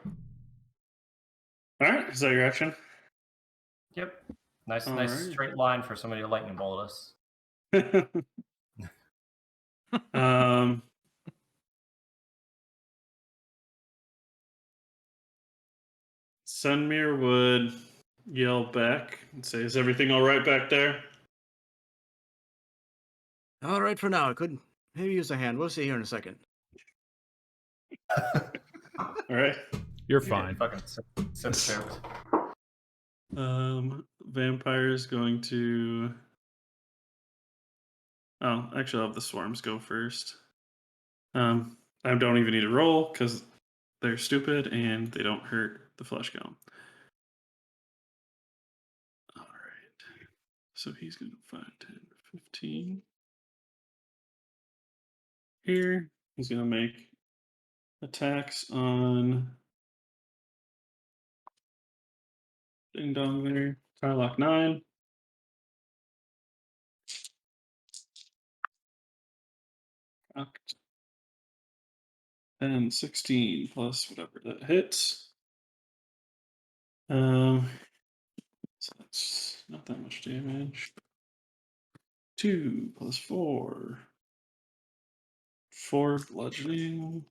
All right. Is that your action? Yep. Nice Alright. straight line for somebody to lightning bolt us. Sunmere would yell back and say, "Is everything all right back there?" All right for now. I could maybe use a hand. We'll see here in a second. All right. You're You fine. get fucking sip choked. Vampire is going to. Oh, actually, I'll have the swarms go first. I don't even need to roll because they're stupid and they don't hurt the flesh golem. All right. So he's going to 5, 10, 15. Here, he's going to make attacks on Ding Dong there. Tarlock 9. Cocked. And 16 plus whatever that hits. So that's not that much damage. 2 plus 4. 4 bludgeoning.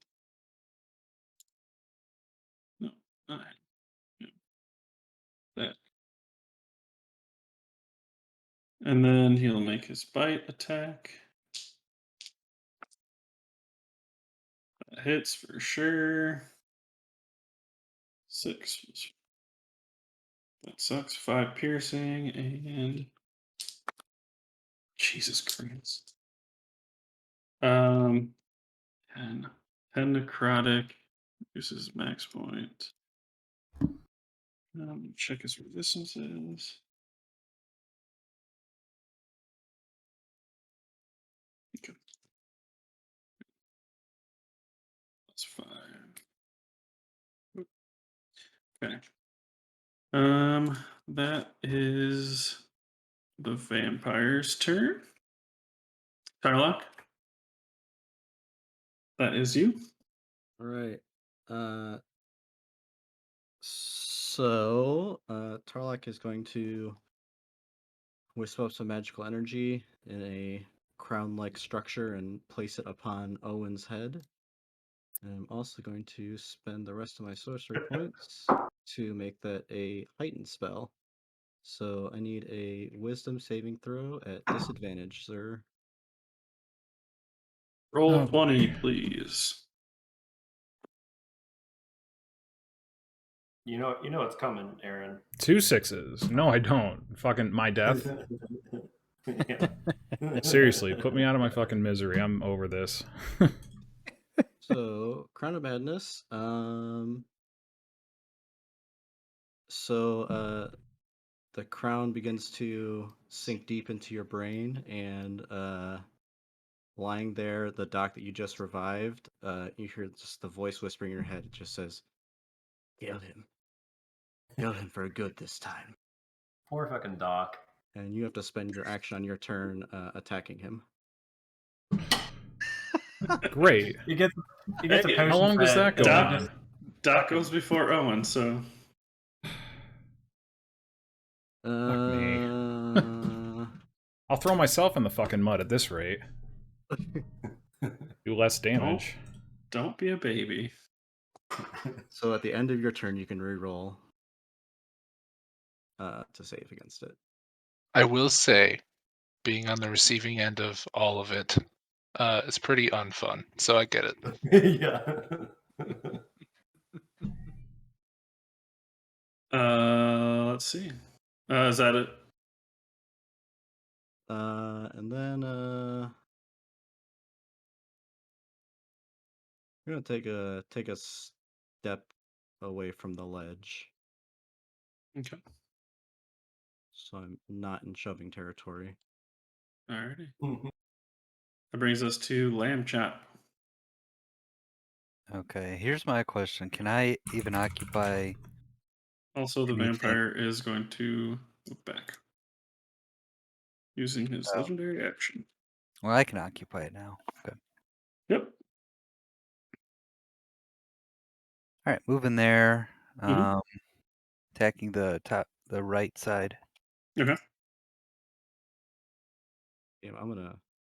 No, 9. Yeah. That. And then he'll make his bite attack. That hits for sure. 6. That sucks. 5 piercing and Jesus Christ. 10. 10 necrotic. Reduces max point. Check his resistances. Okay. That's 5. Okay. That is the vampire's turn. Tarlock. That is you. All right. So Tarlock is going to wisp up some magical energy in a crown-like structure and place it upon Owen's head. And I'm also going to spend the rest of my sorcery points to make that a heightened spell. So I need a wisdom saving throw at disadvantage, sir. Roll Oh, 20, boy. please. You know it's coming, Aaron. 2 6s. No, I don't. Fucking my death. Seriously, put me out of my fucking misery. I'm over this. So Crown of Madness. So the crown begins to sink deep into your brain, and lying there, the doc that you just revived, you hear just the voice whispering in your head. It just says, "Kill him. Kill him for good this time." Poor fucking Doc. And you have to spend your action on your turn attacking him. Great. He gets a Hey, potion. How long does fed, that go and then on? just Doc fucking- goes before Owen, so Fuck me. Uh, I'll throw myself in the fucking mud at this rate. Do less damage. don't be a baby. so at the end of your turn, you can reroll to save against it. I will say, being on the receiving end of all of it is pretty unfun. So I get it. Yeah. Let's see. Is that it? And then we're gonna take a step away from the ledge, Okay. so I'm not in shoving territory. Alrighty. That brings us to Lamb Chop. Okay, here's my question. Can I even occupy Also, the anything? vampire is going to look back using his Oh. legendary action. Well, I can occupy it now. Good. Yep. All right, moving there. Mhm. Attacking the right side. Okay. Yeah,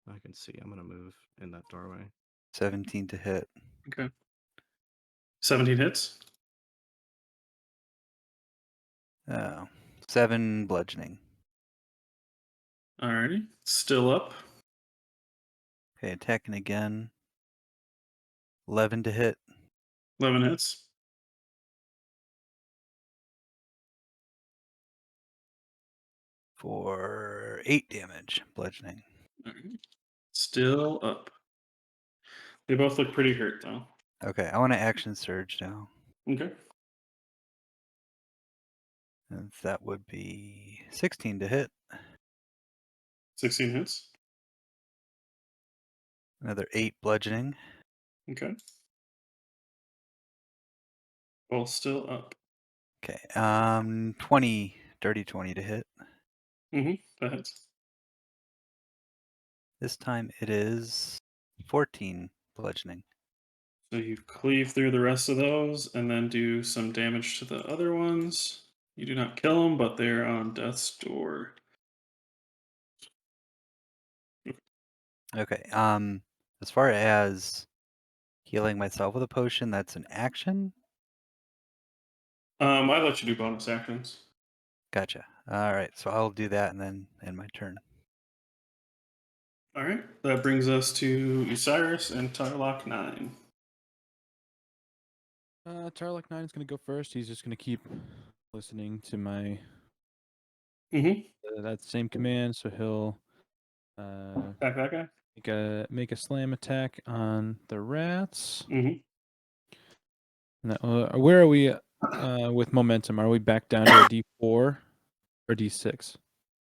I can see. I'm gonna move in that doorway. 17 to hit. Okay. 17 hits. Oh, 7 bludgeoning. Alrighty. Still up. Okay, attacking again. 11 to hit. 11 hits. For 8 damage, bludgeoning. Alright. Still up. They both look pretty hurt, though. Okay, I want to action surge now. Okay. And that would be 16 to hit. 16 hits. Another 8 bludgeoning. Okay. Both still up. Okay, 20, dirty 20 to hit. That hits. This time it is 14 bludgeoning. So you cleave through the rest of those and then do some damage to the other ones. You do not kill them, but they're on death's door. Okay, as far as healing myself with a potion, that's an action. I let you do bonus actions. Gotcha. All right, so I'll do that and then end my turn. All right. That brings us to Osiris and Tarlock 9. Tarlock 9 is going to go first. He's just going to keep listening to my that same command, so he'll Back that guy. make a slam attack on the rats. Mhm. Now, where are we with momentum? Are we back down to a D4 or D6?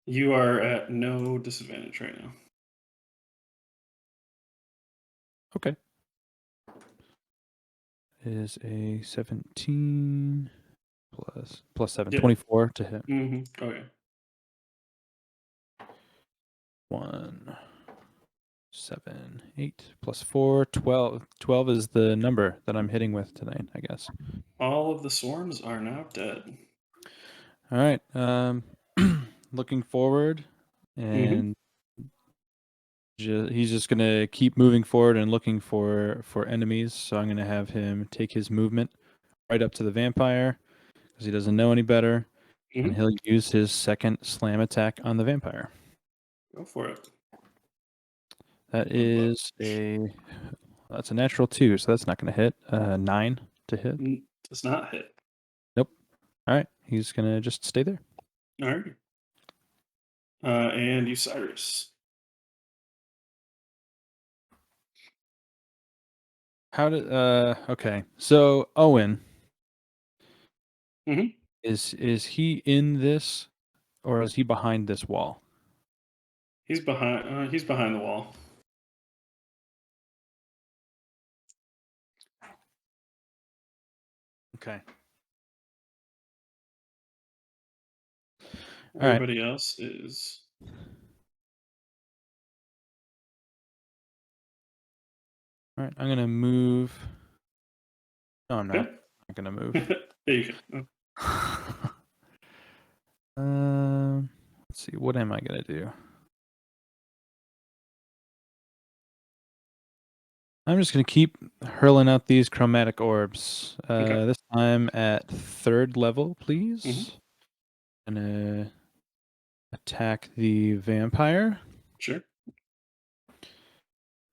You are at no disadvantage right now. Okay. Is a 17 plus 7, Yeah. 24 to hit. Okay. 1, 7, 8 plus 4, 12. 12 is the number that I'm hitting with tonight, I guess. All of the swarms are now dead. All right. Looking forward, and he's just gonna keep moving forward and looking for enemies. So I'm gonna have him take his movement right up to the vampire because he doesn't know any better, and he'll use his second slam attack on the vampire. Go for it. That is that's a natural 2, so that's not gonna hit. 9 to hit. Does not hit. Nope. All right, he's gonna just stay there. All right. And Osiris. How did okay. So Owen, Mhm. is he in this or is he behind this wall? He's behind. He's behind the wall. Okay. All right. Everybody else is All right, I'm gonna move. No, I'm not. Okay. I'm not gonna move. There you go. Let's see. What am I gonna do? I'm just gonna keep hurling out these chromatic orbs. Okay. This time at 3rd level, please. Gonna attack the vampire. Sure.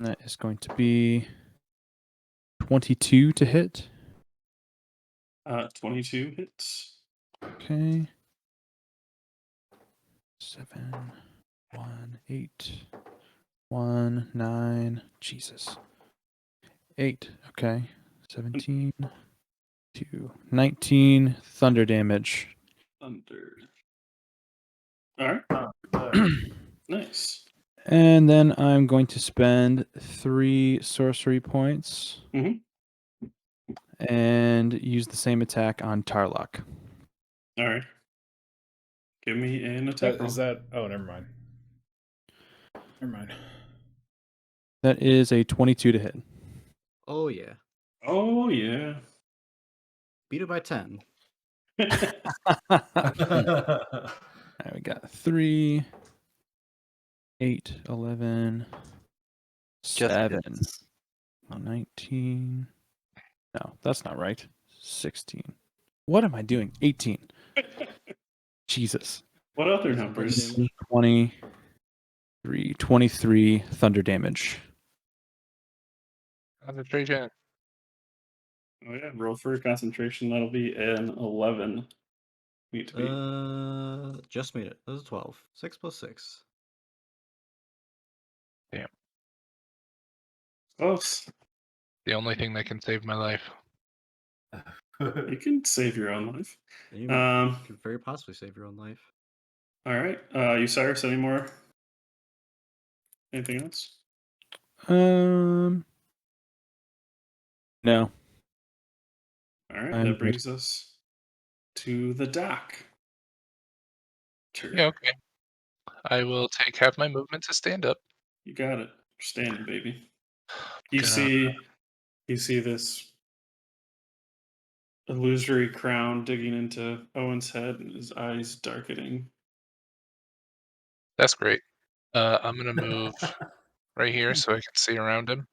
And that is going to be 22 to hit. 22 hits. Okay. 7, 1, 8, 1, 9. Jesus. 8. Okay. 17, 2, 19 thunder damage. Thunder. All right. Good. Nice. And then I'm going to spend 3 sorcery points Mhm. and use the same attack on Tarlock. All right. Give me an attack roll. Is that? Oh, never mind. Never mind. That is a 22 to hit. Oh yeah. Oh yeah. Beat it by 10. All right, we got 3, 8, 11, Just 7, hits. 19. No, that's not right. 16. What am I doing? 18. Jesus. What other Thunder numbers? damage. 23 thunder damage. Concentration. Oh yeah. Roll for concentration. That'll be an 11. Need to be. Just made it. That was a 12. 6 plus 6. Close. The only thing that can save my life. You can save your own life. You could very possibly save your own life. All right. Cyrus, any more? Anything else? No. All right. I'm That good. brings us to the dock. Sure. Yeah, okay. I will take half my movement to stand up. You got it. Standing, baby. Gonna- You see this illusory crown digging into Owen's head and his eyes darkening. That's great. I'm gonna move right here so I can see around him.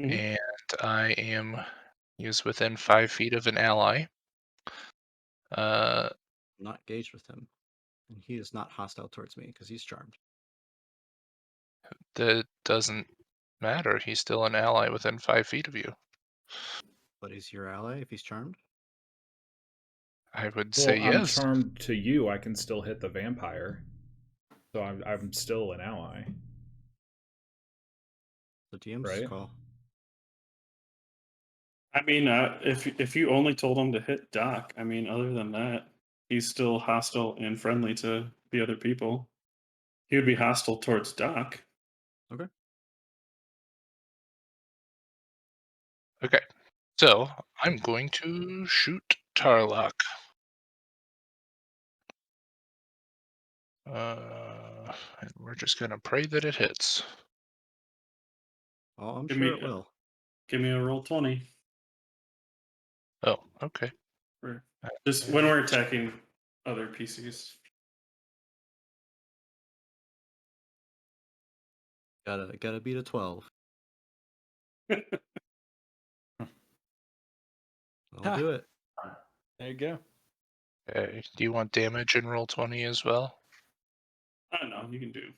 Mhm. And I am. He is within 5 feet of an ally. I'm not engaged with him. And he is not hostile towards me because he's charmed. That doesn't matter. He's still an ally within 5 feet of you. But he's your ally if he's charmed? I would Well, say I'm yes. charmed to you. I can still hit the vampire, so I'm still an ally, The DM's right? call. I mean, if you only told him to hit Doc, I mean, other than that, he's still hostile and friendly to the other people. He would be hostile towards Doc. Okay. Okay. So I'm going to shoot Tarlock. And we're just gonna pray that it hits. Oh, I'm Give sure me it will. Give me a roll 20. Oh, okay. For just when we're attacking other PCs. Gotta beat a 12. I'll do it. There you go. Okay. Do you want damage in roll 20 as well? I don't know. You can do.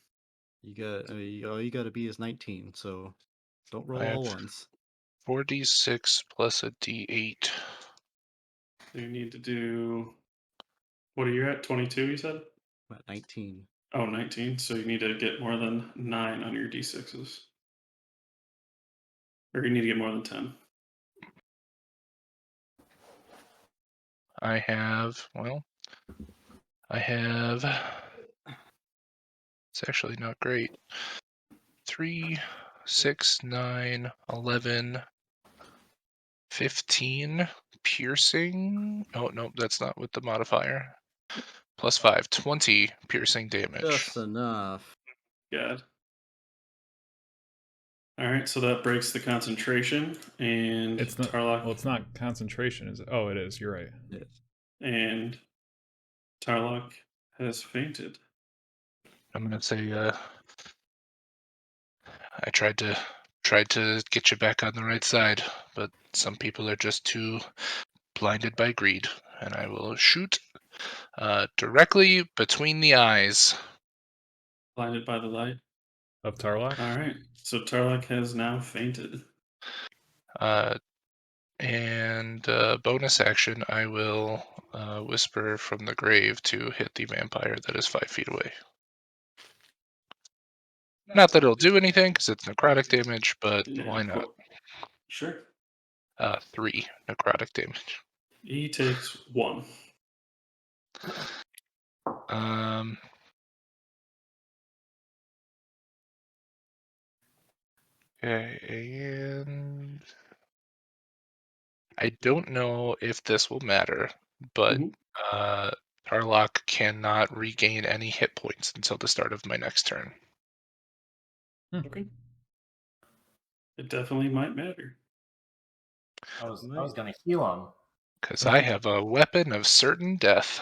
All you gotta be is 19, so don't roll I have all ones. 4d6 plus a d8. So you need to do. What are you at? 22, you said? I'm at 19. Oh, 19. So you need to get more than 9 on your D6s. Or you need to get more than 10. I have, it's actually not great. 3, 6, 9, 11, 15 piercing. Oh, no, that's not with the modifier. Plus 5, 20 piercing damage. Just enough. God. All right, so that breaks the concentration, and It's not. Tarlock Well, it's not concentration, is it? Oh, it is. You're right. and Tarlock has fainted. I'm gonna say, I tried to get you back on the right side, but some people are just too blinded by greed, and I will shoot directly between the eyes. Blinded by the light. Of Tarlock. All right, so Tarlock has now fainted. And bonus action, I will whisper from the grave to hit the vampire that is 5 feet away. Not that it'll do anything because it's necrotic damage, but Yeah, why not? Sure. 3 necrotic damage. He takes 1. Okay, and I don't know if this will matter, but Tarlock cannot regain any hit points until the start of my next turn. Okay. It definitely might matter. I was gonna heal him. Because I have a weapon of certain death.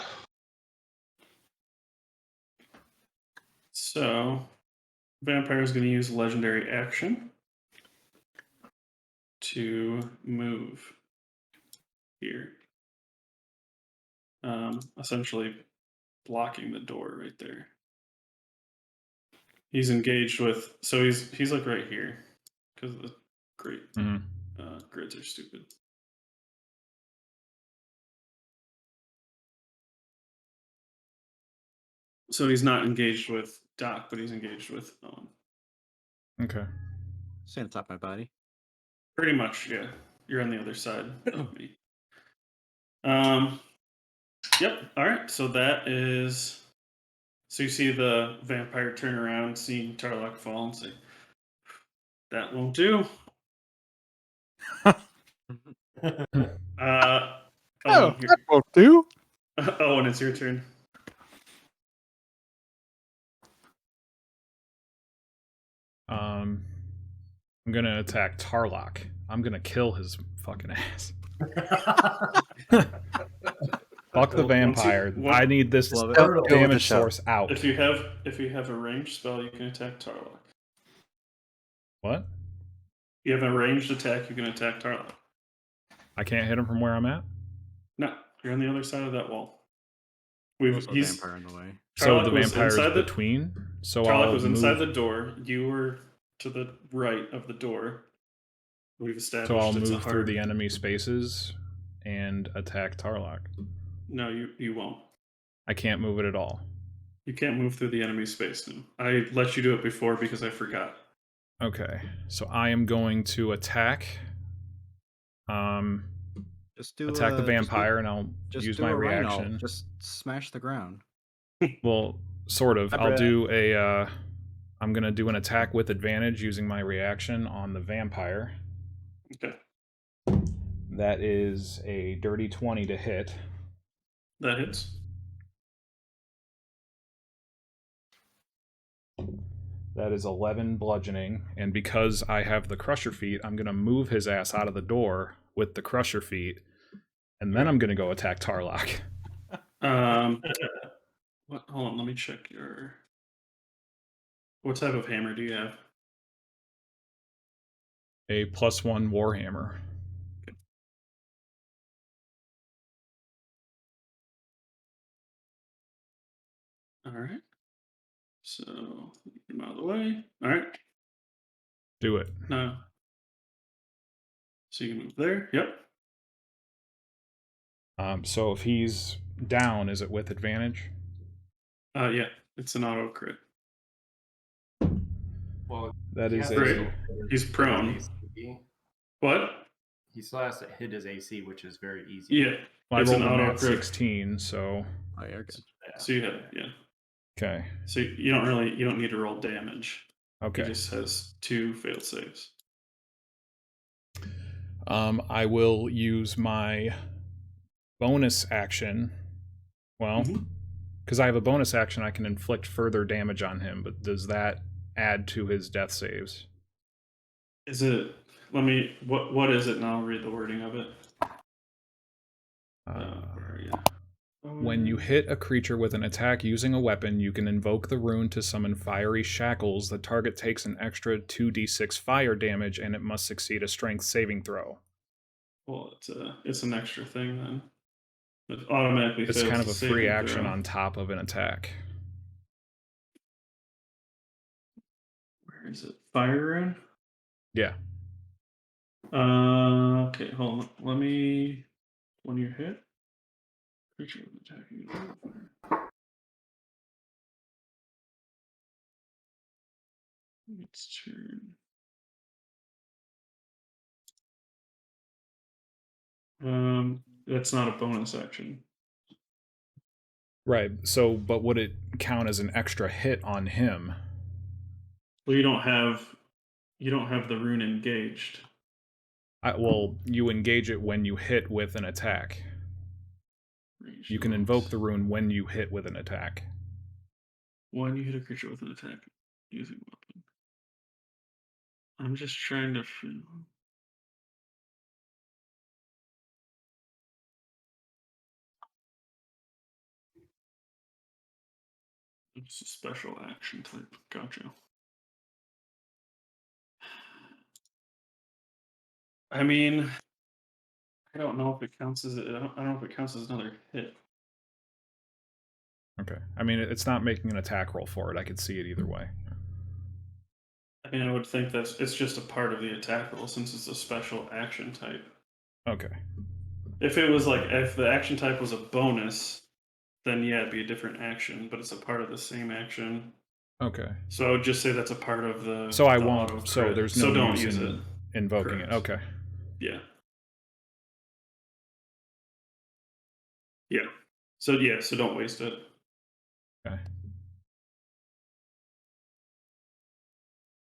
So, Vampire is going to use legendary action to move here. Essentially blocking the door right there. He's engaged with, so he's like right here because the grids are stupid. So he's not engaged with Doc, but he's engaged with Owen. Okay. Stay on top of my body. Pretty much, yeah. You're on the other side of me. Yep. All right. So that is. So you see the vampire turn around, seeing Tarlock fall, and say, "That won't do." Owen, that won't do. Owen, it's your turn. I'm gonna attack Tarlock. I'm gonna kill his fucking ass. Fuck the vampire. I need this damage source out. If you have a ranged spell, you can attack Tarlock. What? You have a ranged attack, you can attack Tarlock. I can't hit him from where I'm at? No, you're on the other side of that wall. He's vampire in the way. So the vampire is between. So Tarlock was inside the door. You were to the right of the door. We've established. So I'll move through the enemy spaces and attack Tarlock. No, you won't. I can't move it at all. You can't move through the enemy space now. I let you do it before because I forgot. Okay, so I am going to attack. Attack the vampire, and I'll use my reaction. Just smash the ground. Well, sort of. I'll do a. I'm gonna do an attack with advantage using my reaction on the vampire. Okay. That is a dirty 20 to hit. That hits. That is 11 bludgeoning, and because I have the Crusher Feet, I'm gonna move his ass out of the door with the Crusher Feet, and then I'm gonna go attack Tarlock. What? Hold on, let me check your. What type of hammer do you have? A +1 Warhammer. Okay. All right. So get him out of the way. All right. Do it. No. So you can move there. Yep. So if he's down, is it with advantage? Yeah, it's an auto crit. Well, that is he's prone. What? He still has to hit his AC, which is very easy. Yeah. Well, I rolled an a auto nat crit. 16, so. Oh, you're good. Yeah. So you hit it, yeah. Okay. So you don't need to roll damage. Okay. He just has 2 failed saves. I will use my bonus action. Well, because I have a bonus action, I can inflict further damage on him, but does that add to his death saves? Is it? Let me. What is it? And I'll read the wording of it. Where are you? When you hit a creature with an attack using a weapon, you can invoke the rune to summon fiery shackles. The target takes an extra 2d6 fire damage, and it must succeed a strength saving throw. Well, it's an extra thing then. It automatically It's fails kind of the a free saving action throw. on top of an attack. Where is it? Fire rune? Yeah. Okay, hold on. Let me. When you hit, creature with attacking fire. Its turn. That's not a bonus action. Right. So, but would it count as an extra hit on him? Well, you don't have the rune engaged. Well, you engage it when you hit with an attack. You can invoke the rune when you hit with an attack. When you hit a creature with an attack using a weapon. I'm just trying to feel. It's a special action type. Gotcha. I mean, I don't know if it counts as I don't know if it counts as another hit. Okay. I mean, it's not making an attack roll for it. I could see it either way. I mean, I would think it's just a part of the attack roll since it's a special action type. Okay. If it was like if the action type was a bonus, then yeah, it'd be a different action, but it's a part of the same action. Okay. So I would just say that's a part of the. So I the won't. auto So crit. there's no so don't use use in it. invoking Correct. it. Okay. Yeah. Yeah. So yeah. So don't waste it. Okay.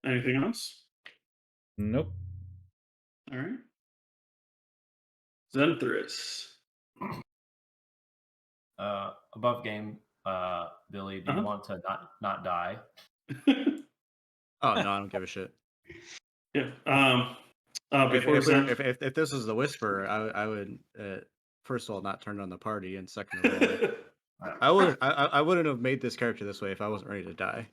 Anything else? Nope. All right. Zenthris. Above game, Billy, do you want to not die? Oh no, I don't give a shit. Yeah. If, Before if this was the Whisperer, I would first of all not turn on the party, and second of all, I wouldn't have made this character this way if I wasn't ready to die.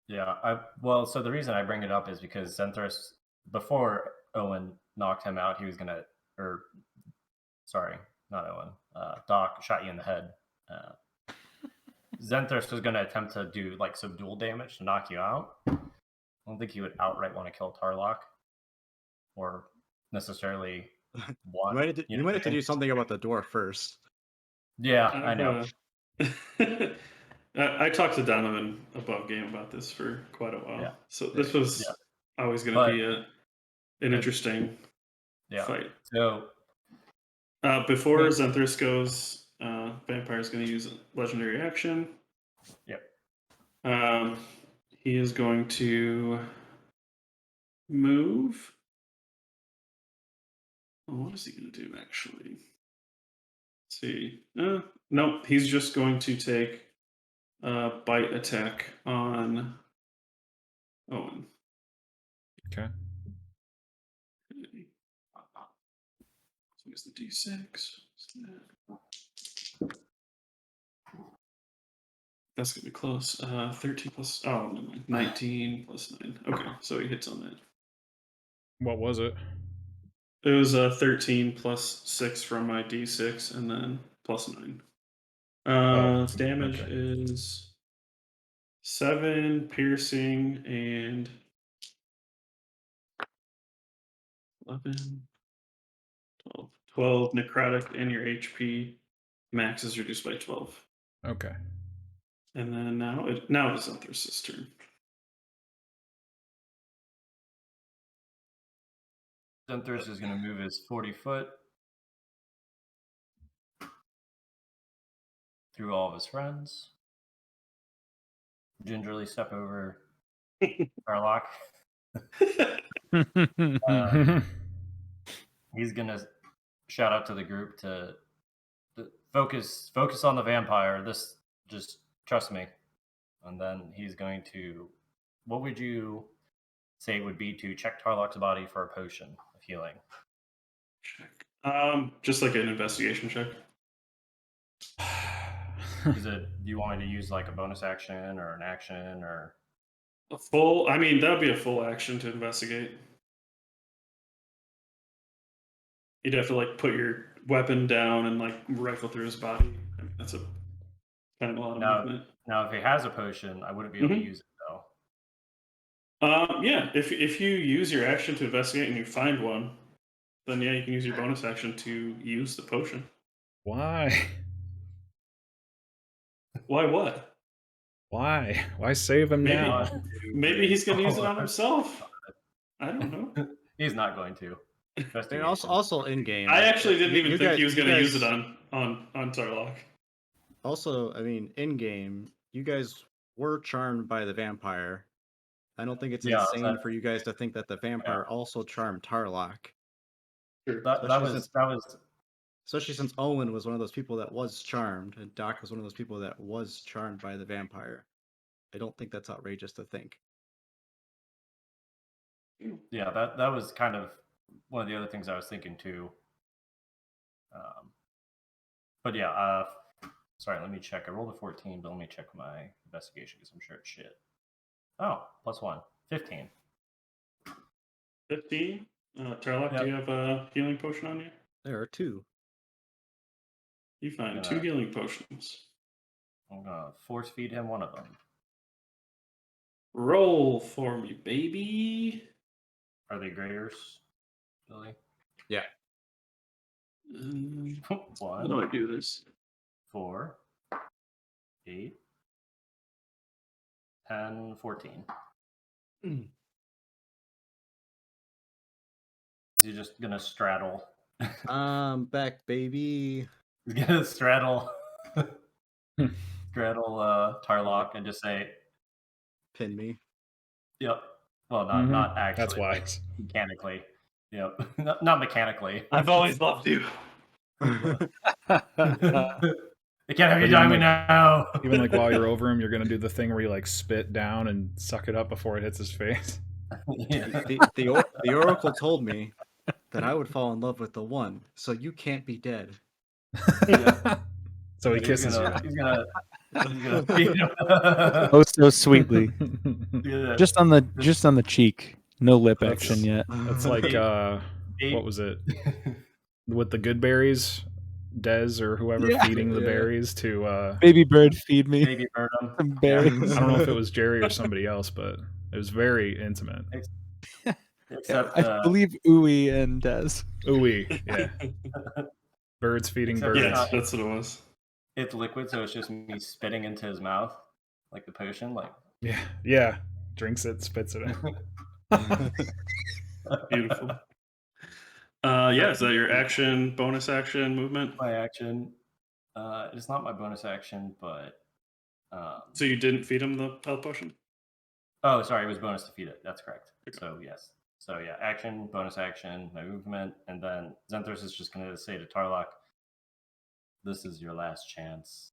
Yeah. Well, so the reason I bring it up is because Zenthris, before Owen knocked him out, he was gonna, or sorry, not Owen. Doc shot you in the head. Zenthris was gonna attempt to do like some dual damage to knock you out. I don't think he would outright want to kill Tarlock, or necessarily want. You might have to do something about the dwarf first. Yeah, I know. I talked to Donovan above game about this for quite a while. Yeah. So this was always going to be an interesting fight. So before Zenthris goes, Vampire's going to use a legendary action. Yep. He is going to move. Oh, what is he going to do actually? Let's see. Nope, he's just going to take a bite attack on Owen. Okay. So it's the D6. That's gonna be close. 13 plus. Oh, no, 19 plus 9. Okay, so he hits on that. What was it? It was 13 plus 6 from my D6, and then plus 9. Its damage is 7 piercing and 11, 12 necrotic, and your HP max is reduced by 12. Okay. And then now it is Zenthris' turn. Zenthris is going to move his 40 foot through all of his friends. Gingerly step over Tarlock. He's going to shout out to the group to focus on the vampire. This, just trust me. And then he's going to, what would you say would be to check Tarlock's body for a potion of healing. Check. Just like an investigation check. Is it? Do you want me to use like a bonus action or an action or? A full. I mean, that'd be a full action to investigate. You'd have to like put your weapon down and like rifle through his body. I mean, that's a kind of a lot of movement. Now, if he has a potion, I wouldn't be able to use it though. Yeah. If you use your action to investigate and you find one, then yeah, you can use your bonus action to use the potion. Why? Why what? Why? Why save him now? Maybe he's going to use it on himself. I don't know. He's not going to. And also in game. I actually didn't even think he was going to use it on. on Tarlock. Also, I mean, in game, you guys were charmed by the vampire. I don't think it's insane for you guys to think that the vampire also charmed Tarlock. Sure. That was especially since Owen was one of those people that was charmed, and Doc was one of those people that was charmed by the vampire. I don't think that's outrageous to think. Yeah, that was kind of one of the other things I was thinking too. But yeah, sorry, let me check. I rolled a 14, but let me check my investigation because I'm sure it's shit. Oh, +1. 15. 15? Tarlock, do you have a healing potion on you? There are 2. You find 2 healing potions. I'm gonna force feed him one of them. Roll for me, baby. Are they graders, Billy? Yeah. How do I do this? 4, 8, 10, 14. He's just gonna straddle. Back, baby. He's gonna straddle Tarlock and just say, "Pin me." Yep. Well, not actually. That's why. Like, mechanically. Yep. Not mechanically. I've always loved you. They can't have you die me now. Even like while you're over him, you're gonna do the thing where you like spit down and suck it up before it hits his face. Yeah. The Oracle told me that I would fall in love with the one, so you can't be dead. Yeah. So he kisses you. He's gonna feed him. Oh, so sweetly. Yeah. Just on the cheek. No lip action yet. That's like what was it? With the good berries, Dez or whoever feeding the berries to Baby bird, feed me. Baby bird him. Some berries. I don't know if it was Jerry or somebody else, but it was very intimate. Except I believe Ooey and Dez. Ooey, yeah. Birds feeding birds. Yeah, that's what it was. It's liquid, so it's just me spitting into his mouth, like the potion. Like yeah. Drinks it, spits it in. Beautiful. Yeah, is that your action, bonus action, movement? My action. It's not my bonus action, but. So you didn't feed him the health potion? Oh, sorry, it was bonus to feed it. That's correct. Okay. So yes. So yeah, action, bonus action, my movement, and then Zenthos is just going to say to Tarlock, "This is your last chance.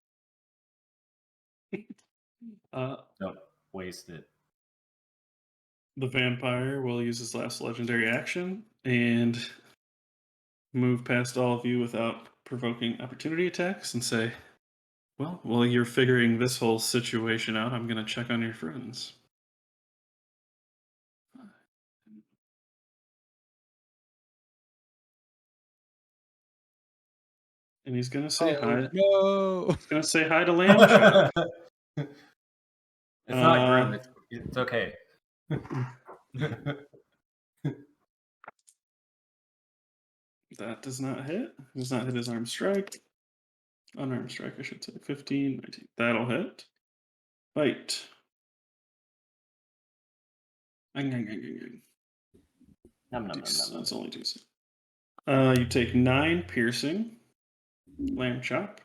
Don't waste it." The vampire will use his last legendary action and move past all of you without provoking opportunity attacks and say, well, while you're figuring this whole situation out, I'm going to check on your friends. And he's going to say hi. No. He's going to say hi to Lamb Chop. It's not grim. It's okay. That does not hit. Does not hit his arm strike. Unarmed strike, I should say. 15, 19. That'll hit. Bite. That's only 2. You take 9 piercing. Lamb chop.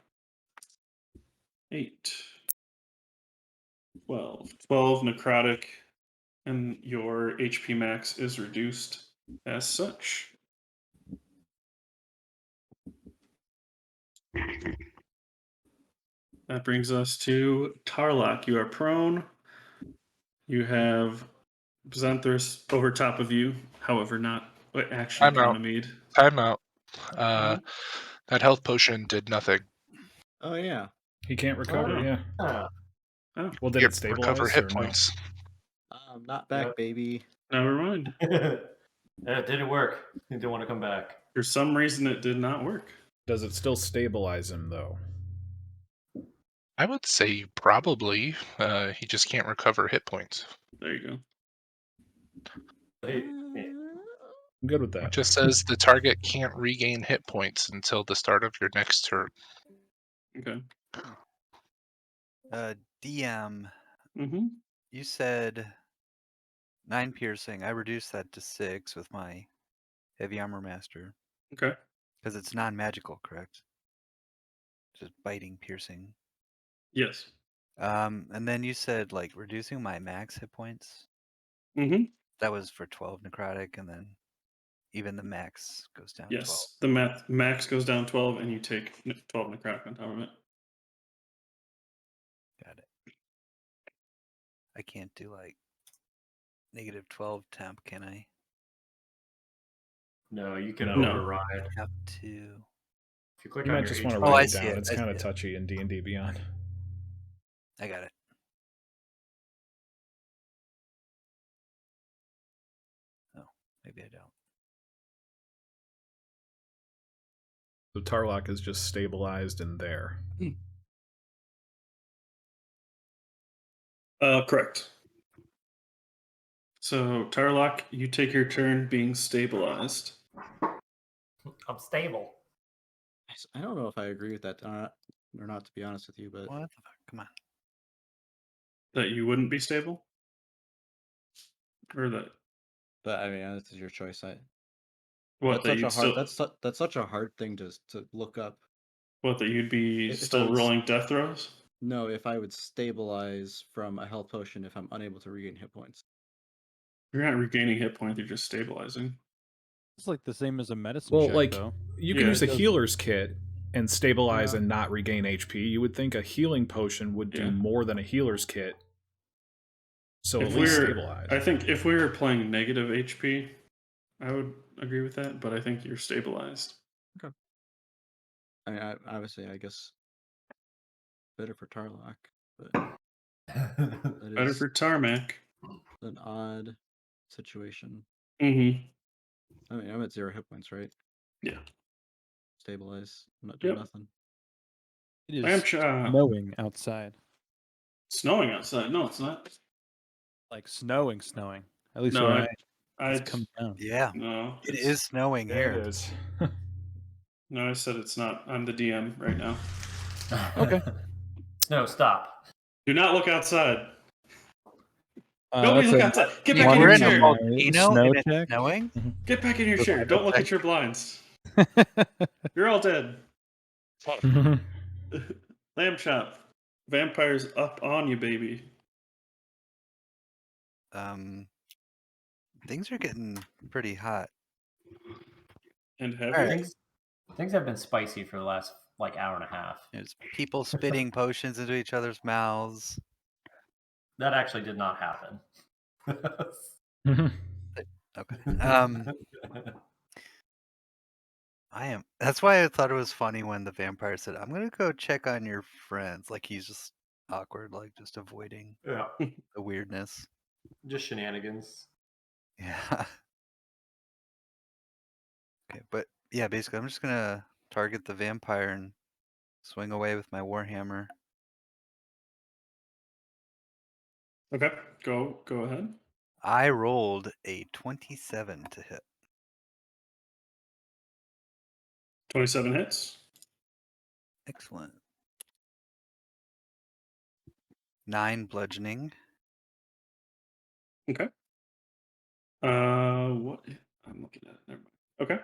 8. 12. 12 necrotic. And your HP max is reduced as such. That brings us to Tarlock. You are prone. You have Xanthorus over top of you. However, not actually I'm out. Ganymede. Time out. That health potion did nothing. Oh yeah. He can't recover. Oh. Yeah. Ah, Oh, Well, did You it recover stabilize hit or no? points. Not back, Yep. baby. never mind. it didn't work. He didn't want to come back. For some reason, it did not work. Does it still stabilize him though? I would say probably. He just can't recover hit points. There you go. I'm good with It that. just says the target can't regain hit points until the start of your next turn. Okay. DM, Mm-hmm. you said 9 piercing. I reduced that to 6 with my heavy armor master Okay. because it's non-magical, correct? Just biting, piercing. Yes. And then you said like reducing my max hit points. Mm-hmm. That was for 12 necrotic, and then even the max goes down 12. Yes. The max goes down 12, and you take 12 necrotic on top of it. Got it. I can't do like -12 temp, can I? No, you can No. override. I have to. If you click You on might your just want to HP, Oh, write I it see down. it, It's I kind of see it. touchy in D&D Beyond. I got it. Oh, maybe I don't. So Tarlock is just stabilized in there. Correct. So, Tarlock, you take your turn being stabilized. I'm stable. I don't know if I agree with that or not, to be honest with you, but What the fuck? Come on. That you wouldn't be stable? Or that I mean this is your choice. what? That you'd still that's such a hard thing to look up. what? That you'd be If I still was- rolling death throws? No, if I would stabilize from a health potion if I'm unable to regain hit points. You're not regaining hit points. You're just stabilizing. It's like the same as a medicine Well, check, like though. you can Yeah, use it a does. healer's kit and stabilize Yeah. and not regain HP. You would think a healing potion would do Yeah. more than a healer's kit. So If at least we're, stabilize. I think if we were playing negative HP, I would agree with that. But I think you're stabilized. I mean, obviously, I guess better for Tarlock, but that Better is for Tarmac. an odd situation. Mm-hmm. I mean, I'm at 0 hit points, right? Yeah. Stabilize. I'm not doing Yep. nothing. It Lamb is chop. snowing outside. Snowing outside. No, it's not. Like snowing. At least No, where I it's come down. Yeah, no. it it's- is snowing There here. it is. No, I said it's not. I'm the DM right now. Okay. No, stop. Do not look outside. Nobody That's look a outside. Get Yeah, back in we're your in a chair. volcano snow and it's check. snowing. Get back in your chair. Don't look at your blinds. You're all dead. Lamb chop. Vampires up on you, baby. Things are getting pretty hot. And heavy. All right. Things have been spicy for the last like hour and a half. There's people spitting potions into each other's mouths. That actually did not happen. Okay. That's why I thought it was funny when the vampire said, "I'm gonna go check on your friends." Like he's just awkward, like just avoiding Yeah, the weirdness. just shenanigans. Yeah. Okay, but yeah, basically, I'm just gonna target the vampire and swing away with my warhammer. Okay, go ahead. I rolled a 27 to hit. 27 hits. Excellent. 9 bludgeoning. Okay. What? I'm looking at it. Never mind. Okay.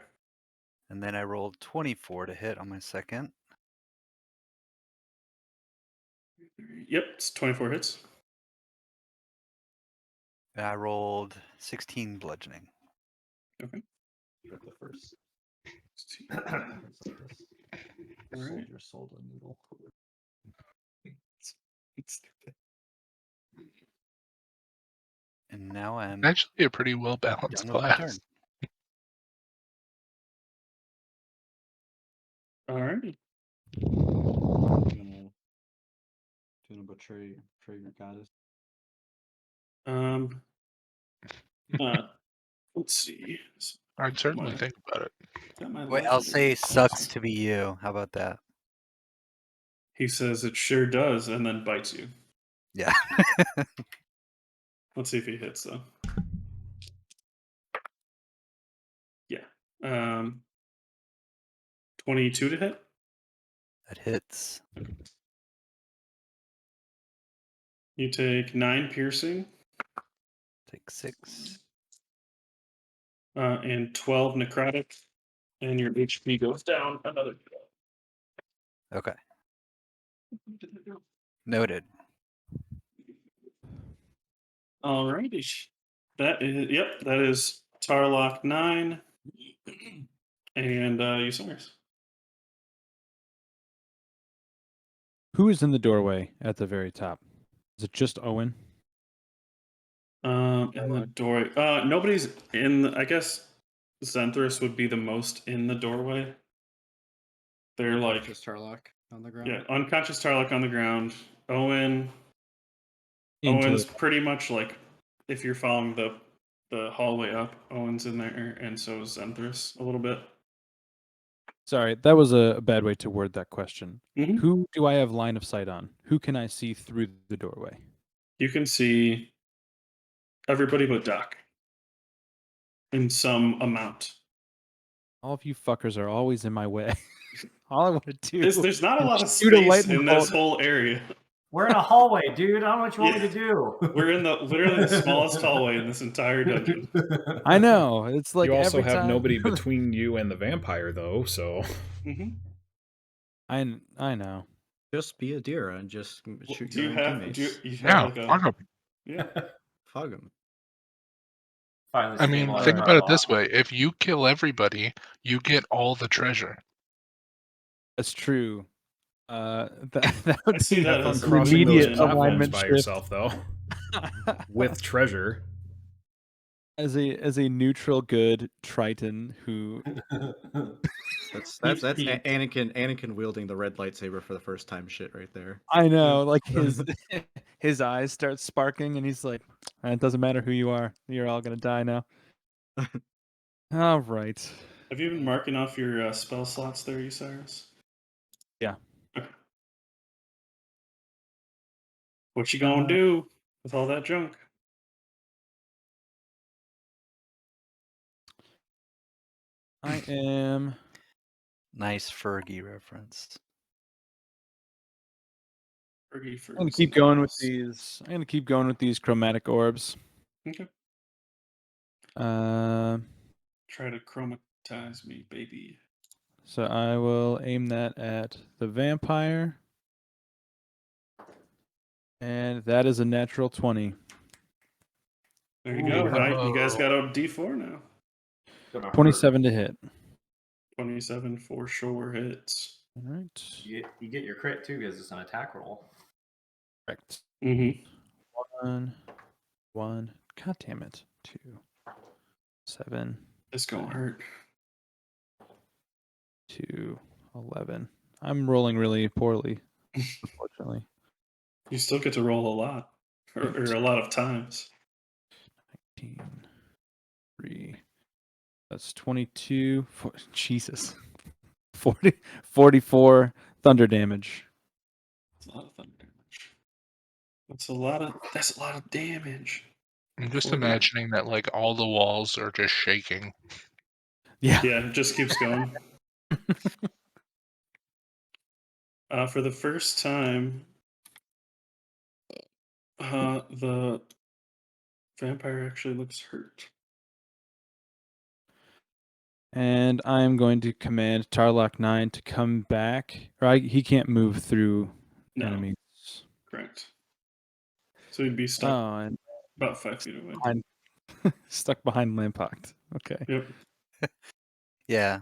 And then I rolled 24 to hit on my second. Yep, it's 24 hits. And I rolled 16 bludgeoning. Okay. But the first 16. All right. Soldier sold a noodle. It's stupid. And And now I'm Actually, a pretty well balanced done with my turn. class. Alrighty. Gonna betray your goddess. Let's see. I'd certainly My- think about it. Got my Wait, I'll say legendary sucks classes. to be you. How about that? He says it sure does, and then bites you. Yeah. Let's see if he hits though. Yeah. 22 to hit. That hits. You take 9 piercing Take 6. and 12 necrotic, and your HP goes down another 12. Okay. Noted. Alrighty. That is Tarlock 9 and Osiris. Who is in the doorway at the very top? Is it just Owen? In the doorway. Nobody's in. I guess Zenthris would be the most in the doorway. They're like Just Tarlock on the ground. yeah, unconscious Tarlock on the ground. Owen's Into it. pretty much like if you're following the hallway up, Owen's in there, and so is Zenthris a little bit. Sorry, that was a bad way to word that question. Mhm. Who do I have line of sight on? Who can I see through the doorway? You can see everybody but Doc in some amount. All of you fuckers are always in my way. All I want to do There's not a is lot of shoot a space lightning in this bolt. whole area. We're in a hallway, dude. I don't know what you want me Yeah. to do. We're in literally the smallest hallway in this entire dungeon. I know. It's like you also every have time. nobody between you and the vampire, though, so. Mm-hmm. I know. Just be a deer and just shoot Do your you own have teammates. you have Yeah, like a fuck 'em. yeah? Fog them. Finally I mean, stabilized think our about it law. this way: if you kill everybody, you get all the treasure. That's true. That would I see be that Have fun as an crossing those immediate platforms alignment by shift. yourself, though, with treasure. as a neutral good Triton who That's He- Anakin wielding the red lightsaber for the first time. Shit, right there. I know, like his eyes start sparking, and he's like, "It doesn't matter who you are. You're all gonna die now." All right. Have you been marking off your spell slots there, Osiris? Yeah. Okay. What you gonna do with all that junk? I am. Nice Fergie reference. Fergie for I'm gonna keep going with these. I'm gonna keep going with these chromatic orbs. Okay. Um. Try to chromatize me, baby. So I will aim that at the vampire. And that is a natural 20. There you go. Ooh. Right, you guys got a D4 now. Gonna hurt. 27 to hit. 27 for sure hits. All right. You get your crit too because it's an attack roll. Correct. Mm-hmm. 1. God damn it. 2. 7. It's gonna hurt. 2. 11. I'm rolling really poorly, unfortunately. You still get to roll a lot, or a lot of times. 19. 3. That's 22. Jesus. 44 thunder damage. That's a lot of thunder damage. That's a lot of damage. I'm just 40. imagining that like all the walls are just shaking. Yeah. Yeah, it just keeps going. For the first time, the vampire actually looks hurt. And I'm going to command Tarlock 9 to come back. He can't move through No, enemies. correct. So he'd be stuck Oh, and about 5 feet away. stuck behind Lampoct. Okay. Yep. Yeah.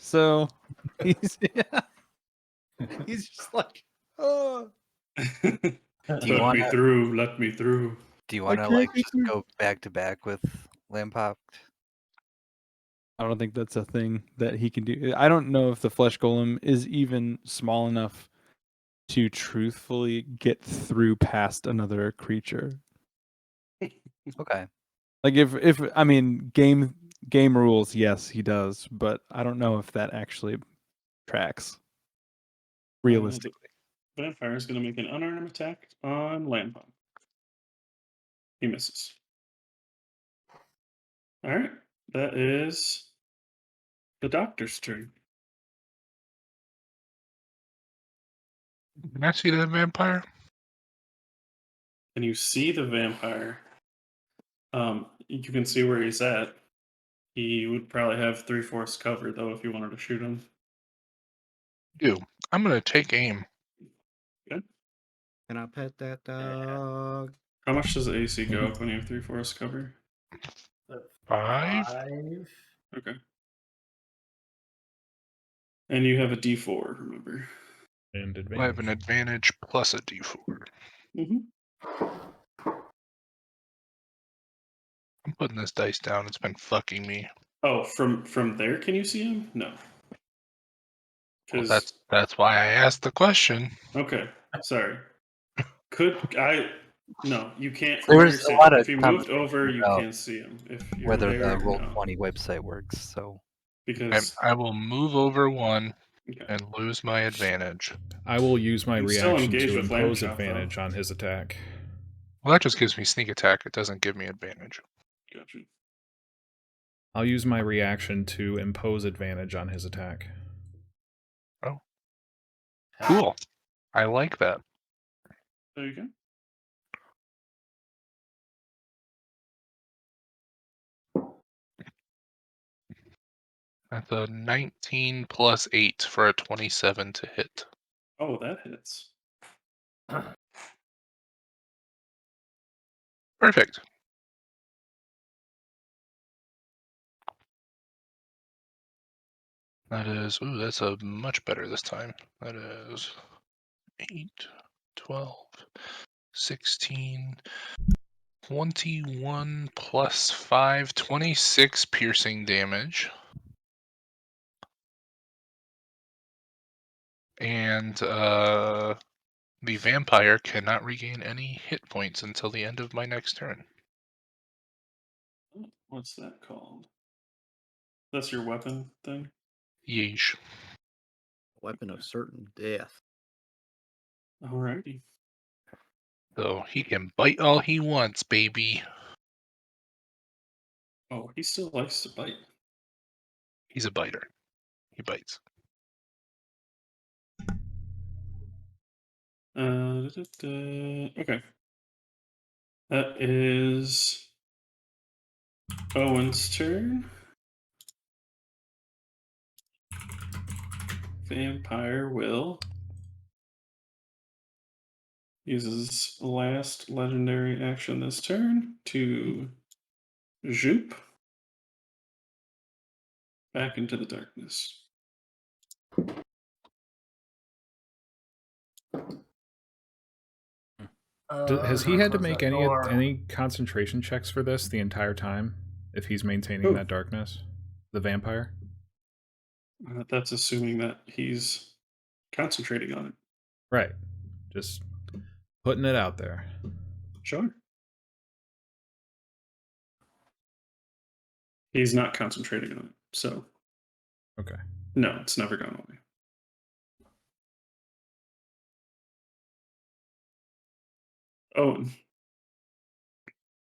So he's he's just like, oh. Do you Let want me to? through. Let me through. Do you want to can't like get just through. go back to back with Lampop? I don't think that's a thing that he can do. I don't know if the flesh golem is even small enough to truthfully get through past another creature. Okay. Like if I mean game rules, yes, he does, but I don't know if that actually tracks realistically. The vampire is going to make an unarmed attack on Lampop. He misses. All right, that is the doctor's turn. Can I see that vampire? And you see the vampire. You can see where he's at. He would probably have 3/4 cover though if you wanted to shoot him. Do. I'm gonna take aim. Good. Can I pet that dog? How much does the AC go up when you have 3/4 cover? 5. 5. Okay. And you have a D4, remember? And I have an advantage. advantage plus a d4. Mm-hmm. I'm putting this dice down. It's been fucking me. Oh, from there, can you see him? No. Well, 'Cause- that's why I asked the question. okay. Sorry. Could I? No, you can't. From There where was you're a lot sitting. of If you moved conversation over, you about can't see him. If you're whether there, the no. Roll20 website works. So Because I will move over one okay. and lose my advantage. I will use my You can still reaction engage to with lamp impose chop, though. advantage on his attack. Well, that just gives me sneak attack. It doesn't give me advantage. Gotcha. I'll use my reaction to impose advantage on his attack. Oh, cool. I like that. There you go. That's a 19 plus 8 for a 27 to hit. Oh, that hits. Perfect. That is, ooh, that's a much better this time. That is 8, 12, 16, 21 plus 5, 26 piercing damage. And the vampire cannot regain any hit points until the end of my next turn. What's that called? That's your weapon thing? Yeesh. Weapon of certain death. Alrighty. So he can bite all he wants, baby. Oh, he still likes to bite. He's a biter. He bites. Okay. That is Owen's turn. Vampire will uses last legendary action this turn to zoop back into the darkness. Has he had to Close make that door. any concentration checks for this the entire time? If he's maintaining Who? that darkness, the vampire. That's assuming that he's concentrating on it. Right. Just putting it out there. Sure. He's not concentrating on it. So, Okay. no, it's never gone away. Owen.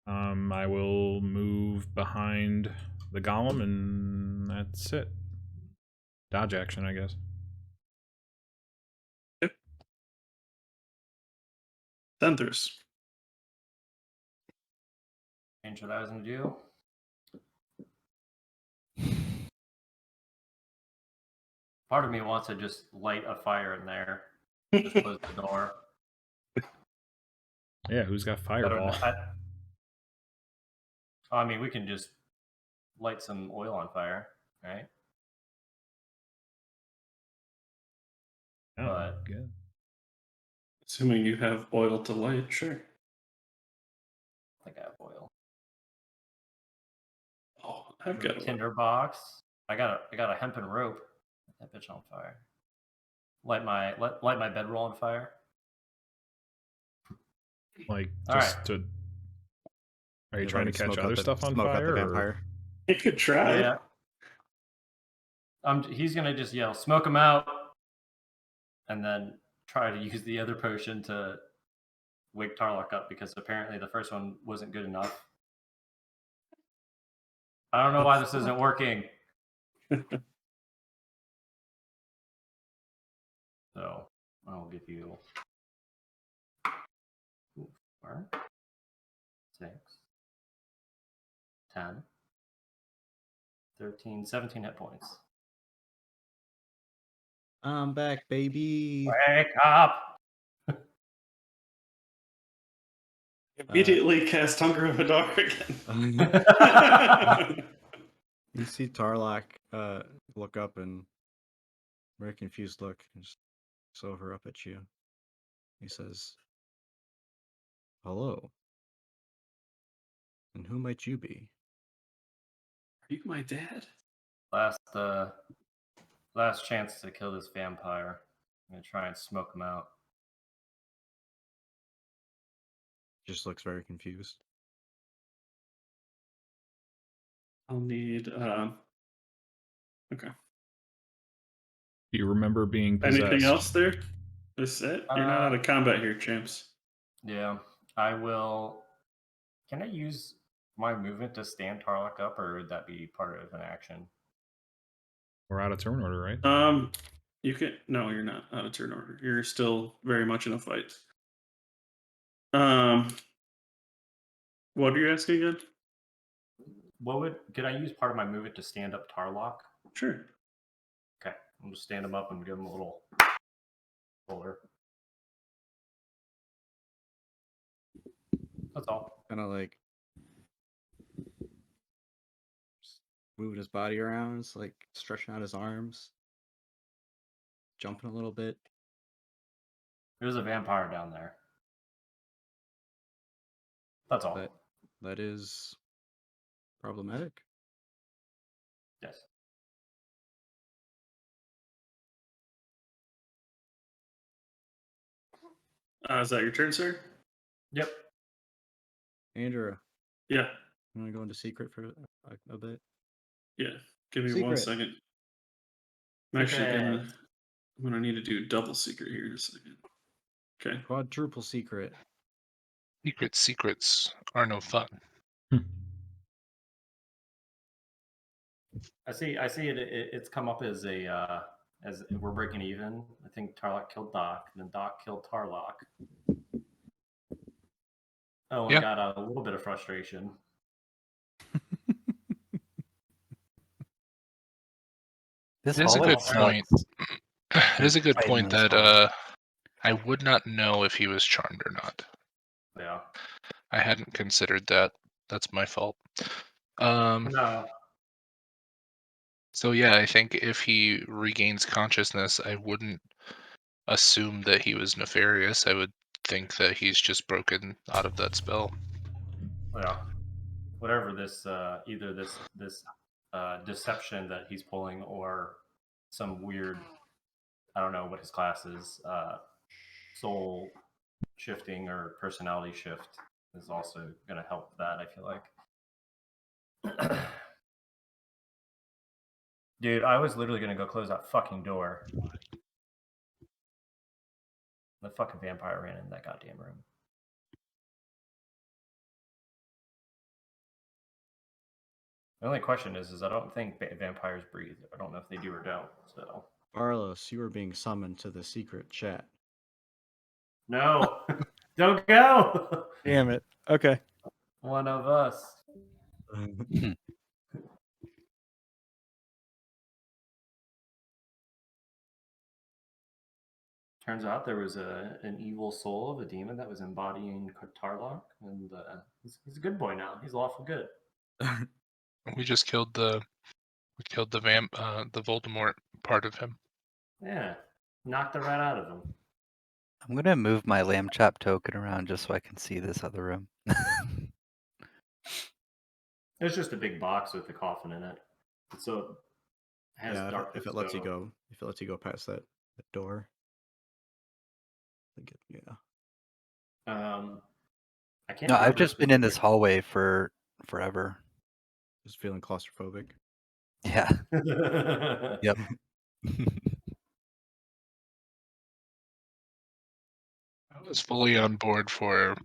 I will move behind the golem, and that's it. Dodge action, I guess. Yep. Thunderous. Change what I was going to do. Part of me wants to just light a fire in there. Just close the door. Yeah, who's got I don't fireball? know. I mean, we can just light some oil on fire, right? Oh, but- good. Assuming you have oil to light, sure. I think I have oil. Oh, I've got oil. Tinder box. I got a hempen rope. Light that bitch on fire. Light my bedroll on fire. Like, All just right. to. Are you Yeah, trying to let me catch smoke out other the- stuff on smoke out fire? the or- vampire. You could try. Yeah. He's gonna just yell, "Smoke him out," and then try to use the other potion to wake Tarlock up because apparently the first one wasn't good enough. I don't know why this isn't working. So I'll give you 4, 6, 10, 13, 17 hit points. I'm back, baby. Wake up! Immediately cast Hunger of Hadar again. You see Tarlock look up and very confused look and just looks over up at you. He says, "Hello. And who might you be?" Are you my dad? Last chance to kill this vampire. I'm gonna try and smoke him out. Just looks very confused. I'll need. Okay. Do you remember being possessed? Anything else there? That's it. You're not out of combat here, champs. Yeah, I will. Can I use my movement to stand Tarlock up, or would that be part of an action? We're out of turn order, right? You can. No, you're not out of turn order. You're still very much in a fight. What are you asking again? Could I use part of my movement to stand up Tarlock? Sure. Okay, I'll just stand him up and give him a little roller. That's all. Kind of like moving his body around, it's like stretching out his arms, jumping a little bit. There's a vampire down there. That's all. That is problematic. Yes. Is that your turn, sir? Yep. Andrew, Yeah. you want to go into secret for a bit? Yeah. Give me 1 second. I'm actually Okay. I'm gonna need to do double secret here in a second. Okay. Quadruple secret. Secrets are no fun. I see it. It's come up as as we're breaking even. I think Tarlock killed Doc, and then Doc killed Tarlock. Oh, and Yeah. got a little bit of frustration. It is a good point. It is a good point that I would not know if he was charmed or not. Yeah. I hadn't considered that. That's my fault. No. So yeah, I think if he regains consciousness, I wouldn't assume that he was nefarious. I would think that he's just broken out of that spell. Yeah. Whatever this, either this deception that he's pulling, or some weird, I don't know what his class is, soul shifting or personality shift is also going to help that, I feel like. Dude, I was literally going to go close that fucking door. The fucking vampire ran in that goddamn room. The only question is I don't think vampires breathe. I don't know if they do or don't. So Carlos, you are being summoned to the secret chat. no, don't go. Damn it. Okay. One of us. Turns out there was an evil soul of a demon that was embodying Tarlock, and he's a good boy now. He's lawful good. We just killed the the Voldemort part of him. Yeah, knocked the rat out of him. I'm gonna move my lamb chop token around just so I can see this other room. It's just a big box with a coffin in it. So it has Yeah, darkness. if it lets you so- go, if it lets you go past that door. I think it, yeah. I can't. No, I've remember just been in this specific- hallway for forever. Just feeling claustrophobic. Yeah. Yep. I was fully on board for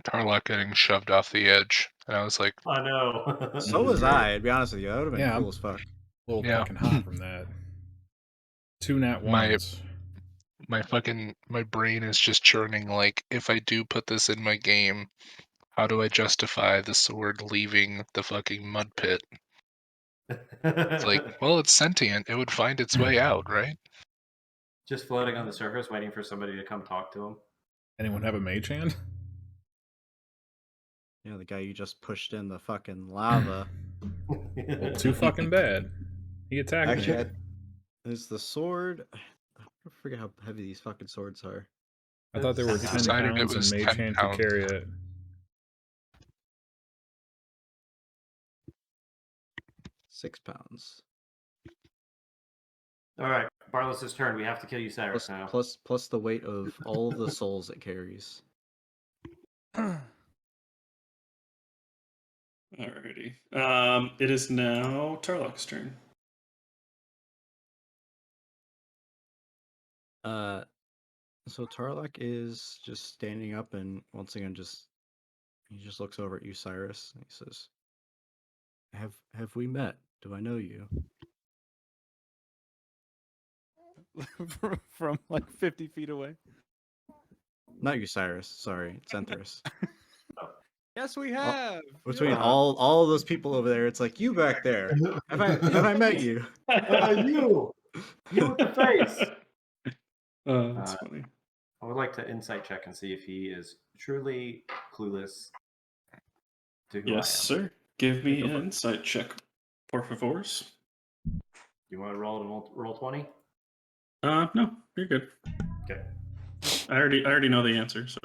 Tarlock getting shoved off the edge, and I was like, I know. So was I. To be honest with you, that would have been Yeah, cool as fuck. A little Yeah. fucking hot from that. 2 nat My- ones. my brain is just churning. Like, if I do put this in my game, how do I justify the sword leaving the fucking mud pit? It's like, well, it's sentient. It would find its way out, right? Just floating on the surface, waiting for somebody to come talk to him. Anyone have a mage hand? Yeah, the guy you just pushed in the fucking lava. Well, too fucking bad. He attacked Actually, me. is the sword? I forget how heavy these fucking swords are. I thought they were It's 10 decided it pounds and was mage 10 hand could pounds. carry it. 6 pounds. All right, Barlos's turn. We have to kill you, Cyrus, now. Plus the weight of all of the souls it carries. Alrighty. It is now Tarlock's turn. So Tarlock is just standing up and once again he just looks over at you, Cyrus, and he says, Have we met? Do I know you? From like 50 feet away. Not you, Cyrus. Sorry, Zenthris. Yes, we have. Between Yeah. all those people over there, it's like you back there. Have I met you? You with the face. Oh, that's funny. I would like to insight check and see if he is truly clueless to who Yes, I am. sir. Give me Go an for it. insight check, por favors. You want to roll 20? No, you're good. Okay. I already know the answer, so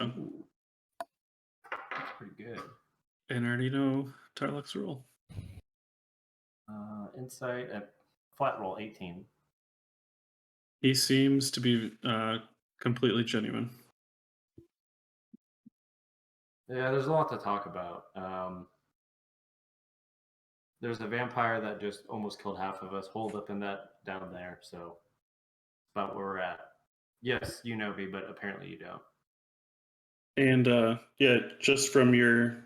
That's pretty good. and I already know Tarlock's rule. Insight at flat roll 18. He seems to be completely genuine. Yeah, there's a lot to talk about. There's a vampire that just almost killed half of us, holed up in that down there. So, about where we're at. Yes, you know me, but apparently you don't. And yeah, just from your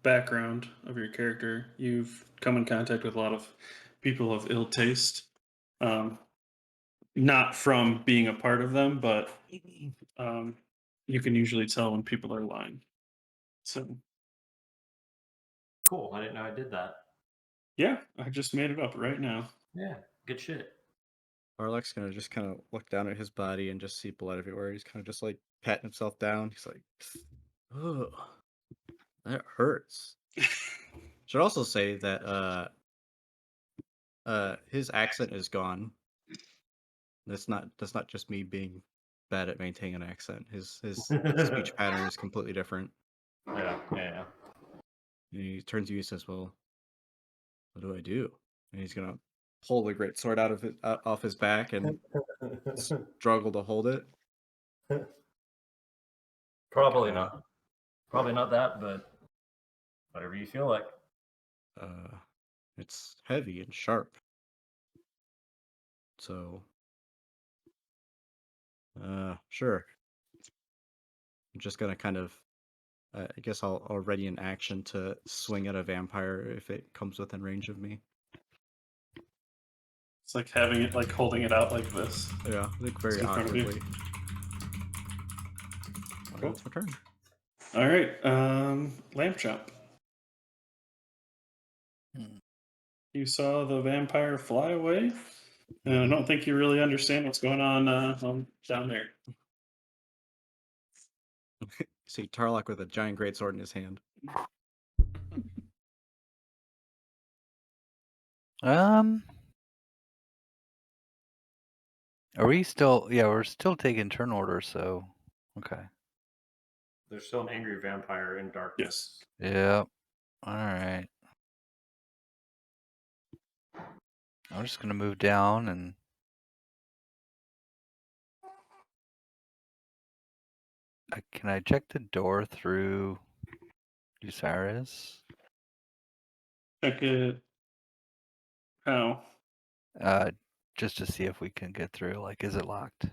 background of your character, you've come in contact with a lot of people of ill taste. Not from being a part of them, but you can usually tell when people are lying. So Cool. I didn't know I did that. yeah, I just made it up right now. Yeah, good shit. Tarlock's gonna just kind of look down at his body and just see blood everywhere. He's kind of just like patting himself down. He's like, "Oh, that hurts." Should also say that his accent is gone. That's not just me being bad at maintaining an accent. His speech pattern is completely different. Yeah. And he turns to you and says, "Well, what do I do?" And he's gonna pull the great sword out of off his back and struggle to hold it. Probably not. Probably not that, but whatever you feel like. It's heavy and sharp. So, sure. I'm just gonna kind of, I guess I'll ready an action to swing at a vampire if it comes within range of me. It's like having it, like holding it out like this. Yeah, like very in front of you. awkwardly. Cool. That's my turn. All right, lamb chop. You saw the vampire fly away, and I don't think you really understand what's going on down there. See Tarlock with a giant greatsword in his hand. Um, Are we still? Yeah, we're still taking turn order. So, okay. There's still an angry vampire in darkness. Yeah. All right. I'm just gonna move down and. Can I check the door through Osiris? Check it. How? Just to see if we can get through. Like, is it locked?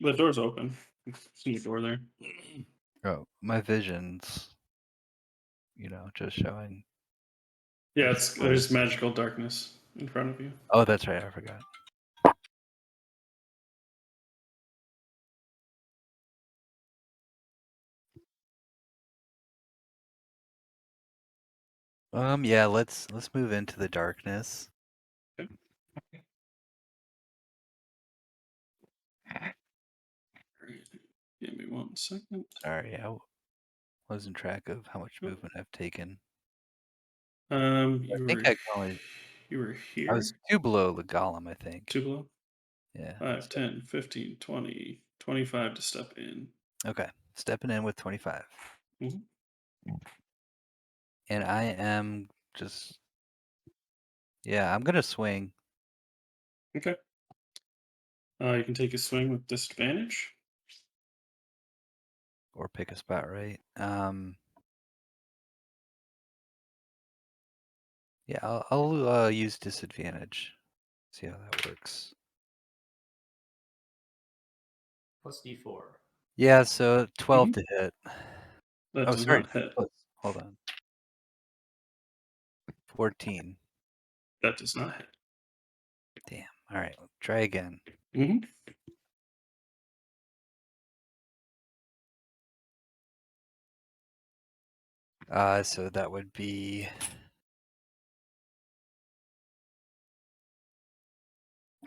The door's open. See the door there. Oh, my vision's, just showing. Yeah, It's there's closed. magical darkness in front of you. Oh, that's right. I forgot. Yeah, let's move into the darkness. Okay. Give me 1 second. Sorry, I wasn't track of how much movement I've taken. You think were I can only. you were I here. was 2 below the golem, I think. 2 below. Yeah. 5, 10, 15, 20, 25 to step in. Okay. Stepping in with 25. Mhm. And I am just. Yeah, I'm gonna swing. Okay. You can take a swing with disadvantage. Or pick a spot right. Yeah, I'll use disadvantage. See how that works. Plus D4. Yeah, so 12 Mhm. to hit. That Oh, does sorry. not hit. Hold on. 14. That does not hit. Damn. All right, try again. Mm-hmm. So that would be.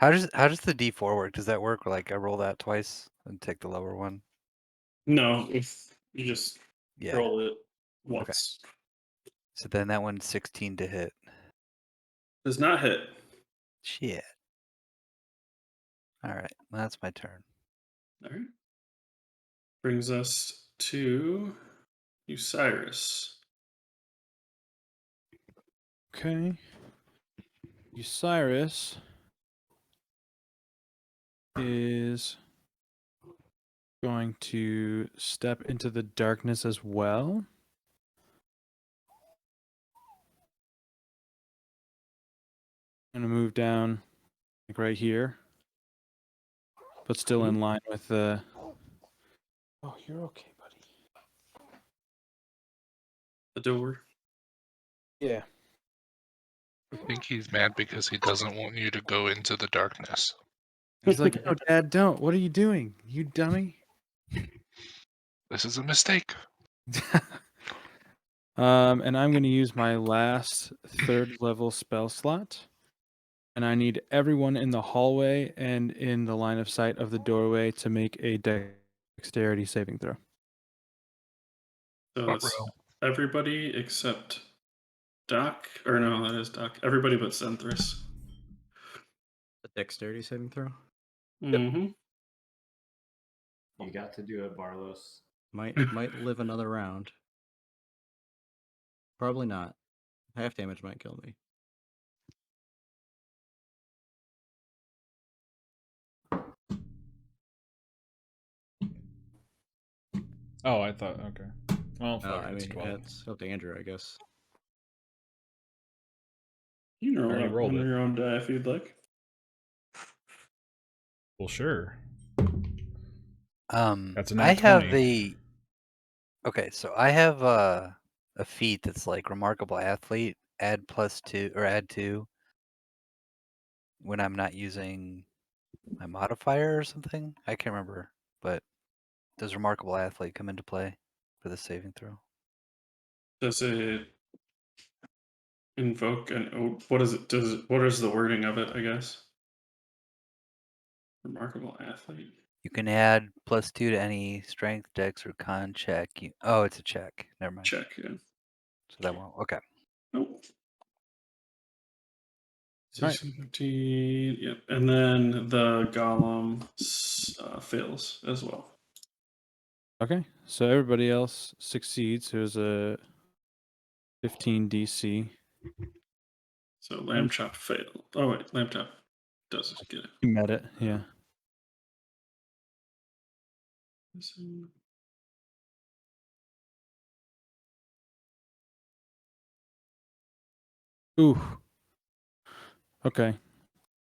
How does the D4 work? Does that work? Like I roll that twice and take the lower one? No, if you just Yeah. roll it once. So then that one's 16 to hit. Does not hit. Shit. All right, that's my turn. All right. Brings us to Osiris. Okay. Osiris is going to step into the darkness as well. I'm going to move down like right here, but still in line with the. Oh, you're okay, buddy. The door. Yeah. I think he's mad because he doesn't want you to go into the darkness. He's like, no, Dad, don't. What are you doing? You dummy. This is a mistake. And I'm going to use my last 3rd level spell slot. And I need everyone in the hallway and in the line of sight of the doorway to make a dexterity saving throw. So Front it's row. everybody except Doc. Or no, that is Doc. Everybody but Zenthris. The dexterity saving throw Mm-hmm. You got to do it, Barlos. might live another round. Probably not. Half damage might kill me. Oh, I thought okay. Well, fuck it, I it's mean, 12. it's up to Andrew, I guess. You can roll Already out rolled on it. your own die if you'd like. Well, sure. That's a I nat have 20. Okay, so I have a feat that's like remarkable athlete. Add +2 or add 2 when I'm not using my modifier or something. I can't remember, but does remarkable athlete come into play for the saving throw? Does it invoke an oath? What is it? What is the wording of it? I guess. Remarkable athlete. You can add +2 to any strength, dex, or con check. Oh, it's a check. Never mind. Check. Yeah. So that won't. Okay. Nope. Right. 15, yep. And then the golem fails as well. Okay, so everybody else succeeds. There's a 15 DC. So lamb chop failed. Oh wait, lamb chop does get it. You met it, yeah. Ooh. Okay.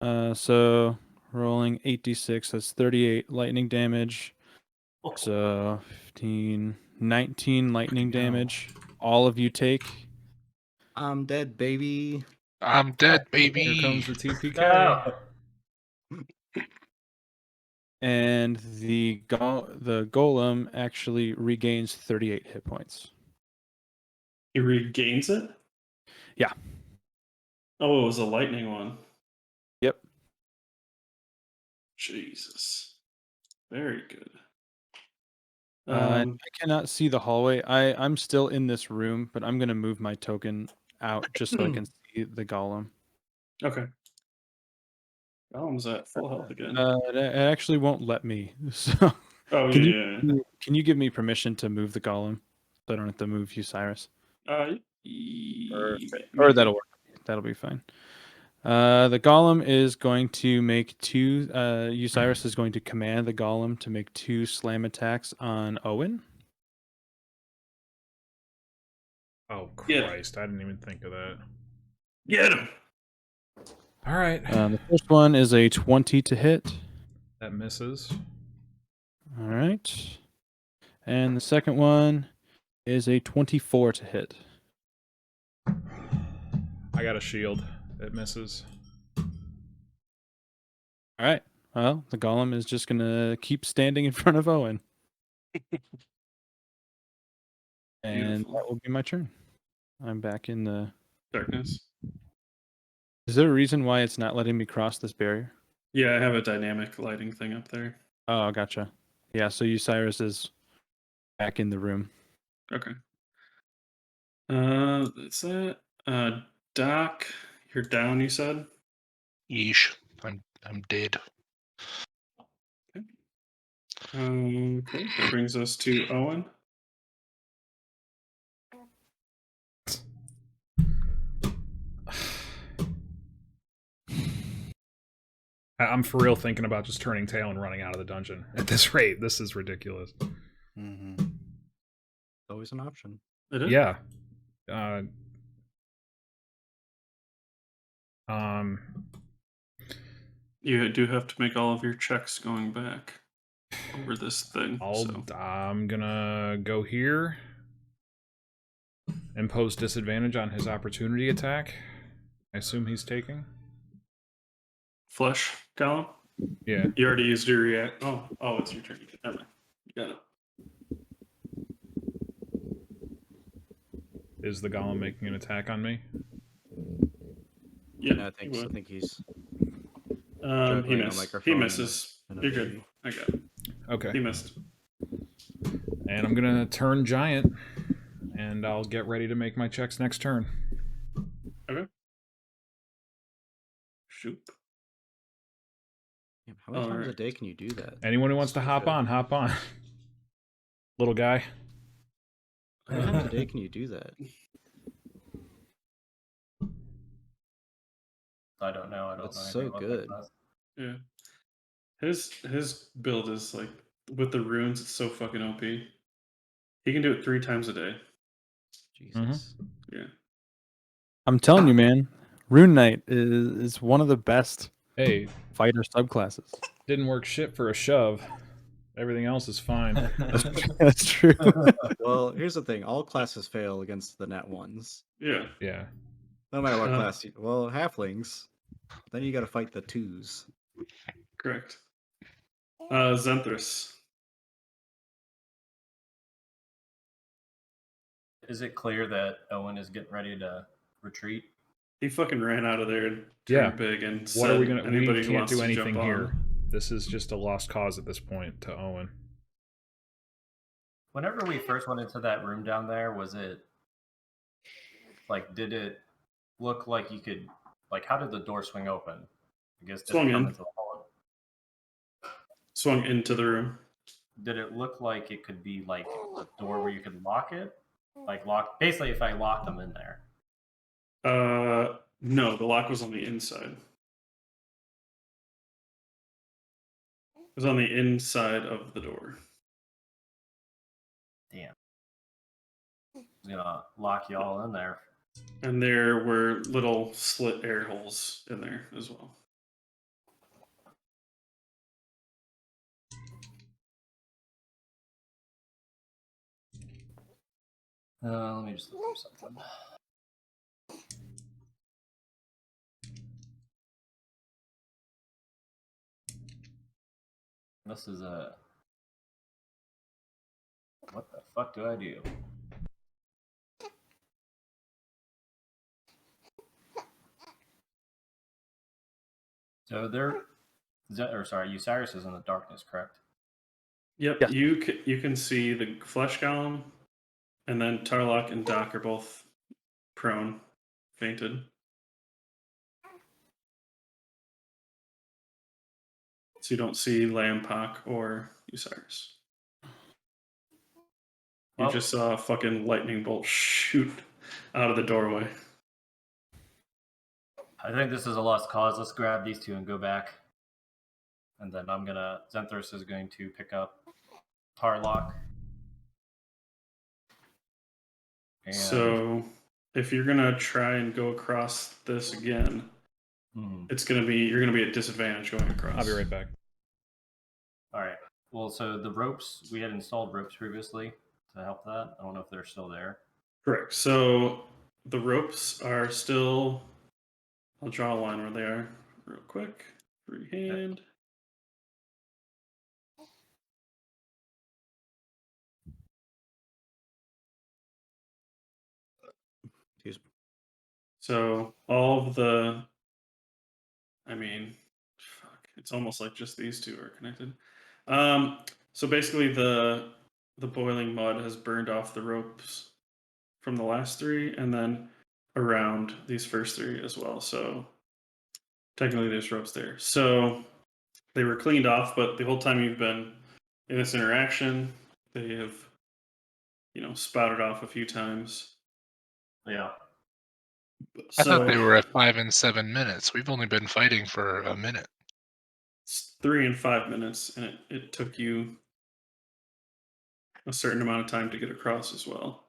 So rolling 8d6. That's 38 lightning damage. So 15, 19 lightning damage. All of you take. I'm dead, baby. I'm dead, baby. Here comes the TPK. No. And the golem actually regains 38 hit points. He regains it? Yeah. Oh, it was a lightning one. Yep. Jesus. Very good. I cannot see the hallway. I'm still in this room, but I'm gonna move my token out just so I can see the golem. Okay. Golem's at full health again. It actually won't let me. So Oh, can yeah. you give me permission to move the golem so I don't have to move you, Cyrus? Or that'll work. That'll be fine. The golem is going to make two. Osiris is going to command the golem to make 2 slam attacks on Owen. Oh, Yeah. Christ. I didn't even think of that. Get him. All right. The first one is a 20 to hit. That misses. All right. And the second one is a 24 to hit. I got a shield. It misses. All right. Well, the golem is just going to keep standing in front of Owen. And Beautiful. that will be my turn. I'm back in the Darkness. Is there a reason why it's not letting me cross this barrier? Yeah, I have a dynamic lighting thing up there. Oh, gotcha. Yeah, so Osiris is back in the room. Okay. That's that. Doc, you're down, you said? Yeesh. I'm dead. Okay, that brings us to Owen. I'm for real thinking about just turning tail and running out of the dungeon. At this rate, this is ridiculous. Mm-hmm. Always an option. It is? Yeah. You do have to make all of your checks going back over this thing. I'm gonna go here. Impose disadvantage on his opportunity attack. I assume he's taking. Flesh column? Yeah. You already used your react. Oh, it's your turn. Never mind. You got it. Is the golem making an attack on me? Yeah, No, I think he's. he juggling a missed. He microphone misses. and a You're good. baby. I got it. Okay. He missed. And I'm gonna turn giant, and I'll get ready to make my checks next turn. Okay. Shoot. Damn, how many times a day can you do that? Anyone who wants to hop on, hop on. Little guy. How many times a day can you do that? I don't know. I don't That's know. so good. Yeah. His build is like with the runes. It's so fucking OP. He can do it 3 times a day. Jesus. Yeah. I'm telling you, man, Rune Knight is one of the best Hey, fighter subclasses. didn't work shit for a shove. Everything else is fine. That's true. Well, here's the thing: all classes fail against the net ones. Yeah. Yeah. No matter what class. Well, halflings. Then you got to fight the 2s. Correct. Zenthras. Is it clear that Owen is getting ready to retreat? He fucking ran out of there and Yeah. turned big and What are we said gonna? anybody We who can't wants do to anything jump here. on. This is just a lost cause at this point to Owen. Whenever we first went into that room down there, was it like, did it look like you could like, how did the door swing open? I guess did Swung it come in. into the hall? Swung into the room. Did it look like it could be like a door where you could lock it? Like lock, basically, if I locked them in there. No, the lock was on the inside. It was on the inside of the door. Damn. I was gonna lock you all in there. And there were little slit air holes in there as well. Let me just look through something. This is a. What the fuck do I do? So there, or sorry, Osiris is in the darkness, correct? Yep, Yes. you can see the flesh golem, and then Tarlock and Doc are both prone, fainted. So you don't see Lampok or Osiris. You Well, just saw a fucking lightning bolt shoot out of the doorway. I think this is a lost cause. Let's grab these two and go back. And then Zenthros is going to pick up Tarlock. And So if you're gonna try and go across this again, you're gonna be at disadvantage going across. I'll be right back. All right. Well, so the ropes, we had installed ropes previously to help that. I don't know if they're still there. Correct. So the ropes are still. I'll draw a line where they are real quick. Free hand. Excuse me. So all of the. I mean, fuck. It's almost like just these two are connected. So basically, the boiling mud has burned off the ropes from the last three, and then around these first three as well. So technically, there's ropes there. So they were cleaned off, but the whole time you've been in this interaction, they have, spouted off a few times. Yeah. I thought they So were at 5 and 7 minutes. We've only been fighting for a minute. it's 3 and 5 minutes, and it took you a certain amount of time to get across as well.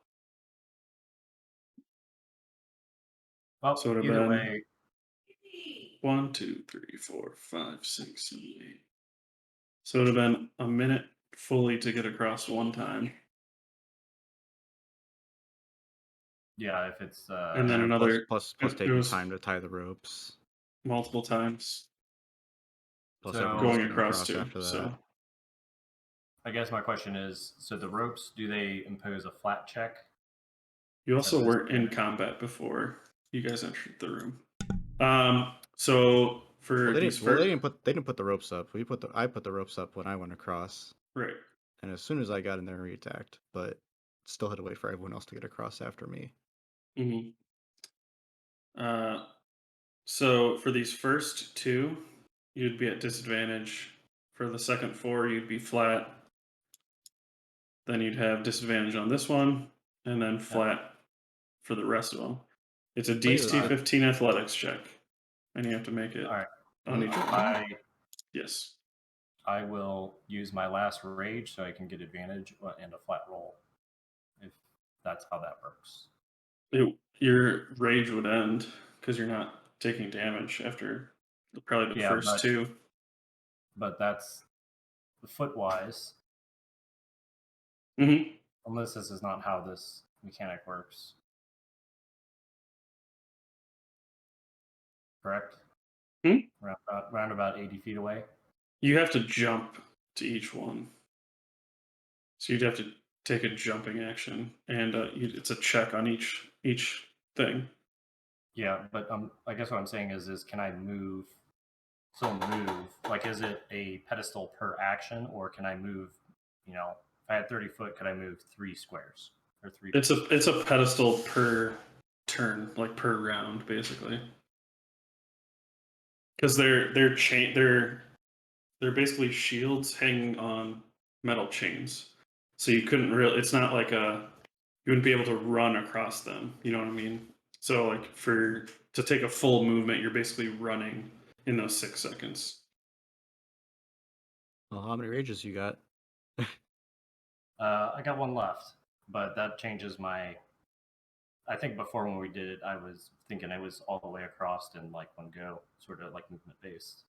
Well, So it would have either been way, 1, 2, 3, 4, 5, 6, 7, 8. So it would have been a minute fully to get across one time, yeah, if it's and then Yeah, another plus it taking was time to tie the ropes. multiple times Plus So- everyone going else getting across too. after that. So I guess my question is, so the ropes, do they impose a flat check? you also At weren't in disadvantage? combat before you guys entered the room. So for Well, they these didn't. Well, first, they didn't put the ropes up. I put the ropes up when I went across, right? and as soon as I got in there, we attacked. But still had to wait for everyone else to get across after me. Mm-hmm. So for these first two, you'd be at disadvantage. For the second four, you'd be flat. Then you'd have disadvantage on this one, and then flat for the rest of them. It's a DC 15 athletics check, and you have to make it All right. on each one. I Yes. I will use my last rage so I can get advantage and a flat roll, if that's how that works. Your rage would end because you're not taking damage after probably the Yeah, first two. But that's foot wise, Mm-hmm. unless this is not how this mechanic works. Correct? Hmm? Round about 80 feet away. You have to jump to each one. So you'd have to take a jumping action, and it's a check on each thing. Yeah, but I guess what I'm saying is can I move? So move, like, is it a pedestal per action, or can I move? If I had 30 foot, could I move 3 squares or 3? It's a pedestal per turn, like per round, basically. because they're basically shields hanging on metal chains. So you couldn't really. It's not like you wouldn't be able to run across them. You know what I mean? So like to take a full movement, you're basically running in those 6 seconds. Well, how many rages you got? I got one left, but that changes my. I think before when we did it, I was thinking it was all the way across in like one go, sort of like movement based.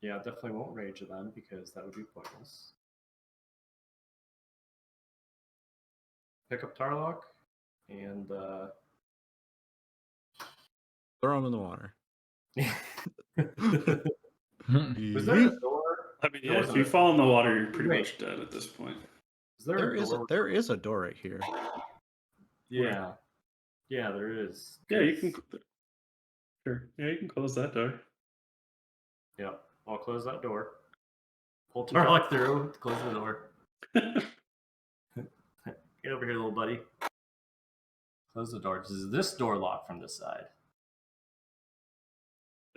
Yeah, definitely won't rage then because that would be pointless. Pick up Tarlock and Throw him in the water. was there a door? I mean, There yeah, if wasn't you a- fall in the water, you're pretty Wait. much dead at this point. Is there a door? There is a door right here. Yeah, yeah, there is. Yeah, you can. Sure. Yeah, you can close that door. Yeah, I'll close that door. Pull Tarlock through. Close the door. Get over here, little buddy. Close the door. Does this door lock from this side?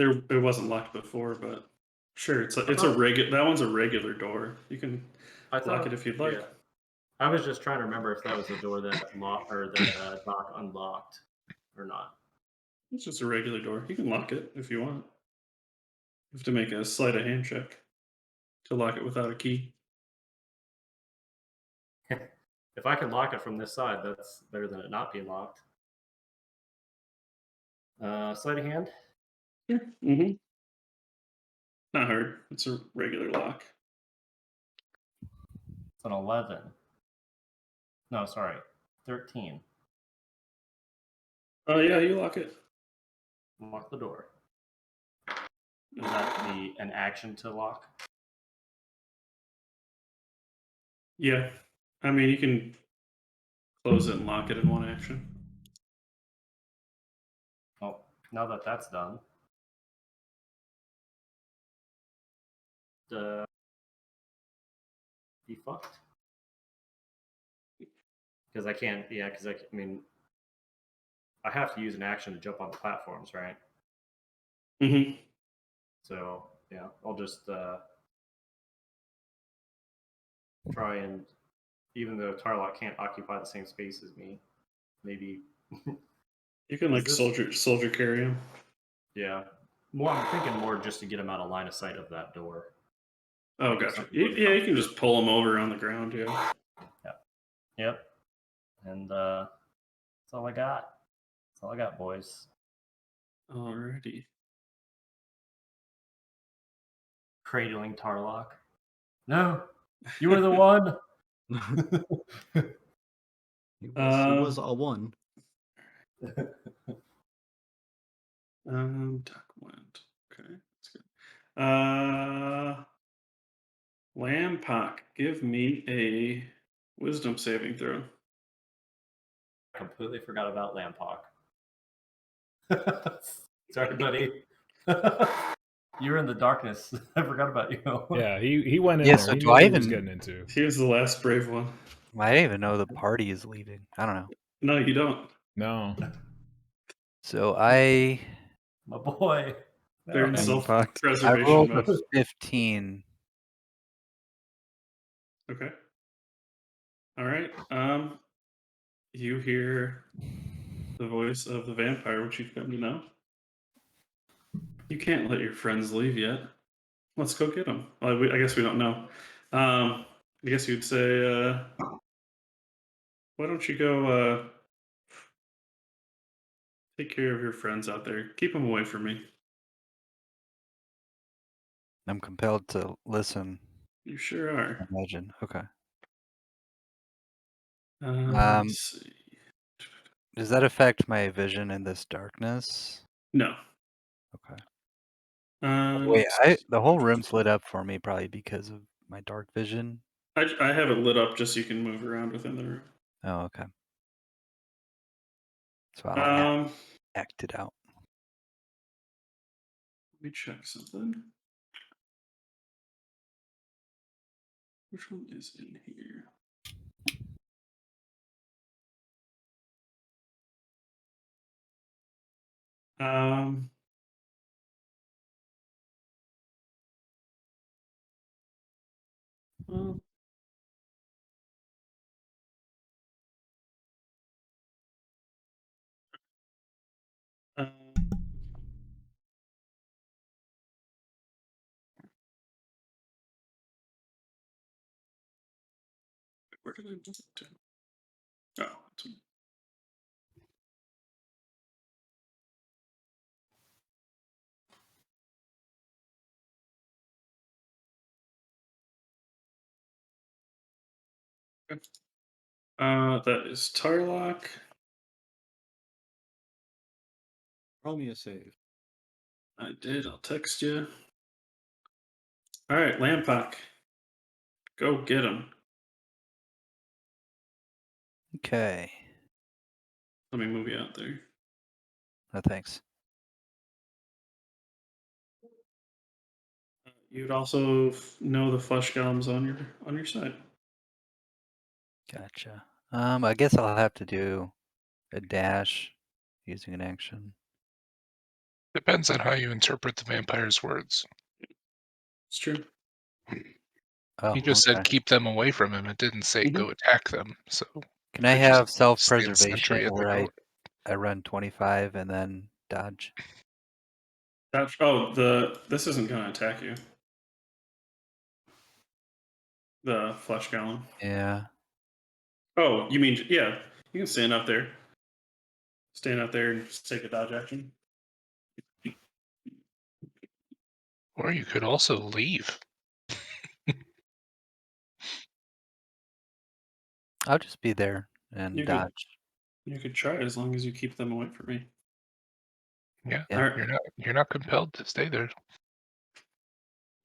It wasn't locked before, but sure, it's a regular. That one's a regular door. You can lock it if you'd like. Yeah. I was just trying to remember if that was the door that locked or that Doc unlocked or not. It's just a regular door. You can lock it if you want. You have to make a sleight of hand check to lock it without a key. If I can lock it from this side, that's better than it not being locked. Sleight of hand. Sure. Mm-hmm. Not hard. It's a regular lock. It's an 11. No, sorry, 13. Oh yeah, you lock it. Lock the door. Is that an action to lock? Yeah. I mean, you can close it and lock it in one action. Oh, now that that's done, be fucked. Because I can't. Yeah, because I mean, I have to use an action to jump on the platforms, right? Mm-hmm. So yeah, I'll just try and, even though Tarlock can't occupy the same space as me, maybe. You can like soldier carry him. Yeah, I'm thinking more just to get him out of line of sight of that door. Oh, gotcha. Yeah, you can just pull him over on the ground. Yeah. Yep. And that's all I got. That's all I got, boys. Alrighty. Cradling Tarlock. No, you were the one. He was a one. Duck went. Okay, that's good. Lampock, give me a wisdom saving throw. Completely forgot about Lampock. Sorry, buddy. You were in the darkness. I forgot about you. Yeah, he went in Yeah, there. so He do knew I what he was even- getting into. He was the last brave one. I didn't even know the party is leaving. I don't know. No, you don't. No. So I My boy. They're in No. I self-preservation rolled a mode. 15. Okay. All right. You hear the voice of the vampire, which you've come to know. You can't let your friends leave yet. Let's go get them. I guess we don't know. I guess you'd say, why don't you go take care of your friends out there? Keep them away from me. I'm compelled to listen. You sure are. Imagine. Okay. Let's see. Does that affect my vision in this darkness? No. Okay. Wait, let's the whole room's lit up for me probably because of my dark vision. I have it lit up just so you can move around within the room. Oh, okay. So I don't act it out. Let me check something. Which one is in here? Um. Well, uh, where did I move it to? Oh, it's- okay. That is Tarlock. Roll me a save. I did. I'll text you. All right, Lampock. Go get him. Okay. Let me move you out there. No thanks. You'd also know the flesh golems on your side. Gotcha. I guess I'll have to do a dash using an action. Depends on how you interpret the vampire's words. It's true. Oh, He just okay. said keep them away from him. It didn't say go attack them. So Can I could just have stand self-preservation sentry at the where door. I run 25 and then dodge? Oh, this isn't gonna attack you. The flesh golem. Yeah. Oh, you mean yeah? You can stand up there. Stand up there and just take a dodge action. Or you could also leave. I'll just be there and You dodge. You could try as long as you keep them away from me. Yeah, Yeah. All right. you're not compelled to stay there.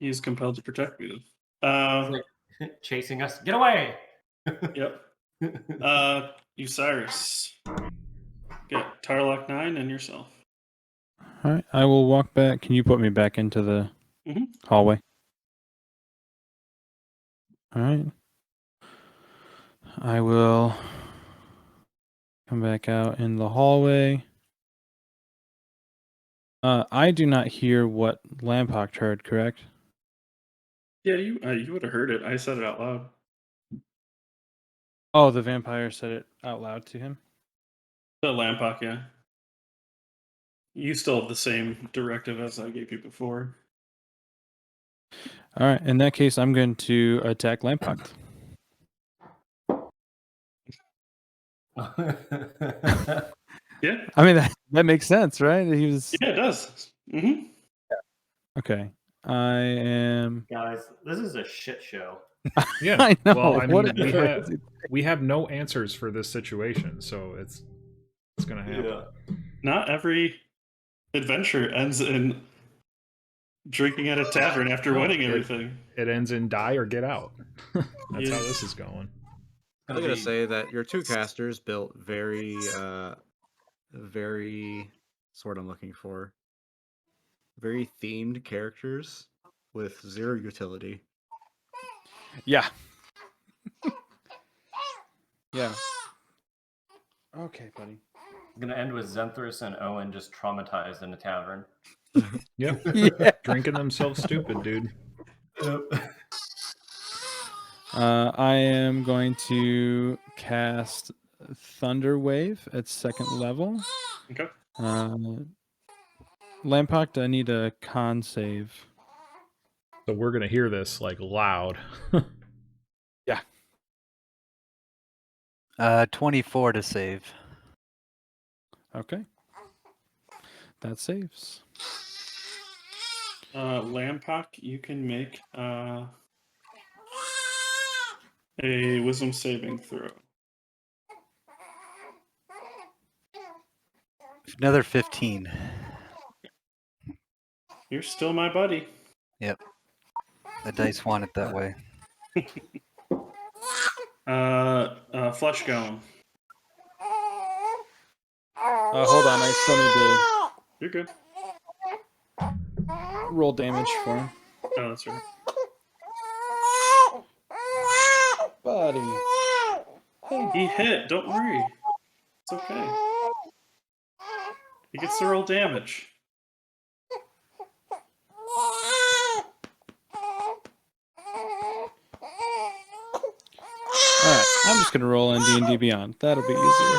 He's compelled to protect me. Like chasing us. Get away! Yep. Osiris. Get Tarlock 9 and yourself. All right, I will walk back. Can you put me back into the hallway? All right. I will come back out in the hallway. I do not hear what Lampock heard, correct? Yeah, you would have heard it. I said it out loud. Oh, the vampire said it out loud to him? The Lampock, yeah. You still have the same directive as I gave you before. All right, in that case, I'm going to attack Lampock. Yeah. I mean, that makes sense, right? He was... Yeah, it does. Mm-hmm. Okay. I am... Guys, this is a shit show. Yeah. I know. Well, I mean, Whatever. we have no answers for this situation, so it's gonna happen. Yeah. Not every adventure ends in drinking at a tavern after winning everything. It ends in die or get out. That's how Yeah. this is going. I'm gonna say that your two casters built very, very. That's what I'm looking for. Very themed characters with zero utility. Yeah. Yeah. Okay, buddy. I'm gonna end with Zenthris and Owen just traumatized in a tavern. Yep. Yeah. Drinking themselves stupid, dude. I am going to cast Thunder Wave at 2nd level. Okay. Lampock, do I need a con save? So we're gonna hear this like loud. Yeah. 24 to save. Okay. That saves. Lampock, you can make a wisdom saving throw. Another 15. You're still my buddy. Yep. The dice want it that way. Flesh golem. Hold on, I still need You're good. to roll damage for him. Oh, that's right. Buddy. He hit. Don't worry. It's okay. He gets to roll damage. Alright, I'm just gonna roll on D&D Beyond. That'll be easier.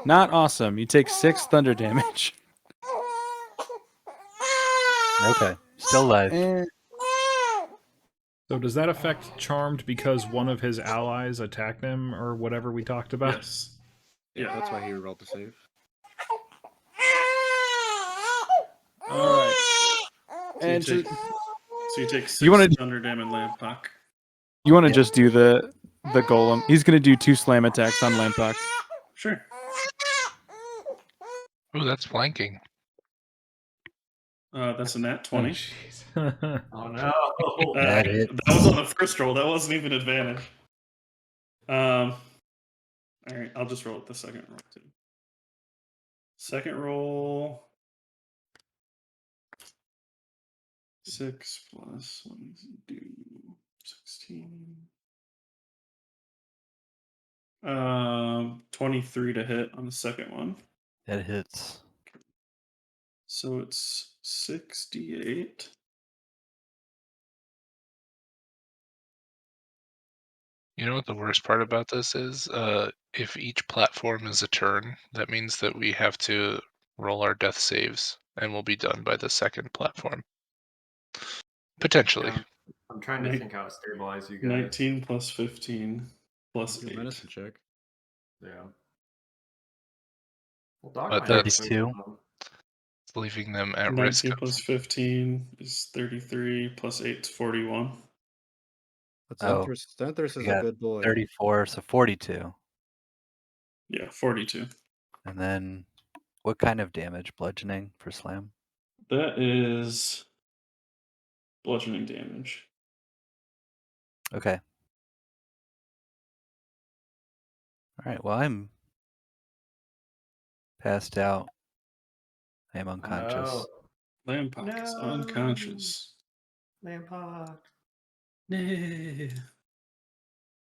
Not awesome. You take 6 thunder damage. Okay, still alive. So does that affect Charmed because one of his allies attacked him or whatever we talked about? Yes. Yeah, Yeah. that's why he rolled the save. Alright. So you And take, just, so you take 6 You wanna- thunder damage Lampock. you want to just do the golem. He's gonna do 2 slam attacks on Lampock. Sure. Ooh, that's flanking. That's a nat Oh, 20. jeez. Oh no! That hits. That was on the first roll. That wasn't even advantage. All right, I'll just roll it the second roll too. Second roll. 6 plus, what does it do? 16. 23 to hit on the second one. That hits. So it's 68. You know what the worst part about this is? If each platform is a turn, that means that we have to roll our death saves, and we'll be done by the second platform. Potentially. Yeah, I'm trying to Nin- think how to stabilize you guys. 19 plus 15 plus Do a 8. medicine check. Yeah. Well, Doc But might have that's- to 32. Leaving them at 19 risk. plus 15 is 33, plus 8 is 41. But Oh, Xanthus is you a got good boy. 34, so 42. Yeah, 42. And then what kind of damage? Bludgeoning for slam? That is bludgeoning damage. Okay. All right. Well, I'm passed out. I am unconscious. Oh, Lampock is No. unconscious. Lampock. Nay.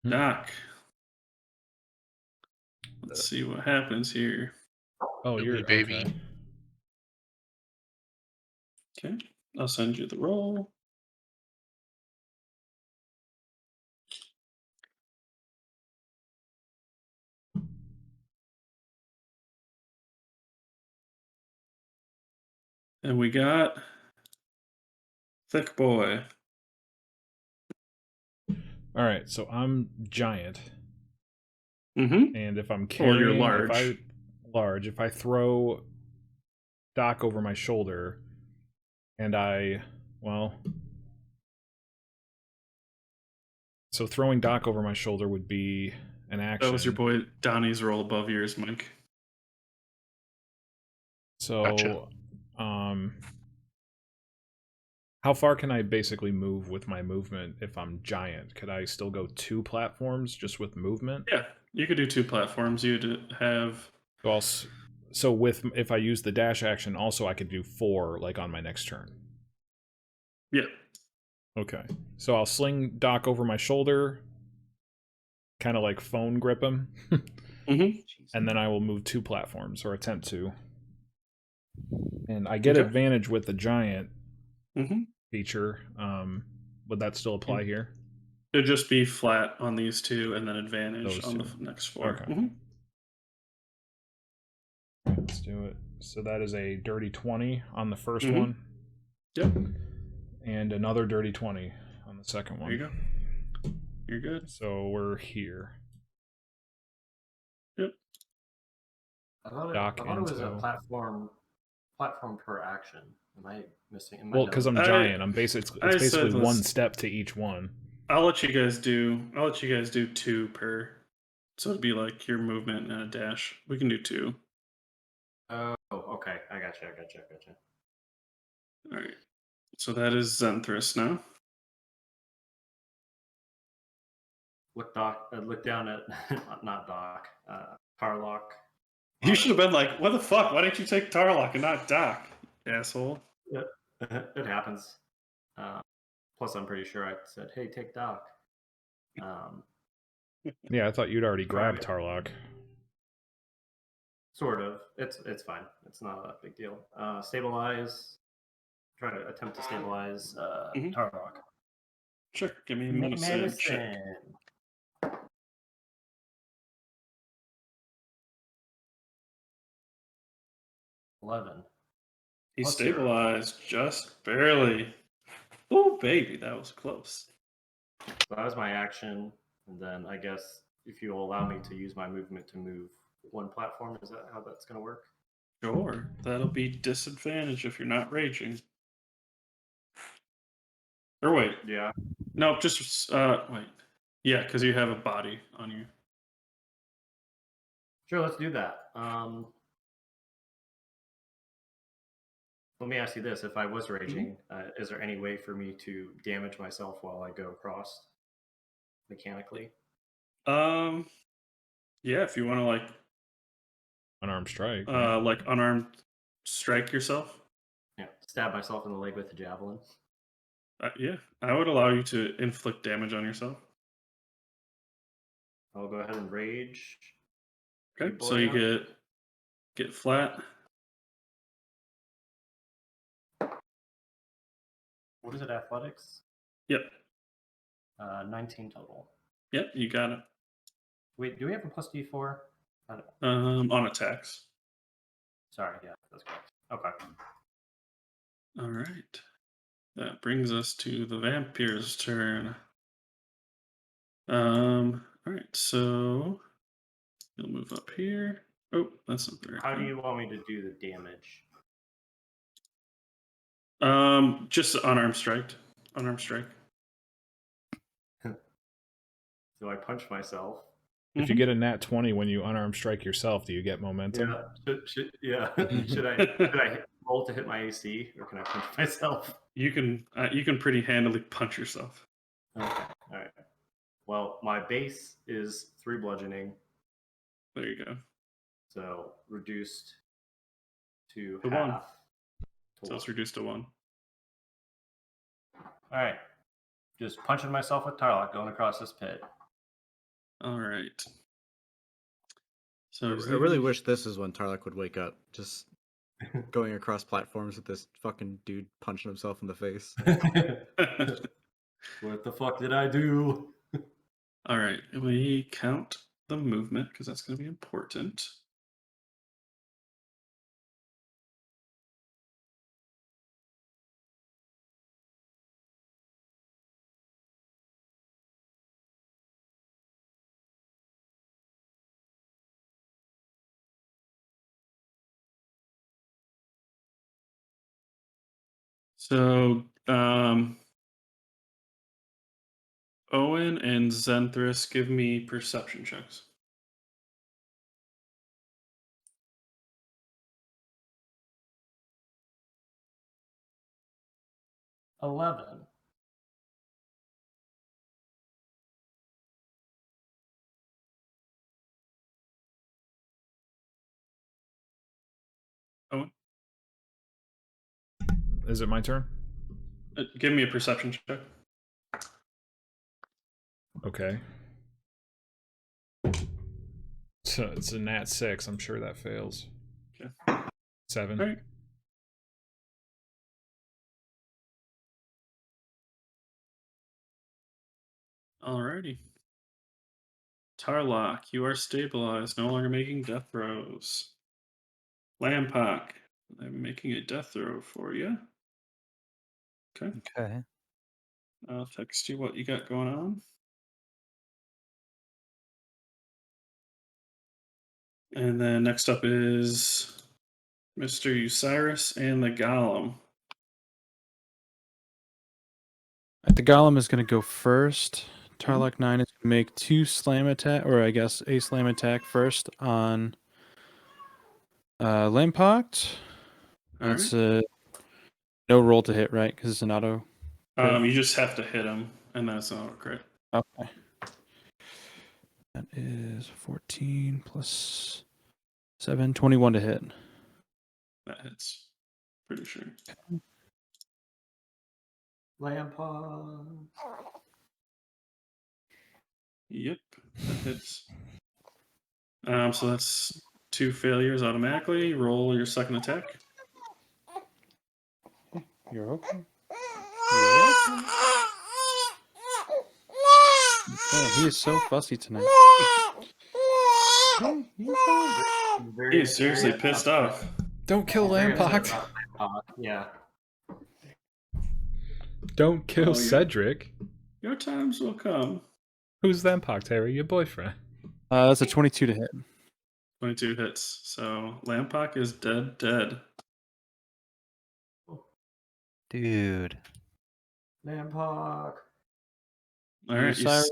Hmm. Doc. Let's see what happens here. Oh, Ooh, you're baby. okay. Okay, I'll send you the roll. And we got Thick Boy. All right, so I'm giant, Mm-hmm. and if I'm Or you're carrying, large. if I throw Doc over my shoulder, and so throwing Doc over my shoulder would be an action. That was your boy Donnie's roll above yours, Mike. So, Gotcha. how far can I basically move with my movement if I'm giant? Could I still go 2 platforms just with movement? Yeah, you could do 2 platforms. You'd have. So if I use the dash action, also I could do 4 like on my next turn. Yeah. Okay, so I'll sling Doc over my shoulder, kind of like phone grip him, Mm-hmm. and then I will move 2 platforms or attempt to. And I get Okay. advantage with the giant Mm-hmm. feature. Would that still apply here? It'd just be flat on these 2 and then advantage Those on 2. the next 4. Okay. Mm-hmm. Let's do it. So that is a dirty 20 on the first Mhm. one. Yep. And another dirty 20 on the second one. There you go. You're good. So we're here. Yep. I thought Doc it was a into- platform per action. Am I missing? Well, because I'm giant, it's I said basically one let's- step to each one. I'll let you guys do 2 per. So it'd be like your movement and a dash. We can do 2. Oh, okay. I gotcha. All right. So that is Zenthris now. Look down at not Doc. Tarlock. You should have been like, "What the fuck? Why didn't you take Tarlock and not Doc, asshole?" It happens. Plus, I'm pretty sure I said, "Hey, take Doc." Yeah, I thought you'd already grabbed Probably. Tarlock. Sort of. It's fine. It's not a big deal. Stabilize. Try to attempt to stabilize Mhm. Tarlock. Sure. Give me a medicine check. Medicine. 11. He Plus 0. stabilized just barely. Oh, baby, that was close. So that was my action, and then I guess if you'll allow me to use my movement to move one platform, is that how that's going to work? Sure. That'll be disadvantage if you're not raging. Or wait. Yeah. No, just wait. Yeah, because you have a body on you. Sure, let's do that. Let me ask you this: if I was raging, is there any way for me to damage myself while I go across mechanically? Yeah, if you want to Unarmed strike. Right? like unarmed strike yourself. Yeah, stab myself in the leg with a javelin. Yeah, I would allow you to inflict damage on yourself. I'll go ahead and rage. Okay, People so you again. get flat. What is it? Athletics. Yep, 19 total. yep, you got it. Wait, do we have a plus D4? On attacks. Sorry, yeah, that's correct. Okay. All right, that brings us to the vampire's turn. All right, so you'll move up here. Oh, that's not the right How do thing. you want me to do the damage? Just unarmed strike. Unarmed strike. Do I punch myself? If you get a nat 20 when you unarmed strike yourself, do you get momentum? Yeah. Should I roll to hit my AC, or can I punch myself? You can pretty handily punch yourself. Okay. All right. Well, my base is 3 bludgeoning, There you go. so reduced to To half. 1. To So it's 1. reduced to 1. All right. Just punching myself with Tarlock going across this pit. All right. So I really wish this is when Tarlok would wake up. Just going across platforms with this fucking dude punching himself in the face. What the fuck did I do? All right. We count the movement because that's going to be important. So, Owen and Zenthris, give me perception checks. $11. Owen, Is it my turn? give me a perception check. Okay. So it's a nat 6. I'm sure that fails. Okay. 7. All right. Alrighty. Tarlock, you are stabilized, no longer making death throws. Lampock, I'm making a death throw for you. Okay. Okay. I'll text you what you got going on. And then next up is Mr. Osiris and the Golem. The golem is going to go first. Tarlock 9 is going to make 2 slam attack, or I guess a slam attack first on Lampoct. That's no roll to hit, right? Because it's an auto. You just have to hit him, and that's an auto crit. Okay. That is 14 plus 7, 21 to hit. That hits. Pretty sure. Lampard. Yep, that hits. So that's 2 failures automatically. Roll your second attack. You're okay. You're okay. Oh, he is so fussy tonight. He's seriously pissed off. Don't kill Very upset Lampok. about Lampok, yeah. Don't kill Oh, Cedric. Your times will come. Who's Lampok, Terry? Your boyfriend. That's a 22 to hit. 22 hits. So Lampok is dead. Dude. Lampok. All right. Osiris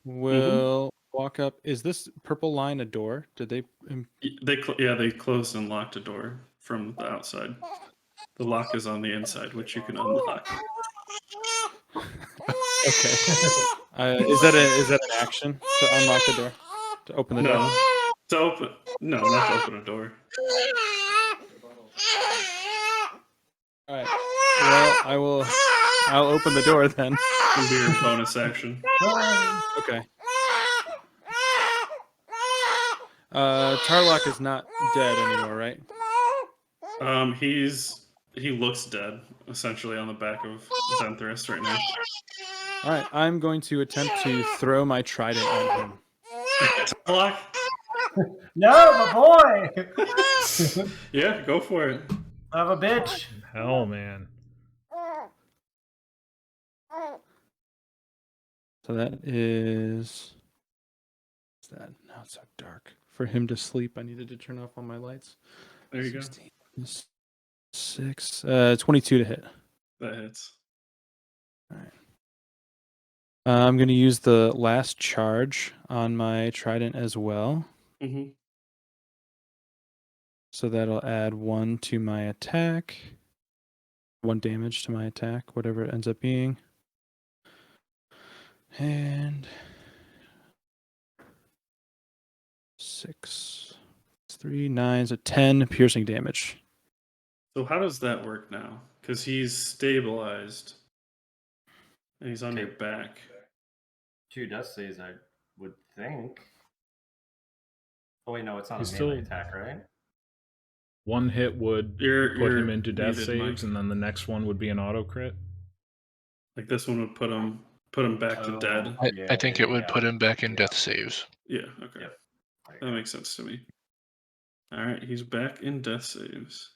will walk up. Is this purple line a door? Did they? They closed and locked a door from the outside. The lock is on the inside, which you can unlock. Okay. Is that an action to unlock the door? To open the door? No, not to open a door. All right. Well, I'll open the door then. It'll be your bonus action. Okay. Tarlock is not dead anymore, right? He looks dead, essentially, on the back of Zenthras right now. All right. I'm going to attempt to throw my trident at him. Tarlock? No, my boy! Yeah, go for it. Son of a bitch. Hell, man. So that is. What's that? Now it's so dark. For him to sleep, I needed to turn off all my lights. There you 16, 6, 22 to hit. That hits. All right. I'm going to use the last charge on my trident as well. Mm-hmm. So that'll add 1 to my attack. 1 damage to my attack, whatever it ends up being. And 6, 3, 9, so 10 piercing damage. So how does that work now? Because he's stabilized. And he's on your back. 2 death saves, I would think. Oh wait, no, it's not He's a melee still- attack, right? One hit would You're put him into death muted, saves, Mike. and then the next one would be an auto crit. Like this one would put him back to dead. I think it would put him back in death saves. Yeah, okay. Yep. That makes sense to me. Alright, he's back in death saves.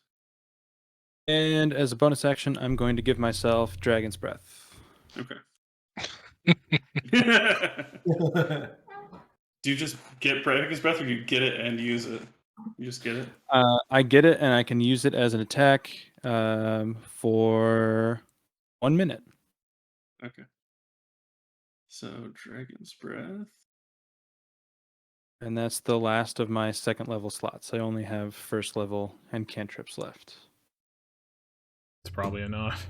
And as a bonus action, I'm going to give myself Dragon's Breath. Okay. Do you just get Dragon's Breath, or do you get it and use it? You just get it? I get it, and I can use it as an attack for 1 minute. Okay. So Dragon's Breath. And that's the last of my 2nd level slots. I only have 1st level and cantrips left. It's probably enough.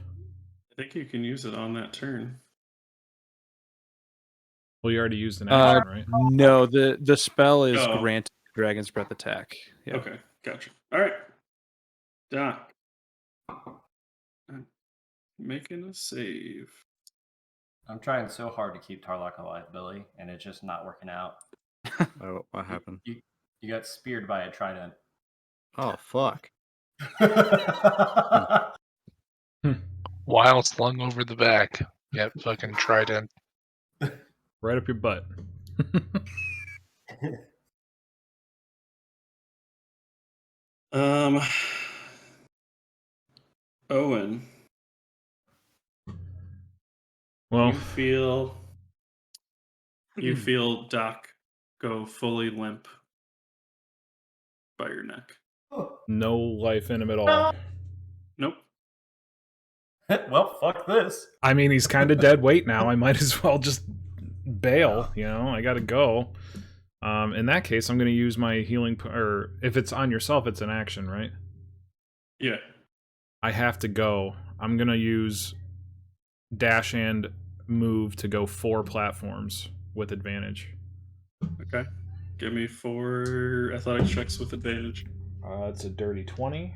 I think you can use it on that turn. Well, you already used an action, right? No, the spell is Oh. granted Dragon's Breath attack. Yeah. Okay, gotcha. Alright. Doc. I'm making a save. I'm trying so hard to keep Tarlock alive, Billy, and it's just not working out. Oh, what happened? You got speared by a trident. Oh, fuck. While slung over the back. Yep, fucking trident. Right up your butt. Owen, Well, you feel Doc go fully limp by your neck. no life in him at all. Nope. Well, fuck this. I mean, he's kind of dead weight now. I might as well just bail. You know, I gotta go. In that case, I'm gonna use my healing. Or if it's on yourself, it's an action, right? Yeah. I have to go. I'm gonna use dash and move to go 4 platforms with advantage. Okay. Give me 4 athletics checks with advantage. It's a dirty 20,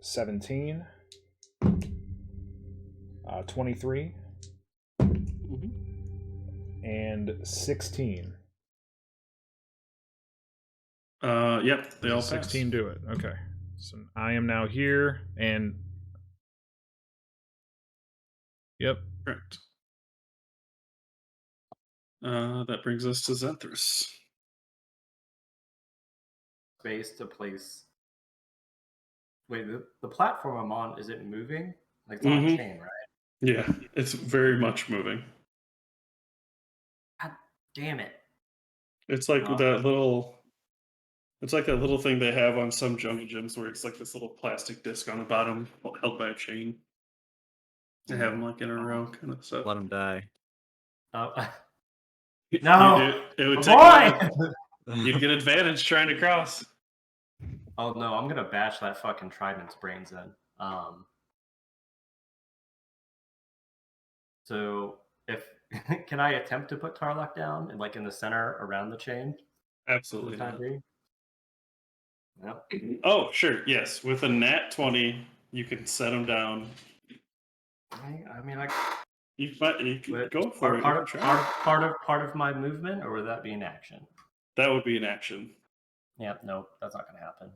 17, 23, and 16. Yep, they all Does a pass. 16 do it? Okay. So I am now here, and yep. Correct. That brings us to Zenthras. Space to place. Wait, the platform I'm on, is it moving? Like it's on a chain, right? Yeah, it's very much moving. God damn it. It's like that little. It's like that little thing they have on some jungle gyms where it's like this little plastic disc on the bottom held by a chain. They have them like in a row, kind of stuff. Let them die. No. It would Boy! take. You'd get advantage trying to cross. Oh no, I'm gonna bash that fucking trident's brains in. So if can I attempt to put Tarlok down and like in the center around the chain? Absolutely For the time not. being? Yep. Oh, sure, yes. With a nat 20, you can set them down. I mean, You can go for it. Part of my movement, or would that be an action? That would be an action. Yeah, nope, that's not going to happen.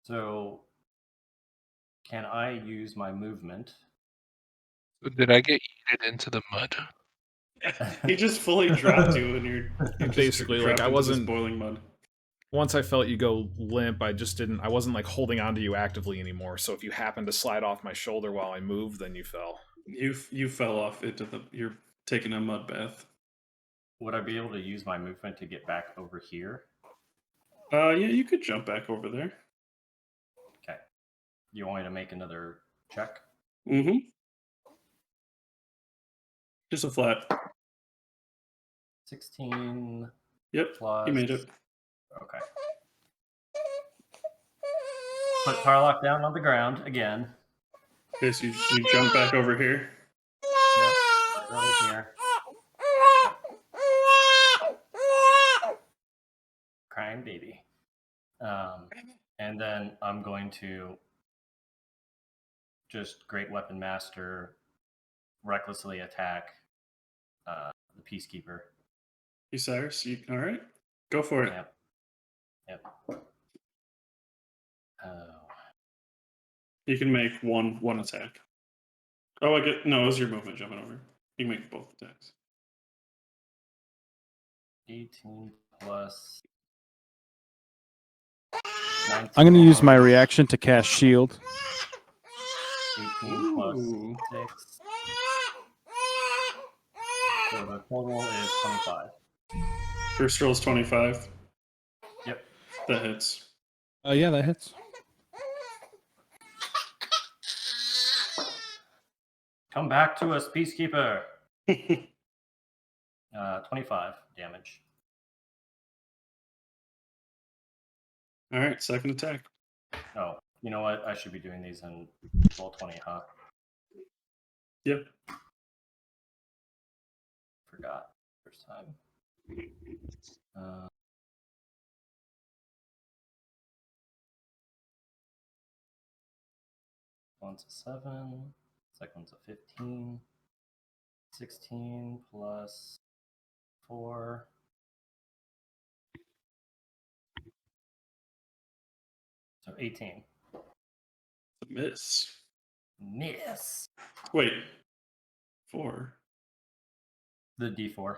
So, can I use my movement? Did I get yeeted into the mud? He just fully dropped you, and you're Basically, like, I into this wasn't- boiling mud. Once I felt you go limp, I wasn't like holding onto you actively anymore. So if you happened to slide off my shoulder while I moved, then you fell. You fell off into the. You're taking a mud bath. Would I be able to use my movement to get back over here? Yeah, you could jump back over there. Okay. You want me to make another check? Mm-hmm. Just a flat. 16. Yep. Plus. You made it. Okay. Put Tarlok down on the ground again. Okay, so you jump back over here. Yep. Right here. Crying baby. And then I'm going to just Great Weapon Master recklessly attack the Peacekeeper. Cyrus, all right? Go for it. Yep. You can make one attack. Oh, it was your movement jumping over. You can make both attacks. 18 plus 19. I'm going to use my reaction to cast shield. 18 plus 6. So the total is 25. First roll is 25. Yep. That hits. Yeah, that hits. Come back to us, Peacekeeper. 25 damage. All right, second attack. Oh, you know what? I should be doing these in roll 20, huh? Yep. Forgot. First time. One's a 7. Second one's a 15. 16 plus 4. So 18. Miss. Miss. Wait. 4. The D4.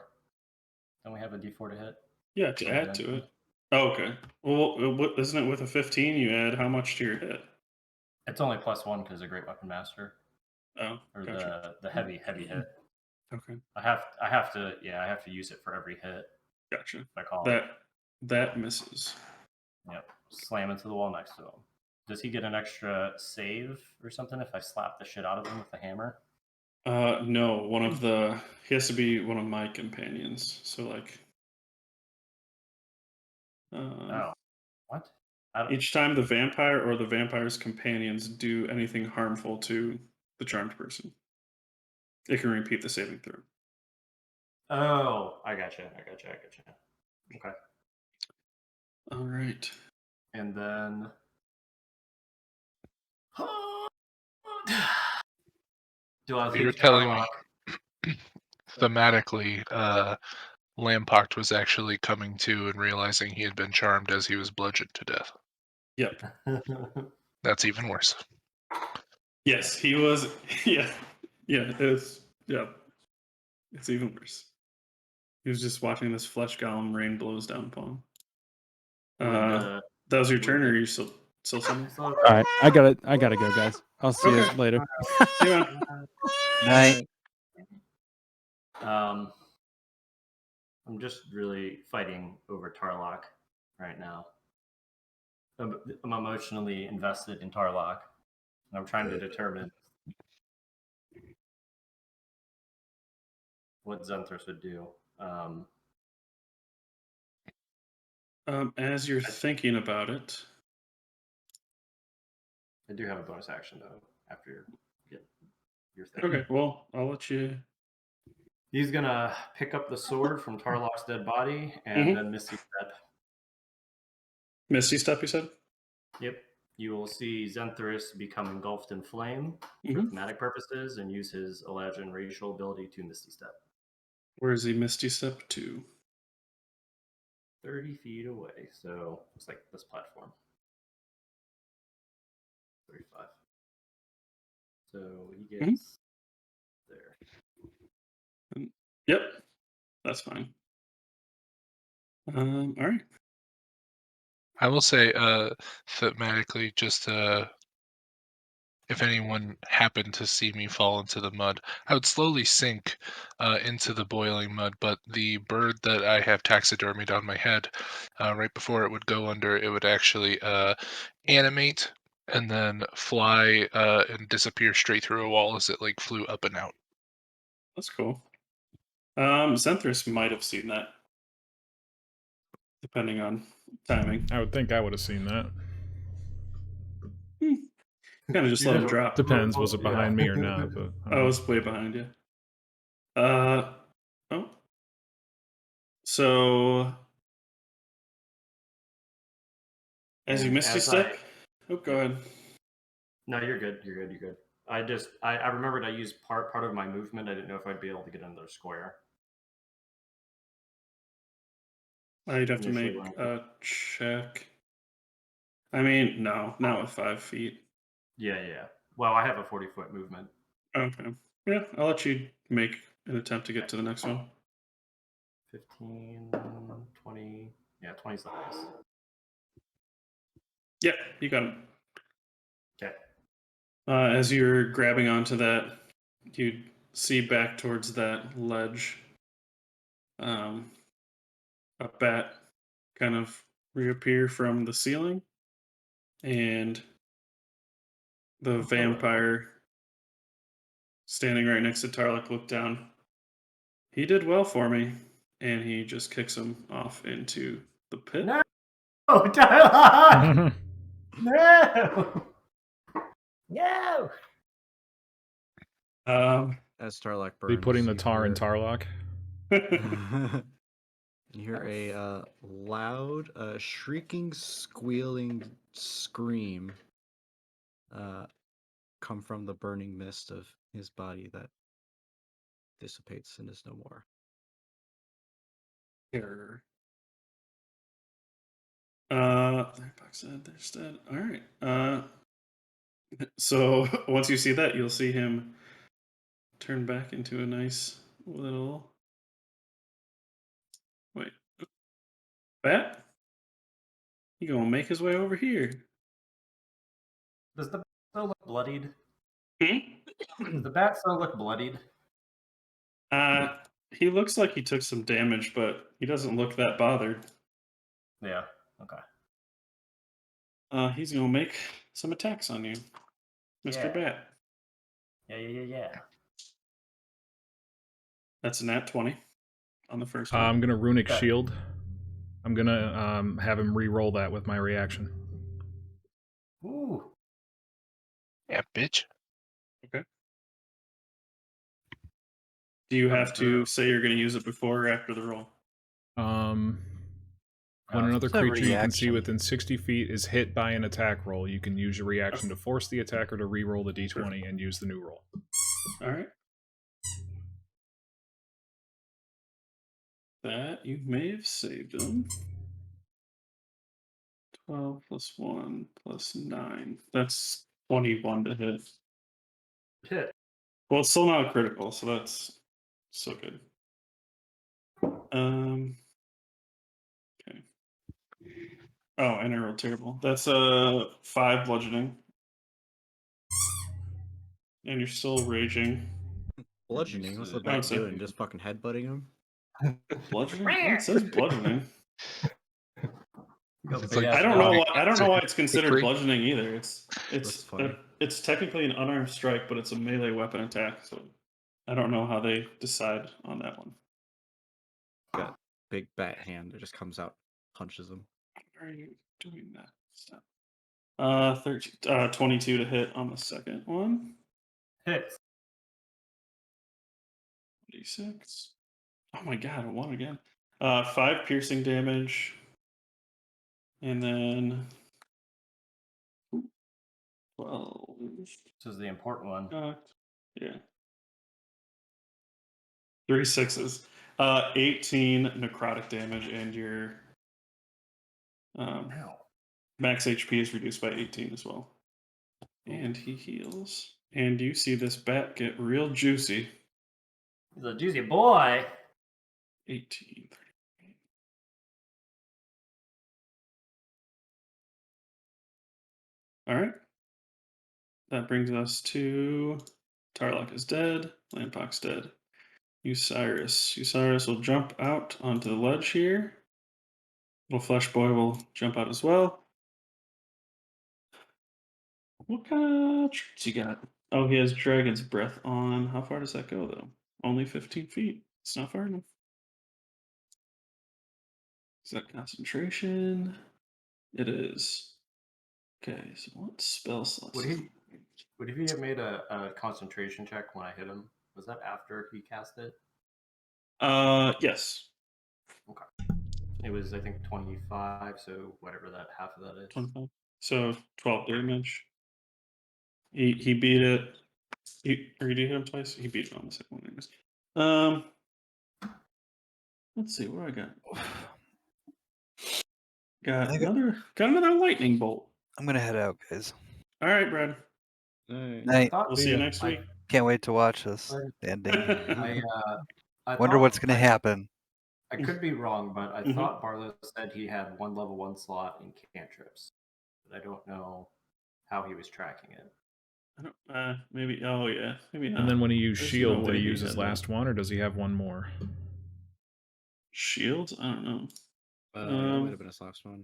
Don't we have a D4 to hit? Yeah, to add to it. Oh, okay. Well, isn't it with a 15? You add how much to your hit? It's only +1 because of Great Weapon Master. Oh, or gotcha. the heavy hit. Okay. I have to use it for every hit. Gotcha. If I call that misses. Yep. Slam into the wall next to him. Does he get an extra save or something if I slap the shit out of him with the hammer? No. He has to be one of my companions. So like. What? Each time the vampire or the vampire's companions do anything harmful to the charmed person, it can repeat the saving throw. Oh, I gotcha. Okay. All right. And then. Do I? You're telling me thematically, Lampocht was actually coming to and realizing he had been charmed as he was bludgeoned to death. Yep. That's even worse. Yes, he was. Yeah. Yeah. It's even worse. He was just watching this flesh golem rain blows down upon him. That was your turn, or are you still summoning? All right, I gotta go, guys. I'll see you Okay. later. See you, man. Night. I'm just really fighting over Tarlock right now. I'm emotionally invested in Tarlock, and I'm trying to determine what Zenthras would do. As you're thinking about it, I do have a bonus action though after your thing. okay. Well, I'll let you. He's gonna pick up the sword from Tarlock's dead body and then Misty Step. Misty Step, you said? Yep. You will see Zenthras become engulfed in flame for thematic purposes and use his Eladrin racial ability to Misty Step. Where is he Misty Step to? 30 feet away. So it's like this platform. 35. So he gets there. Yep. That's fine. All right. I will say, thematically, just if anyone happened to see me fall into the mud, I would slowly sink into the boiling mud, but the bird that I have taxidermied on my head, right before it would go under, it would actually animate and then fly and disappear straight through a wall as it like flew up and out. That's cool. Zenthras might have seen that, depending on timing. I would think I would have seen that. Kind of just let him drop. Depends, was it behind me or not? But I was way behind you. Oh. So, as you Misty Step? Oh, go ahead. No, you're good. You're good. I remembered I used part of my movement. I didn't know if I'd be able to get another square. I'd have to make a check. I mean, no, not with 5 feet. Yeah. Well, I have a 40-foot movement. Okay. Yeah, I'll let you make an attempt to get to the next one. 15, 20. Yeah, 20's the highest. Yeah, you got him. Okay. As you're grabbing onto that, you see back towards that ledge a bat kind of reappear from the ceiling, and the vampire standing right next to Tarlik looked down. He did well for me, and he just kicks him off into the pit. No, Tarlik! No! No! As Tarlock burns, Be putting the you tar in hear- Tarlock. You hear a loud, shrieking, squealing scream come from the burning mist of his body that dissipates and is no more. Terror. There's dead. All right. So once you see that, you'll see him turn back into a nice little. Wait. Bat? He gonna make his way over here. Does the bat still look bloodied? Hmm? Does the bat still look bloodied? He looks like he took some damage, but he doesn't look that bothered. Yeah. Okay. He's gonna make some attacks on you, Mr. Bat. Yeah. That's a nat 20 on the first one. I'm gonna runic shield. I'm gonna have him re-roll that with my reaction. Ooh. Yeah, bitch. Okay. Do you have to say you're going to use it before or after the roll? When another It's a creature you can see reaction. within 60 feet is hit by an attack roll, you can use your reaction to force the attacker to re-roll the d20 and use the new roll. All right. that, you may have saved him. 12 plus 1 plus 9. That's 21 to hit. Hit. Well, it's still not critical, so that's so good. Okay. Oh, and I rolled terrible. That's 5 bludgeoning. And you're still raging. Bludgeoning? What's the Oh, bat sorry. doing? Just fucking headbutting him? Bludgeoning? Well, it says bludgeoning. It's like I don't know. bludgeoning I don't know why it's considered quickly. bludgeoning either. That's funny. It's technically an unarmed strike, but it's a melee weapon attack. So I don't know how they decide on that one. Got big bat hand that just comes out, punches him. Why are you doing that? Stop. 22 to hit on the second one. Hits. 26. Oh my god, I won again. 5 piercing damage. And then 12. This is the important one. Yeah. 3 6s. 18 necrotic damage, and your max HP is reduced by 18 as well. And he heals. And you see this bat get real juicy. He's a juicy boy. 18. All right. That brings us to Tarlok is dead. Lampok's dead. Osiris. Osiris will jump out onto the ledge here. Little flesh boy will jump out as well. What kind of traits you got? Oh, he has Dragon's Breath on. How far does that go, though? Only 15 feet. It's not far enough. Is that concentration? It is. Okay, so what spell slots? Would he have made a concentration check when I hit him? Was that after he cast it? Yes. Okay. It was, I think, 25, so whatever that half of that is. 25. So 12 damage. He beat it. Or did he hit him twice? He beat it on the second one. Let's see, what do I got? Got another lightning bolt. I'm gonna head out, guys. All right, Brad. Night. We'll see you next week. Can't wait to watch this ending. I Wonder what's gonna happen. I could be wrong, but I thought Barlow said he had 1 level 1 slot in cantrips. But I don't know how he was tracking it. I don't. Maybe. Oh yeah. Maybe not. And then when he used There's shield, no did he way use his had last one, or does he have one more? Shields? I don't know. That might have been his last one.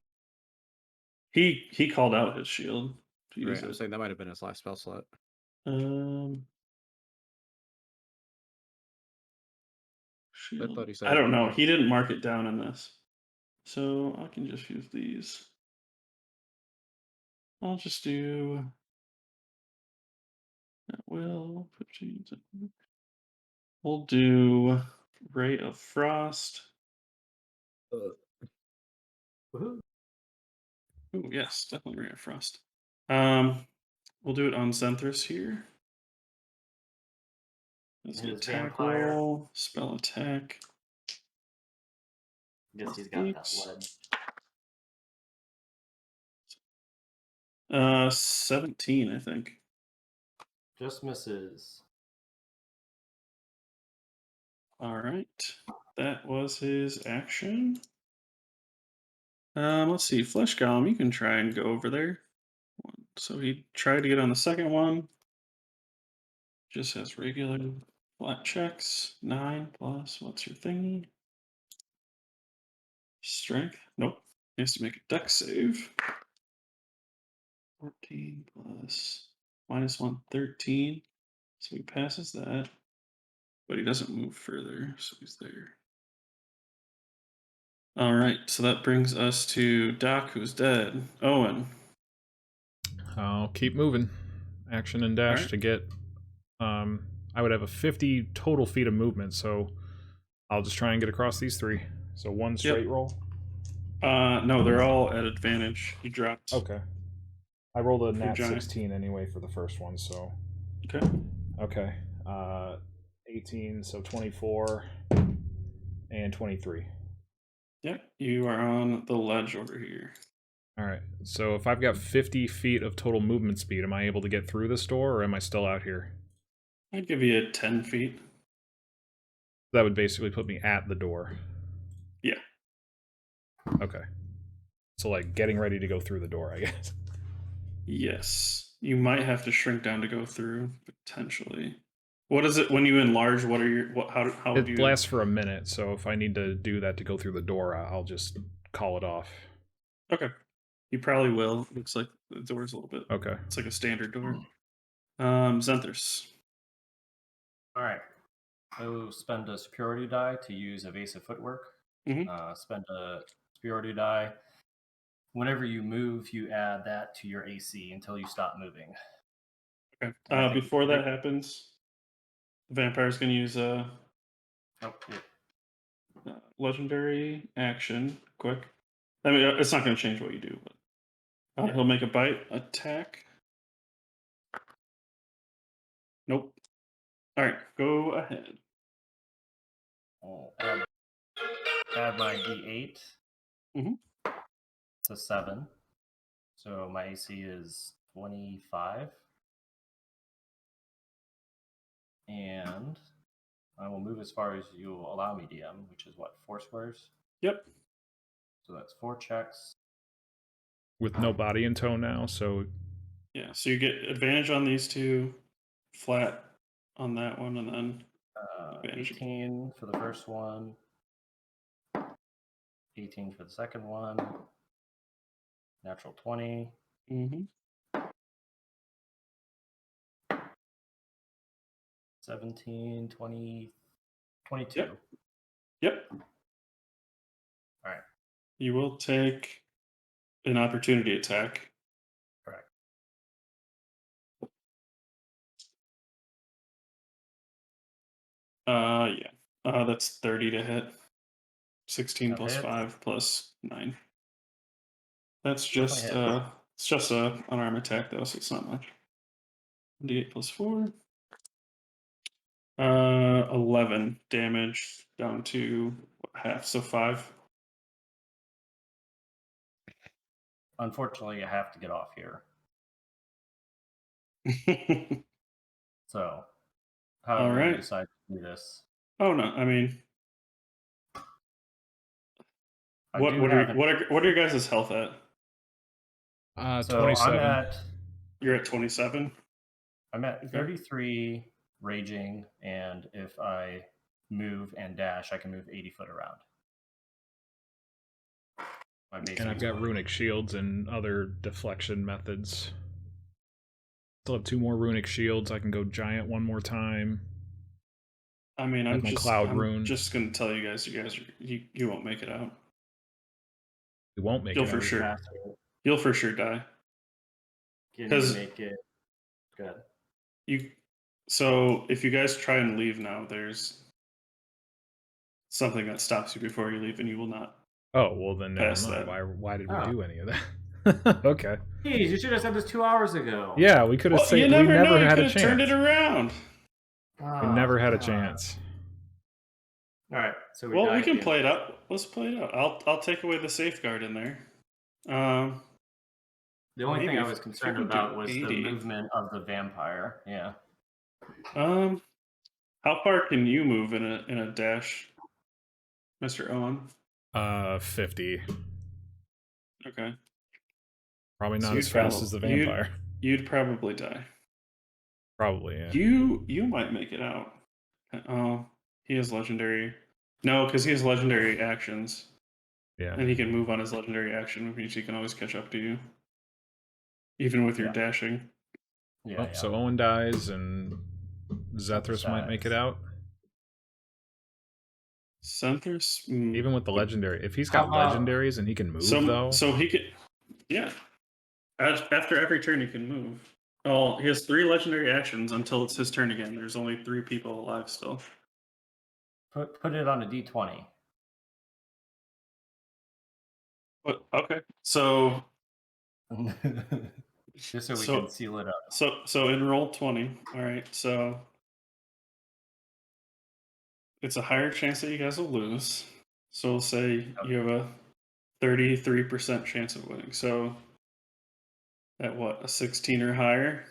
He called out his shield. To use Right, I'm it. saying that might have been his last spell slot. Shield. thought he said I don't know. one. He didn't mark it down in this, so I can just use these. I'll just do. That will 15. We'll do Ray of Frost. Woohoo. Oh yes, definitely Ray of Frost. We'll do it on Zenthras here. That's an His attack vampire. roll, spell attack. Guess he's got that lead. 17, I think. Just misses. All right, that was his action. Let's see, Flesh Golem, you can try and go over there. So he tried to get on the second one. Just has regular flat checks. 9 plus, what's your thingy? Strength? Nope. He has to make a dex save. 14 plus -1, 13. So he passes that. But he doesn't move further, so he's there. All right, so that brings us to Doc, who's dead. Owen. I'll keep moving. Action and dash Alright. to get. I would have a 50 total feet of movement, so I'll just try and get across these 3. So 1 straight roll. No, they're all at advantage. He dropped. Okay. I rolled a nat giant. 16 anyway for the first one, so. Okay. Okay. 18, so 24. and 23. Yep, you are on the ledge over here. All right. So if I've got 50 feet of total movement speed, am I able to get through this door, or am I still out here? I'd give you 10 feet. That would basically put me at the door. Yeah. Okay. So like getting ready to go through the door, I guess. Yes. You might have to shrink down to go through, potentially. What is it when you enlarge? What are your how would It you? lasts for a minute, so if I need to do that to go through the door, I'll just call it off. Okay. You probably will. Looks like the door's a little bit. Okay. It's like a standard door. Zenthers. All right. So spend a superiority die to use evasive footwork. Spend a superiority die. Whenever you move, you add that to your AC until you stop moving. Okay. Before that happens, the vampire's going to use a legendary action. Quick. I mean, it's not going to change what you do, but he'll make a bite attack. Nope. All right, go ahead. I'll add my D8 to 7. So my AC is 25. And I will move as far as you will allow me, DM, which is what, 4 squares? Yep. So that's 4 checks. With no body in tow now, so... Yeah, so you get advantage on these two, flat on that one, and then... 18 for the first one. 18 for the second one. Natural 20. 17, 20, 22. Yep. All right. You will take an opportunity attack. Correct. Yeah. That's 30 to hit. 16 plus hit. 5 plus 9. That's just it's just an unarmed attack though, so it's not much. D8 plus 4. 11 damage down to half, so 5. Unfortunately, I have to get off here. So, however you decide to do this. Oh no, I mean, what are your guys' health at? So 27. You're at 27. I'm at 33 raging, and if I move and dash, I can move 80 foot around. And I've got runic shields and other deflection methods. Still have 2 more runic shields. I can go giant one more time. I mean, I'm just gonna tell you guys, you won't make it out. You won't make it for out. Sure. You'll for sure die. Can you make it good? So if you guys try and leave now, there's something that stops you before you leave, and you will not. Oh, well then never mind. Why did we do any of that? Okay. Jeez, you should have said this 2 hours ago. Yeah, we could have said we never had a chance. Turned it around. We never had a chance. All right, so we can play it out. Let's play it out. I'll take away the safeguard in there. The only thing I was concerned about was the movement of the vampire. Yeah. How far can you move in a dash, Mr. Owen? 50. Okay. Probably not as fast as the vampire. You'd probably die. Probably, yeah. You might make it out. He has legendary. No, because he has legendary actions. Yeah. And he can move on his legendary action, which means he can always catch up to you. Even with your dashing. Yeah, so Owen dies and Zethris might make it out. Zenthers? Even with the legendary. If he's got legendaries and he can move, though. So he could. Yeah. After every turn, he can move. Oh, he has 3 legendary actions until it's his turn again. There's only 3 people alive still. Put it on a D20. Okay. So. Just so we can seal it up. So in roll 20. All right. So it's a higher chance that you guys will lose. So we'll say you have a 33% chance of winning. So at what, a 16 or higher?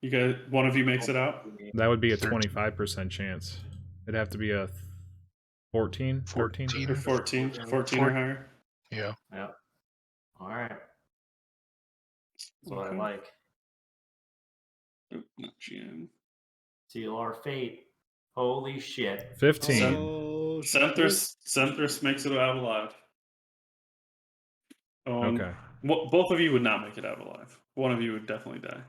You guys, one of you makes it out. That would be a 13. 25% chance. It'd have to be a 14, 13? 14. Or 14, 14 or higher. Yeah. Yeah. All right. That's what I Okay. like. Oh, not GM. Seal our fate. Holy shit. 15. Oh, Zenthras makes it out alive. Okay. Both of you would not make it out alive. One of you would definitely die.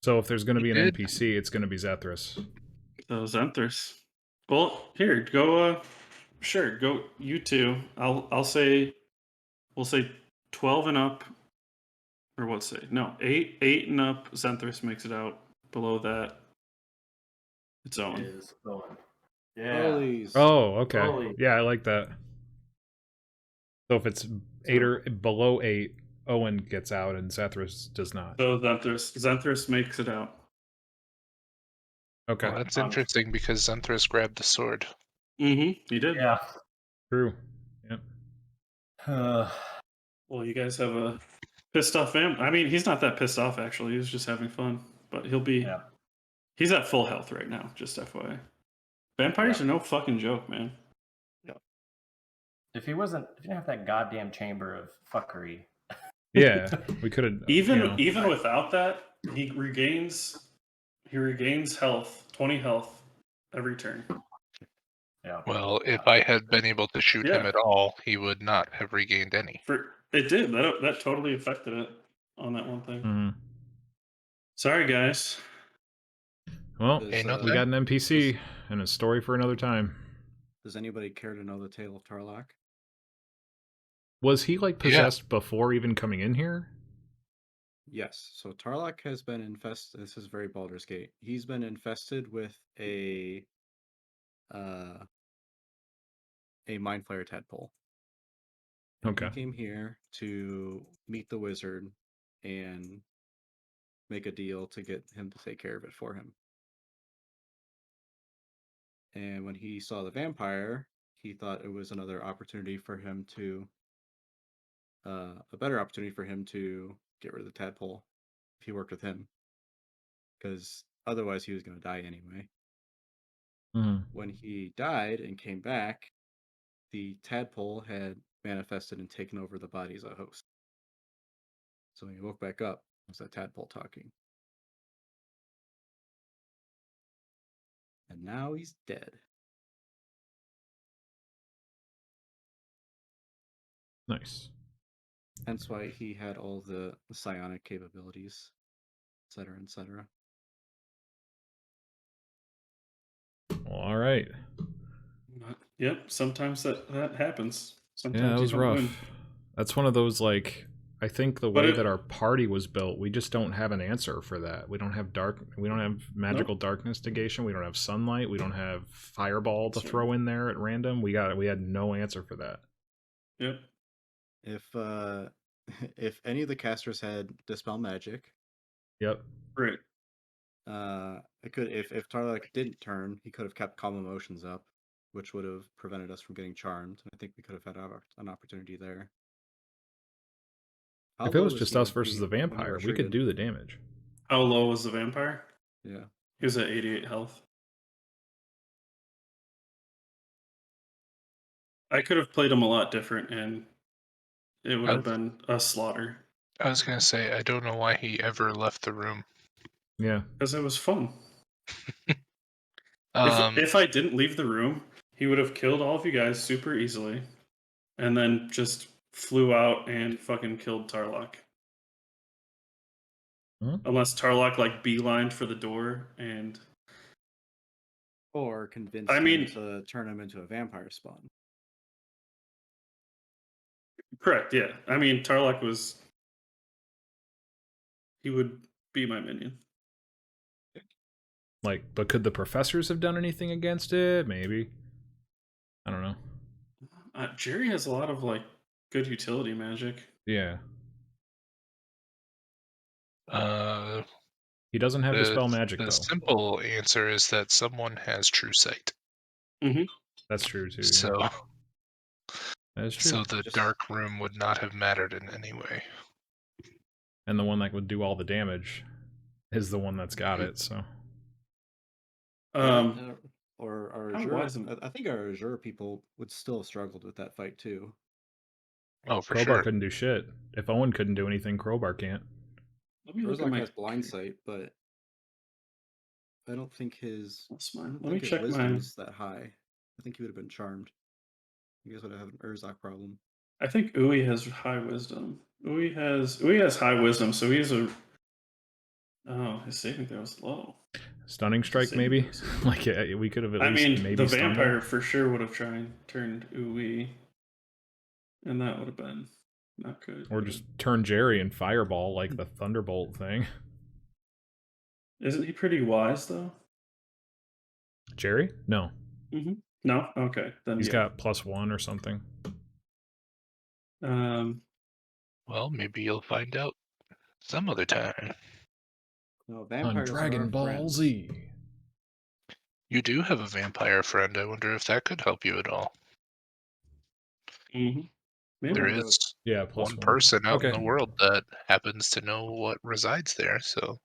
So if there's going to be an did. NPC, it's going to be Zethris. So Zenthras. Well, here, go. Sure, go. You two. I'll say. We'll say 12 and up. Or what say? No, 8 and up. Zenthras makes it out. Below that, it's Owen. Is Owen. Yeah. Holy. Oh, okay. Holy. Yeah, I like that. So if it's 8 or below 8, Owen gets out and Zethris does not. So Zenthras makes it out. Okay. Well, that's interesting because Zenthras grabbed the sword. He did. Yeah. True. Yep. Well, you guys have a pissed off vamp. I mean, he's not that pissed off actually. He's just having fun. But he'll be. Yeah. He's at full health right now. Just FYI. Vampires Yeah. are no fucking joke, man. If he didn't have that goddamn chamber of fuckery. Yeah, we could have. Even without that, he regains health, 20 health every turn. Yeah. Well, if I had been able to shoot him Yeah. at all, he would not have regained any. It did. That totally affected it on that one thing. Mhm. Sorry, guys. Well, Does, Hey, no we got an NPC and a story for another time. Does anybody care to know the tale of Tarlock? Was he like possessed before even coming in here? Yes. So Tarlock has been infested. This is very Baldur's Gate. He's been infested with a mind flayer tadpole. And Okay. He came here to meet the wizard and make a deal to get him to take care of it for him. And when he saw the vampire, he thought it was another opportunity for him to, a better opportunity for him to get rid of the tadpole if he worked with him. Because otherwise he was going to die anyway. Mhm. When he died and came back, the tadpole had manifested and taken over the body as a host. So when he woke back up, it was that tadpole talking. And now he's dead. Nice. Hence why he had all the psionic capabilities, etc., etc. Well, all right. Yep. Sometimes that happens. Sometimes Yeah, that was you don't rough. win. That's one of those, like, I think the But way it- that our party was built, we just don't have an answer for that. We don't have magical darkness negation. We don't have sunlight. We don't have fireball to That's throw in there at random. We had no answer for that. Yep. If any of the casters had dispel magic, Yep. Right. it could if Tarlock didn't turn, he could have kept calm emotions up, which would have prevented us from getting charmed. I think we could have had an opportunity there. How If it low was was just he us when versus he- the when you vampire, were we could shredded? do the damage. How low was the vampire? Yeah. He was at 88 health. I could have played him a lot different, and it would have been a slaughter. I was gonna say, I don't know why he ever left the room. Yeah. Because it was fun. Um, If I didn't leave the room, he would have killed all of you guys super easily, and then just flew out and fucking killed Tarlock. Unless Tarlock like beelined for the door and. Or convinced him to turn him into a vampire spawn. Correct. Yeah. I mean, Tarlock was. He would be my minion. Like, but could the professors have done anything against it? Maybe. I don't know. Jerry has a lot of like good utility magic. Yeah. He doesn't have Dispel Magic, The though. simple answer is that someone has true sight. That's true, too. So, Yeah. That is true. so the dark room would not have mattered in any way. And the one that would do all the damage is the one that's got it, so. Or our How Azure, wise am- I think our Azure people would still have struggled with that fight too. Oh, for Crowbar sure. couldn't do shit. If Owen couldn't do anything, Crowbar can't. Let me look at Urzak my has blind sight, but I don't think his. That's mine. I don't Let me think his check wisdom my. is that high. I think he would have been charmed. You guys would have an Urzak problem. I think Uwe has high wisdom. Uwe has high wisdom, so he's a. Oh, his saving throw is low. Stunning strike, Saving maybe? throws is- Like, we could have at I least mean, maybe the stunned him. vampire for sure would have turned Uwe, and that would have been not good. Or just turn Jerry and fireball like the Thunderbolt thing. Isn't he pretty wise though? Jerry? No. No. Okay, then He's yeah. got +1 or something. Well, maybe you'll find out some other time. No, On vampires Dragon are Ball friends. Z. You do have a vampire friend. I wonder if that could help you at all. Maybe. There is Yeah, one +1. person out in Okay. the world that happens to know what resides there, so.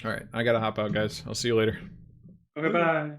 All right, I gotta hop out, guys. I'll see you later. Okay, bye.